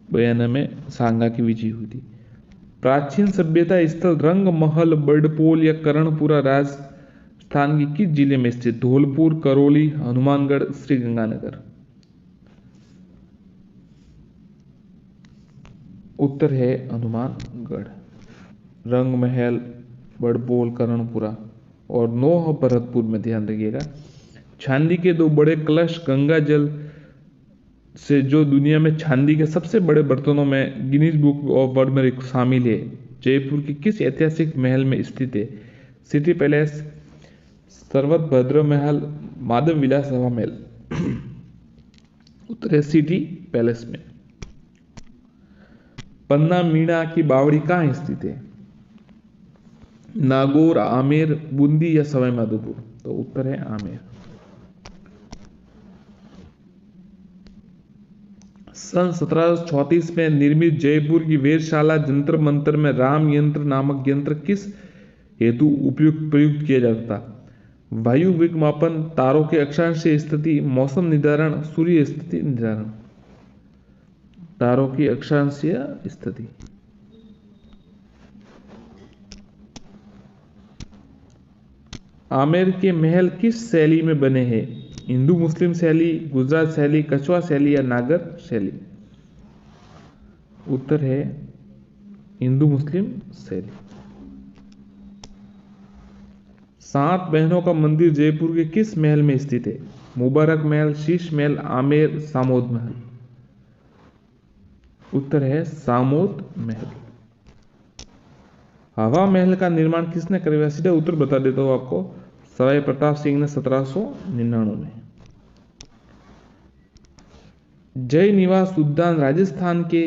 बयाना में सांगा की विजय हुई थी। प्राचीन सभ्यता स्थल रंग महल, बड़पोल या करणपुरा राजस्थान के किस जिले में स्थित? धौलपुर, करौली, हनुमानगढ़, श्रीगंगानगर। उत्तर है हनुमानगढ़। रंग महल, बड़पोल, करणपुरा और नौह भरतपुर में ध्यान रखिएगा। चांदी के दो बड़े कलश गंगा जल से जो दुनिया में चांदी के सबसे बड़े बर्तनों में गिनीज बुक ऑफ वर्ल्ड में शामिल है, जयपुर के किस ऐतिहासिक महल में स्थित है? सिटी पैलेस, सर्वभद्र महल, माधव विलास सभा महल। उत्तर है सिटी पैलेस में। पन्ना मीणा की बावड़ी कहाँ स्थित है? नागौर, आमेर, बूंदी या सवाई माधोपुर। तो उत्तर है आमेर। सन 1734 में निर्मित जयपुर की वेधशाला जंतर मंतर में राम यंत्र नामक यंत्र किस हेतु प्रयुक्त किया जाता था? वायु वेग मापन, तारों के अक्षांशीय स्थिति, मौसम निर्धारण, सूर्य स्थिति निर्धारण। तारों की अक्षांशीय स्थिति। आमेर के महल किस शैली में बने हैं? हिंदू मुस्लिम शैली, गुजरात शैली, कछवा शैली या नागर शैली। उत्तर है हिंदू मुस्लिम शैली। 7 बहनों का मंदिर जयपुर के किस महल में स्थित है? मुबारक महल, शीश महल, आमेर, सामोद महल। उत्तर है सामोद महल। हवा महल का निर्माण किसने करवाया? सीधा उत्तर बता देता हूं आपको, सवाई प्रताप सिंह ने 1799 में। जय निवास उद्यान राजस्थान के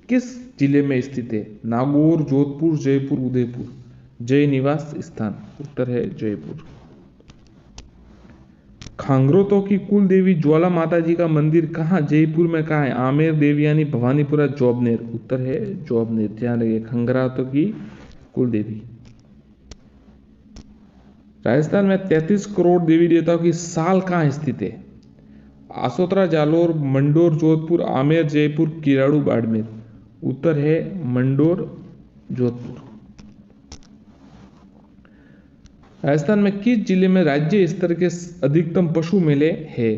किस जिले में स्थित है? नागौर, जोधपुर, जयपुर, उदयपुर। जय निवास स्थान। उत्तर है जयपुर। खांगरोतों की कुल देवी ज्वाला माता जी का मंदिर कहाँ जयपुर में कहाँ है? आमेर, देवयानी, भवानीपुरा, जोबनेर। उत्तर है जोबनेर। ध्यान रखिए, खंगरातों की कुल देवी। राजस्थान में 33 करोड़ देवी देवताओं की साल कहाँ स्थित है? आसोतरा, जालोर, मंडोर, जोधपुर, आमेर, जयपुर, किराड़ू, बाड़मेर। उत्तर है मंडोर, जोधपुर। राजस्थान में किस जिले में राज्य स्तर के अधिकतम पशु मेले हैं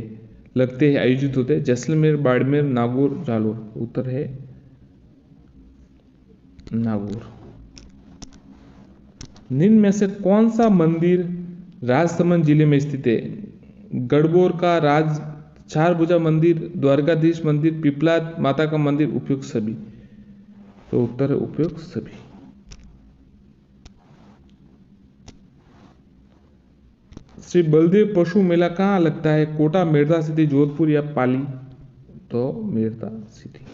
लगते हैं, आयोजित होते हैं? जैसलमेर, बाड़मेर, नागौर, जालोर। उत्तर है नागौर। निम्न में से कौन सा मंदिर राजसमंद जिले में स्थित है? गढ़बोर का राज चार भुजा मंदिर, द्वारकाधीश मंदिर, पिपला माता का मंदिर, उपयुक्त सभी। तो उत्तर है उपयुक्त सभी। श्री बलदेव पशु मेला कहाँ लगता है? कोटा, मेड़ता सिटी, जोधपुर या पाली। तो मेड़ता सिटी।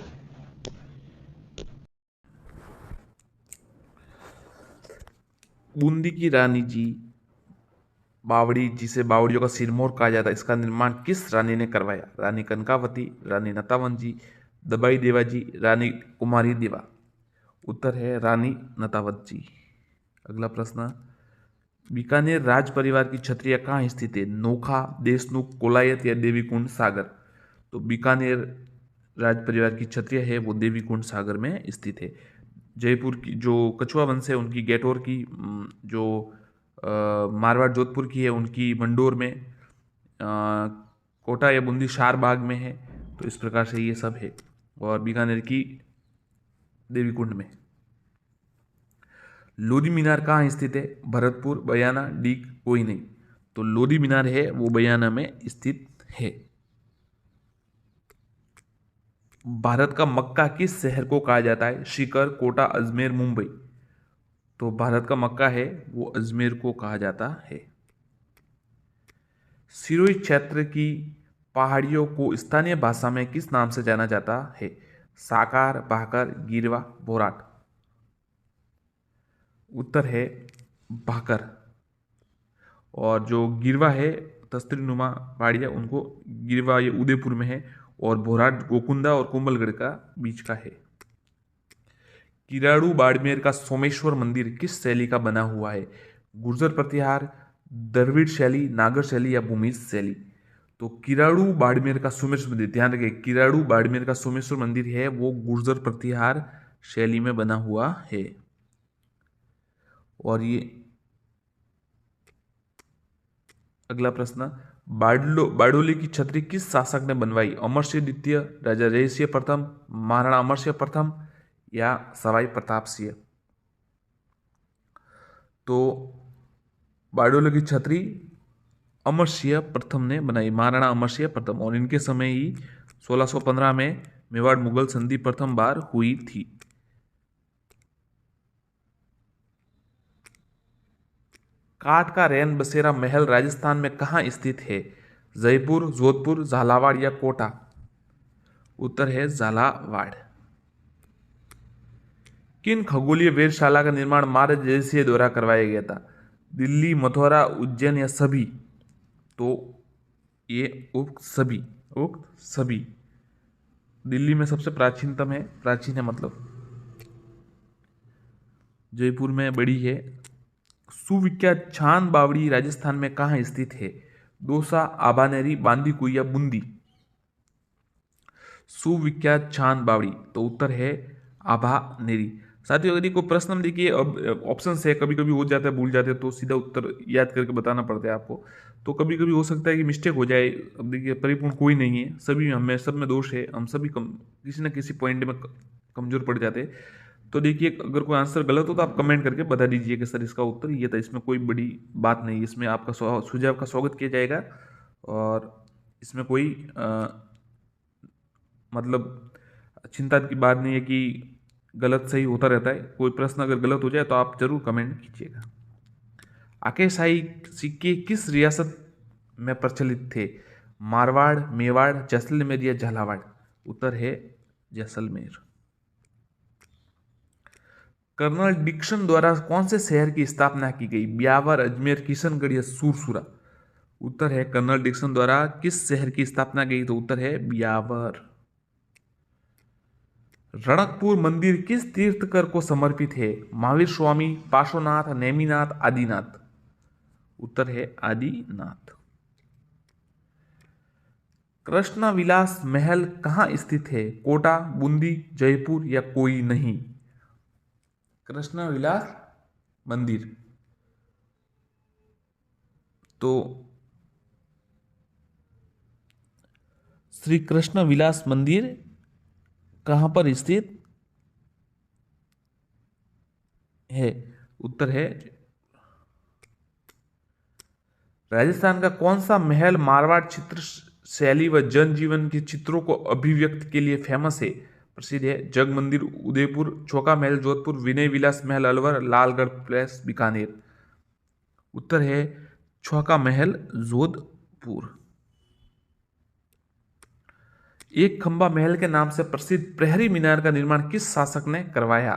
बूंदी की रानी जी बावड़ी, जिसे बावड़ियों का सिरमौर कहा जाता है, इसका निर्माण किस रानी ने करवाया? रानी कनकावती, रानी नतावन जी, दबाई देवा जी, रानी कुमारी देवा। उत्तर है रानी नतावत जी। अगला प्रश्न, बीकानेर राज परिवार की छत्रियां कहाँ स्थित है? नोखा, देशनुख, कोलायत या देवीकुंड सागर। तो बीकानेर राज परिवार की छत्रियां है वो देवीकुंड सागर में स्थित है। जयपुर की जो कछुआ वंश है उनकी गैटोर की, जो मारवाड़ जोधपुर की है उनकी मंडोर में, कोटा या बूंदी शारबाग में है। तो इस प्रकार से ये सब है। और बीकानेर की देवीकुंड में। लोधी मीनार कहाँ स्थित है? भरतपुर, बयाना, डीग, कोई नहीं। तो लोधी मीनार है वो बयाना में स्थित है। भारत का मक्का किस शहर को कहा जाता है? सीकर, कोटा, अजमेर, मुंबई। तो भारत का मक्का है वो अजमेर को कहा जाता है। सिरोही क्षेत्र की पहाड़ियों को स्थानीय भाषा में किस नाम से जाना जाता है? साकार, भाकर, गिरवा, बोराट। उत्तर है भाकर। और जो गिरवा है तस्तरी नुमा पहाड़ियाँ, उनको गिरवा ये उदयपुर में है, और बोराट गोकुंदा और कोमलगढ़ का बीच का है। किराड़ू बाड़मेर का सोमेश्वर मंदिर किस शैली का बना हुआ है? गुर्जर प्रतिहार, द्रविड़ शैली, नागर शैली या भूमिज शैली? तो किराड़ू बाड़मेर का सोमेश्वर मंदिर, ध्यान रखिए, किराड़ू बाड़मेर का सोमेश्वर मंदिर है वो गुर्जर प्रतिहार शैली में बना हुआ है। और ये अगला प्रश्न, बारडोली की छतरी किस शासक ने बनवाई? अमर सिंह द्वितीय, राजा जय सिंह प्रथम, महाराणा अमर सिंह प्रथम या सवाई प्रताप सिंह? तो बारडोली की छतरी अमर सिंह प्रथम ने बनाई, महाराणा अमर सिंह प्रथम, और इनके समय ही 1615 में मेवाड़ मुगल संधि प्रथम बार हुई थी। काठ का रैन बसेरा महल राजस्थान में कहाँ स्थित है? जयपुर, जोधपुर, झालावाड़ या कोटा? उत्तर है झालावाड़। किन खगोलीय वेधशाला का निर्माण महाराज जय सिंह द्वारा करवाया गया था? दिल्ली, मथुरा, उज्जैन या सभी? तो ये उक्त सभी। दिल्ली में सबसे प्राचीनतम है, प्राचीन है मतलब, जयपुर में बड़ी है। सुविख्यात छान बावड़ी राजस्थान में कहाँ स्थित है? दौसा, आभानेरी, बांदीकुई या बूंदी? सुविख्यात छान बावड़ी, तो उत्तर है आभानेरी। साथियों, यदि कोई प्रश्न हम देखिए, अब ऑप्शन है, कभी कभी हो जाता है, भूल जाते हैं, तो सीधा उत्तर याद करके बताना पड़ता है आपको। तो कभी कभी हो सकता है कि मिस्टेक हो जाए। अब देखिए, परिपूर्ण कोई नहीं है, सभी हमें, सब में दोष है, हम सभी किसी न किसी पॉइंट में कमजोर पड़ जाते हैं। तो देखिए, अगर कोई आंसर गलत हो तो आप कमेंट करके बता दीजिए कि सर इसका उत्तर ये था। इसमें कोई बड़ी बात नहीं, इसमें आपका सुझाव का स्वागत किया जाएगा, और इसमें कोई मतलब चिंता की बात नहीं है कि गलत सही होता रहता है। कोई प्रश्न अगर गलत हो जाए तो आप जरूर कमेंट कीजिएगा। आकेशाही सिक्के किस रियासत में प्रचलित थे? मारवाड़, मेवाड़, जैसलमेर या झालावाड़? उत्तर है जैसलमेर। कर्नल डिक्सन द्वारा कौन से शहर की स्थापना की गई? ब्यावर, अजमेर, किशनगढ़ या सूरसूरा? उत्तर है कर्नल डिक्सन द्वारा किस शहर की स्थापना की गई? तो उत्तर है ब्यावर। रणकपुर मंदिर किस तीर्थकर को समर्पित है? महावीर स्वामी, पार्श्वनाथ, नेमिनाथ, आदिनाथ? उत्तर है आदिनाथ। कृष्ण विलास महल कहाँ स्थित है? कोटा, बूंदी, जयपुर या कोई नहीं? कृष्ण विलास मंदिर, तो श्री कृष्ण विलास मंदिर कहां पर स्थित है? उत्तर है राजस्थान का कौन सा महल मारवाड़ चित्र शैली व जनजीवन के चित्रों को अभिव्यक्त के लिए फेमस है, प्रसिद्ध है? जग मंदिर उदयपुर, चौका महल जोधपुर, विनय विलास महल अलवर, लालगढ़ पैलेस बीकानेर? उत्तर है चौका महल जोधपुर। एक खंबा महल के नाम से प्रसिद्ध प्रहरी मीनार का निर्माण किस शासक ने करवाया?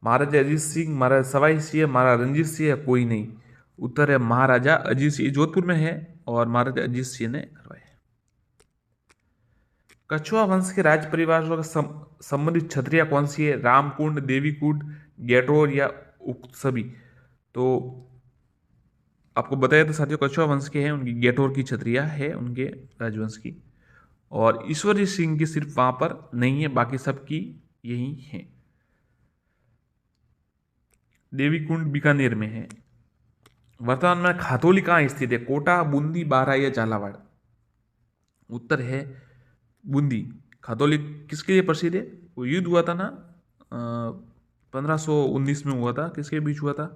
महाराजा अजीत सिंह, महाराजा सवाई सिंह, महाराजा रंजीत सिंह या कोई नहीं? उत्तर है महाराजा अजीत सिंह, जोधपुर में है, और महाराजा अजीत सिंह ने करवाया। कछुआ वंश के राज परिवार से संबंधित छतरिया कौन सी है? रामकुंड, देवीकुंड, गेटोर या उक्त सभी? तो आपको बताया तो साथियों, कछुआ वंश के हैं, उनकी गेटोर की छतरिया है उनके राजवंश की, और ईश्वरी सिंह की सिर्फ वहां पर नहीं है, बाकी सबकी यही है। देवीकुंड बीकानेर में है। वर्तमान में खातौली कहाँ स्थित है? कोटा, बूंदी, बारा या झालावाड़? उत्तर है बूंदी। खातौली किसके लिए प्रसिद्ध है? वो युद्ध हुआ था ना, 1519 में हुआ था, किसके बीच हुआ था?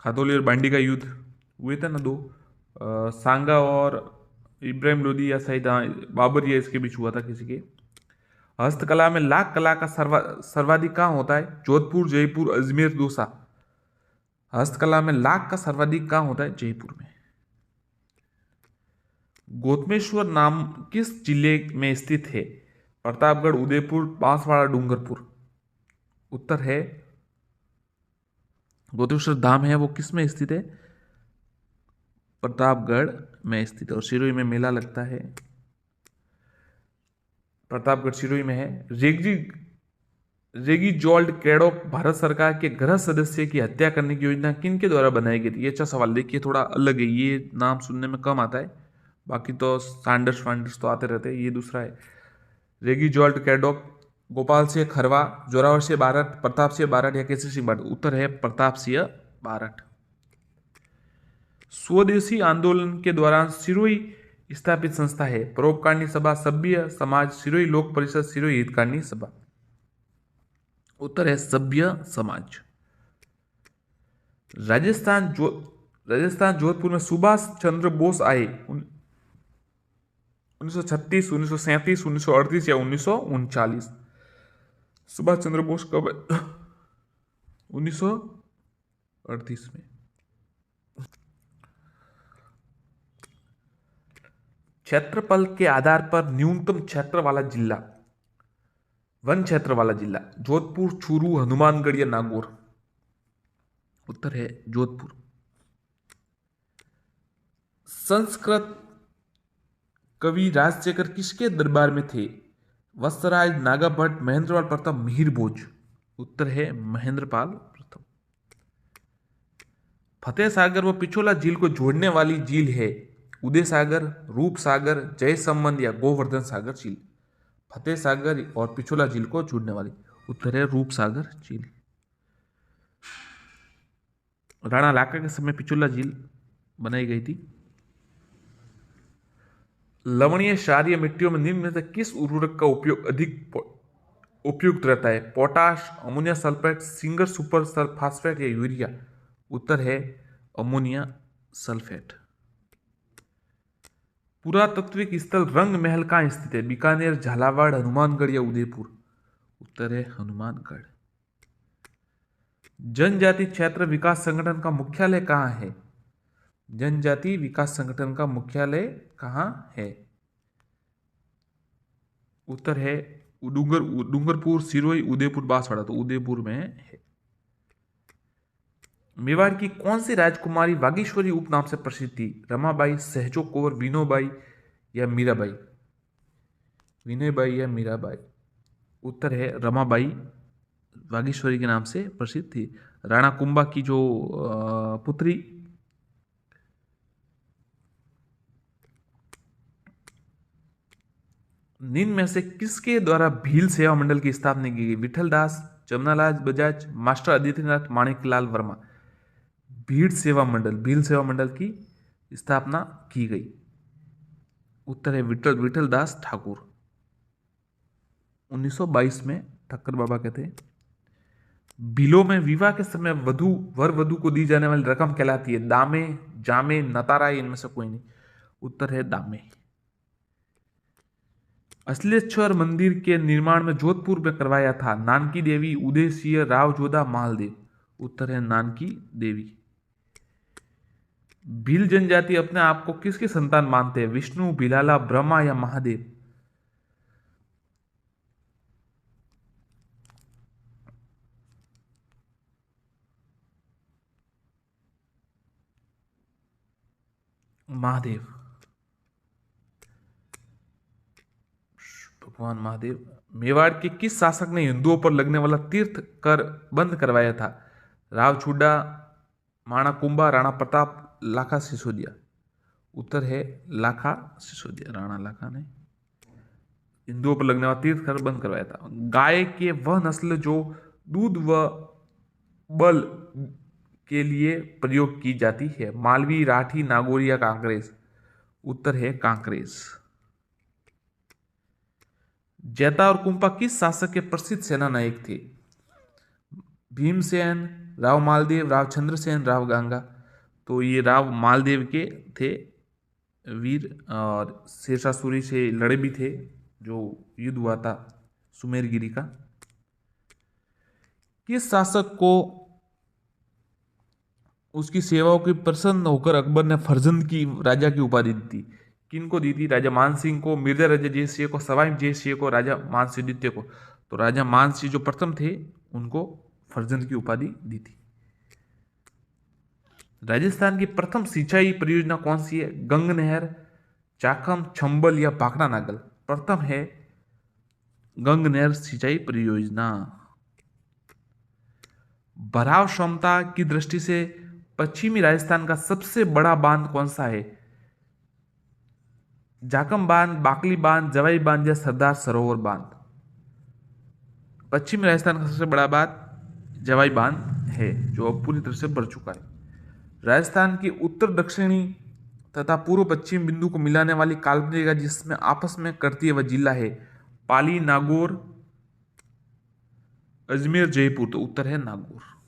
खातौली और बांडी का युद्ध हुए थे ना दो, सांगा और इब्राहिम लोदी या शायद बाबर या इसके बीच हुआ था किसी के। हस्तकला में लाख कला का सर्वाधिक कहाँ होता है? जोधपुर, जयपुर, अजमेर, दौसा? हस्तकला में लाख का सर्वाधिक कहाँ होता है? जयपुर में। गौतमेश्वर नाम किस जिले में स्थित है? प्रतापगढ़, उदयपुर, बांसवाड़ा, डूंगरपुर। उत्तर है गोतेश्वर धाम है वो किस में स्थित है? प्रतापगढ़ में स्थित है। और सिरोही में मेला लगता है, प्रतापगढ़ सिरोही में है। रेगीजोल्ड कैडॉक भारत सरकार के गृह सदस्य की हत्या करने की योजना किन के द्वारा बनाई गई थी? ये अच्छा सवाल, देखिए थोड़ा अलग है, ये नाम सुनने में कम आता है, बाकी तो सैंडर्स फैंडर्स तो आते रहते हैं। ये दूसरा है रेगीजोल्ड कैडॉक, गोपाल सिंह खरवा, जोरावर सिंह बारट, प्रताप सिंह बारट या केसरी सिंह बारट। उत्तर है प्रताप सिंह बारट। स्वदेशी आंदोलन के दौरान सिरोही स्थापित संस्था है? परोपकारणी सभा, सभ्य समाज, सिरोही लोक परिषद, सिरोही हितकारणी सभा। उत्तर है सभ्य समाज। राजस्थान जोधपुर में सुभाष चंद्र बोस आए 1936, 1937, 1938 या 1939? सुभाष चंद्र बोस कब? 1938 में। क्षेत्रफल के आधार पर न्यूनतम क्षेत्र वाला जिला, वन क्षेत्र वाला जिला, जोधपुर, चूरू, हनुमानगढ़ या नागौर? उत्तर है जोधपुर। संस्कृत कवि राजशेखर किसके दरबार में थे? वत्सराज, नागाभट्ट, महेंद्रपाल प्रथम, मिहिर भोज? उत्तर है महेंद्रपाल प्रथम। फतेह सागर व पिछोला झील को जोड़ने वाली झील है? उदय सागर, रूप सागर, जय संबंध या गोवर्धन सागर झील? फतेह सागर और पिछोला झील को जोड़ने वाली, उत्तर है रूप सागर झील। राणा लाका के समय पिछोला झील बनाई गई थी। लवणीय क्षारीय मिट्टियों में निम्न में से किस उर्वरक का उपयोग अधिक उपयुक्त रहता है? Potash, ammonia sulphate, singer super phosphate या यूरिया? उत्तर है अमोनिया सल्फेट। पुरातात्विक स्थल रंग महल कहाँ स्थित है? बीकानेर, झालावाड़, हनुमानगढ़ या उदयपुर? उत्तर है हनुमानगढ़। जनजाति क्षेत्र विकास संगठन का मुख्यालय कहाँ है? जनजाति विकास संगठन का मुख्यालय कहाँ है? उत्तर है डूंगरपुर, सिरोही, उदयपुर, बांसवाड़ा। तो उदयपुर में है। मेवाड़ की कौन सी राजकुमारी वागीश्वरी उपनाम से प्रसिद्ध थी? रमाबाई, सहजो कौर, विनोबाई या मीराबाई? विनयबाई या मीराबाई? उत्तर है रमाबाई वागीश्वरी के नाम से प्रसिद्ध थी। राणा कुंभा की जो पुत्री निम्न में से किसके द्वारा भील सेवा मंडल की स्थापना की गई? विठल दास, जमनालाल बजाज, मास्टर आदित्यनाथ, माणिकलाल वर्मा? भील सेवा मंडल की स्थापना की गई। उत्तर है विठल दास ठाकुर। 1922 में ठक्कर बाबा के थे। बिलों में विवाह के समय वर वधु को दी जाने वाली रकम कहलाती है? दामे, जामे, नतारा, इनमें से कोई नहीं? उत्तर है दामे। असलेश्वर मंदिर के निर्माण में जोधपुर में करवाया था? नानकी देवी, उदय सिंह, राव जोधा, मालदेव? उत्तर है नानकी देवी। भील जनजाति अपने आप को किसके संतान मानते हैं? विष्णु, बिलाला, ब्रह्मा या महादेव? महादेव, भगवान महादेव। मेवाड़ के किस शासक ने हिंदुओं पर लगने वाला तीर्थ कर बंद करवाया था? राव छुड्डा, माणा कुंभा, राणा प्रताप, लाखा सिसोदिया? उत्तर है लाखा सिसोदिया। राणा लाखा ने हिंदुओं पर लगने वाला तीर्थ कर बंद करवाया था। गाय के वह नस्ल जो दूध व बल के लिए प्रयोग की जाती है? मालवी, राठी, नागौरी या कांकरेज? उत्तर है कांकरेज। जैता और कुंपा किस शासक के प्रसिद्ध सेना नायक थे? भीमसेन, राव मालदेव, राव चंद्रसेन, राव गांगा? तो ये राव मालदेव के थे वीर, और शेरशाह सूरी से लड़े भी थे, जो युद्ध हुआ था सुमेरगिरी का। किस शासक को उसकी सेवाओं की प्रसन्न होकर अकबर ने फर्जंद की राजा की उपाधि दी थी? किनको दी थी? राजा मानसिंह को, मिर्जा राजा जयसिंह को, सवाई जयसिंह को, राजा मानसिंह द्वितीय को। तो राजा मानसिंह जो प्रथम थे उनको फर्जंद की उपाधि दी थी। राजस्थान की प्रथम सिंचाई परियोजना कौन सी है? गंग नहर, चाकम, चंबल या भाखड़ा नागल? प्रथम है गंग नहर सिंचाई परियोजना। भराव क्षमता की दृष्टि से पश्चिमी राजस्थान का सबसे बड़ा बांध कौन सा है? जाकम बांध, बाकली बांध, जवाई बांध या सरदार सरोवर बांध? पश्चिमी राजस्थान का सबसे बड़ा बांध जवाई बांध है, जो अब पूरी तरह से भर चुका है। राजस्थान की उत्तर दक्षिणी तथा पूर्व पश्चिम बिंदु को मिलाने वाली काल्पनिक रेखा जिसमें आपस में करती है वह जिला है पाली, नागौर, अजमेर, जयपुर। तो उत्तर है नागौर।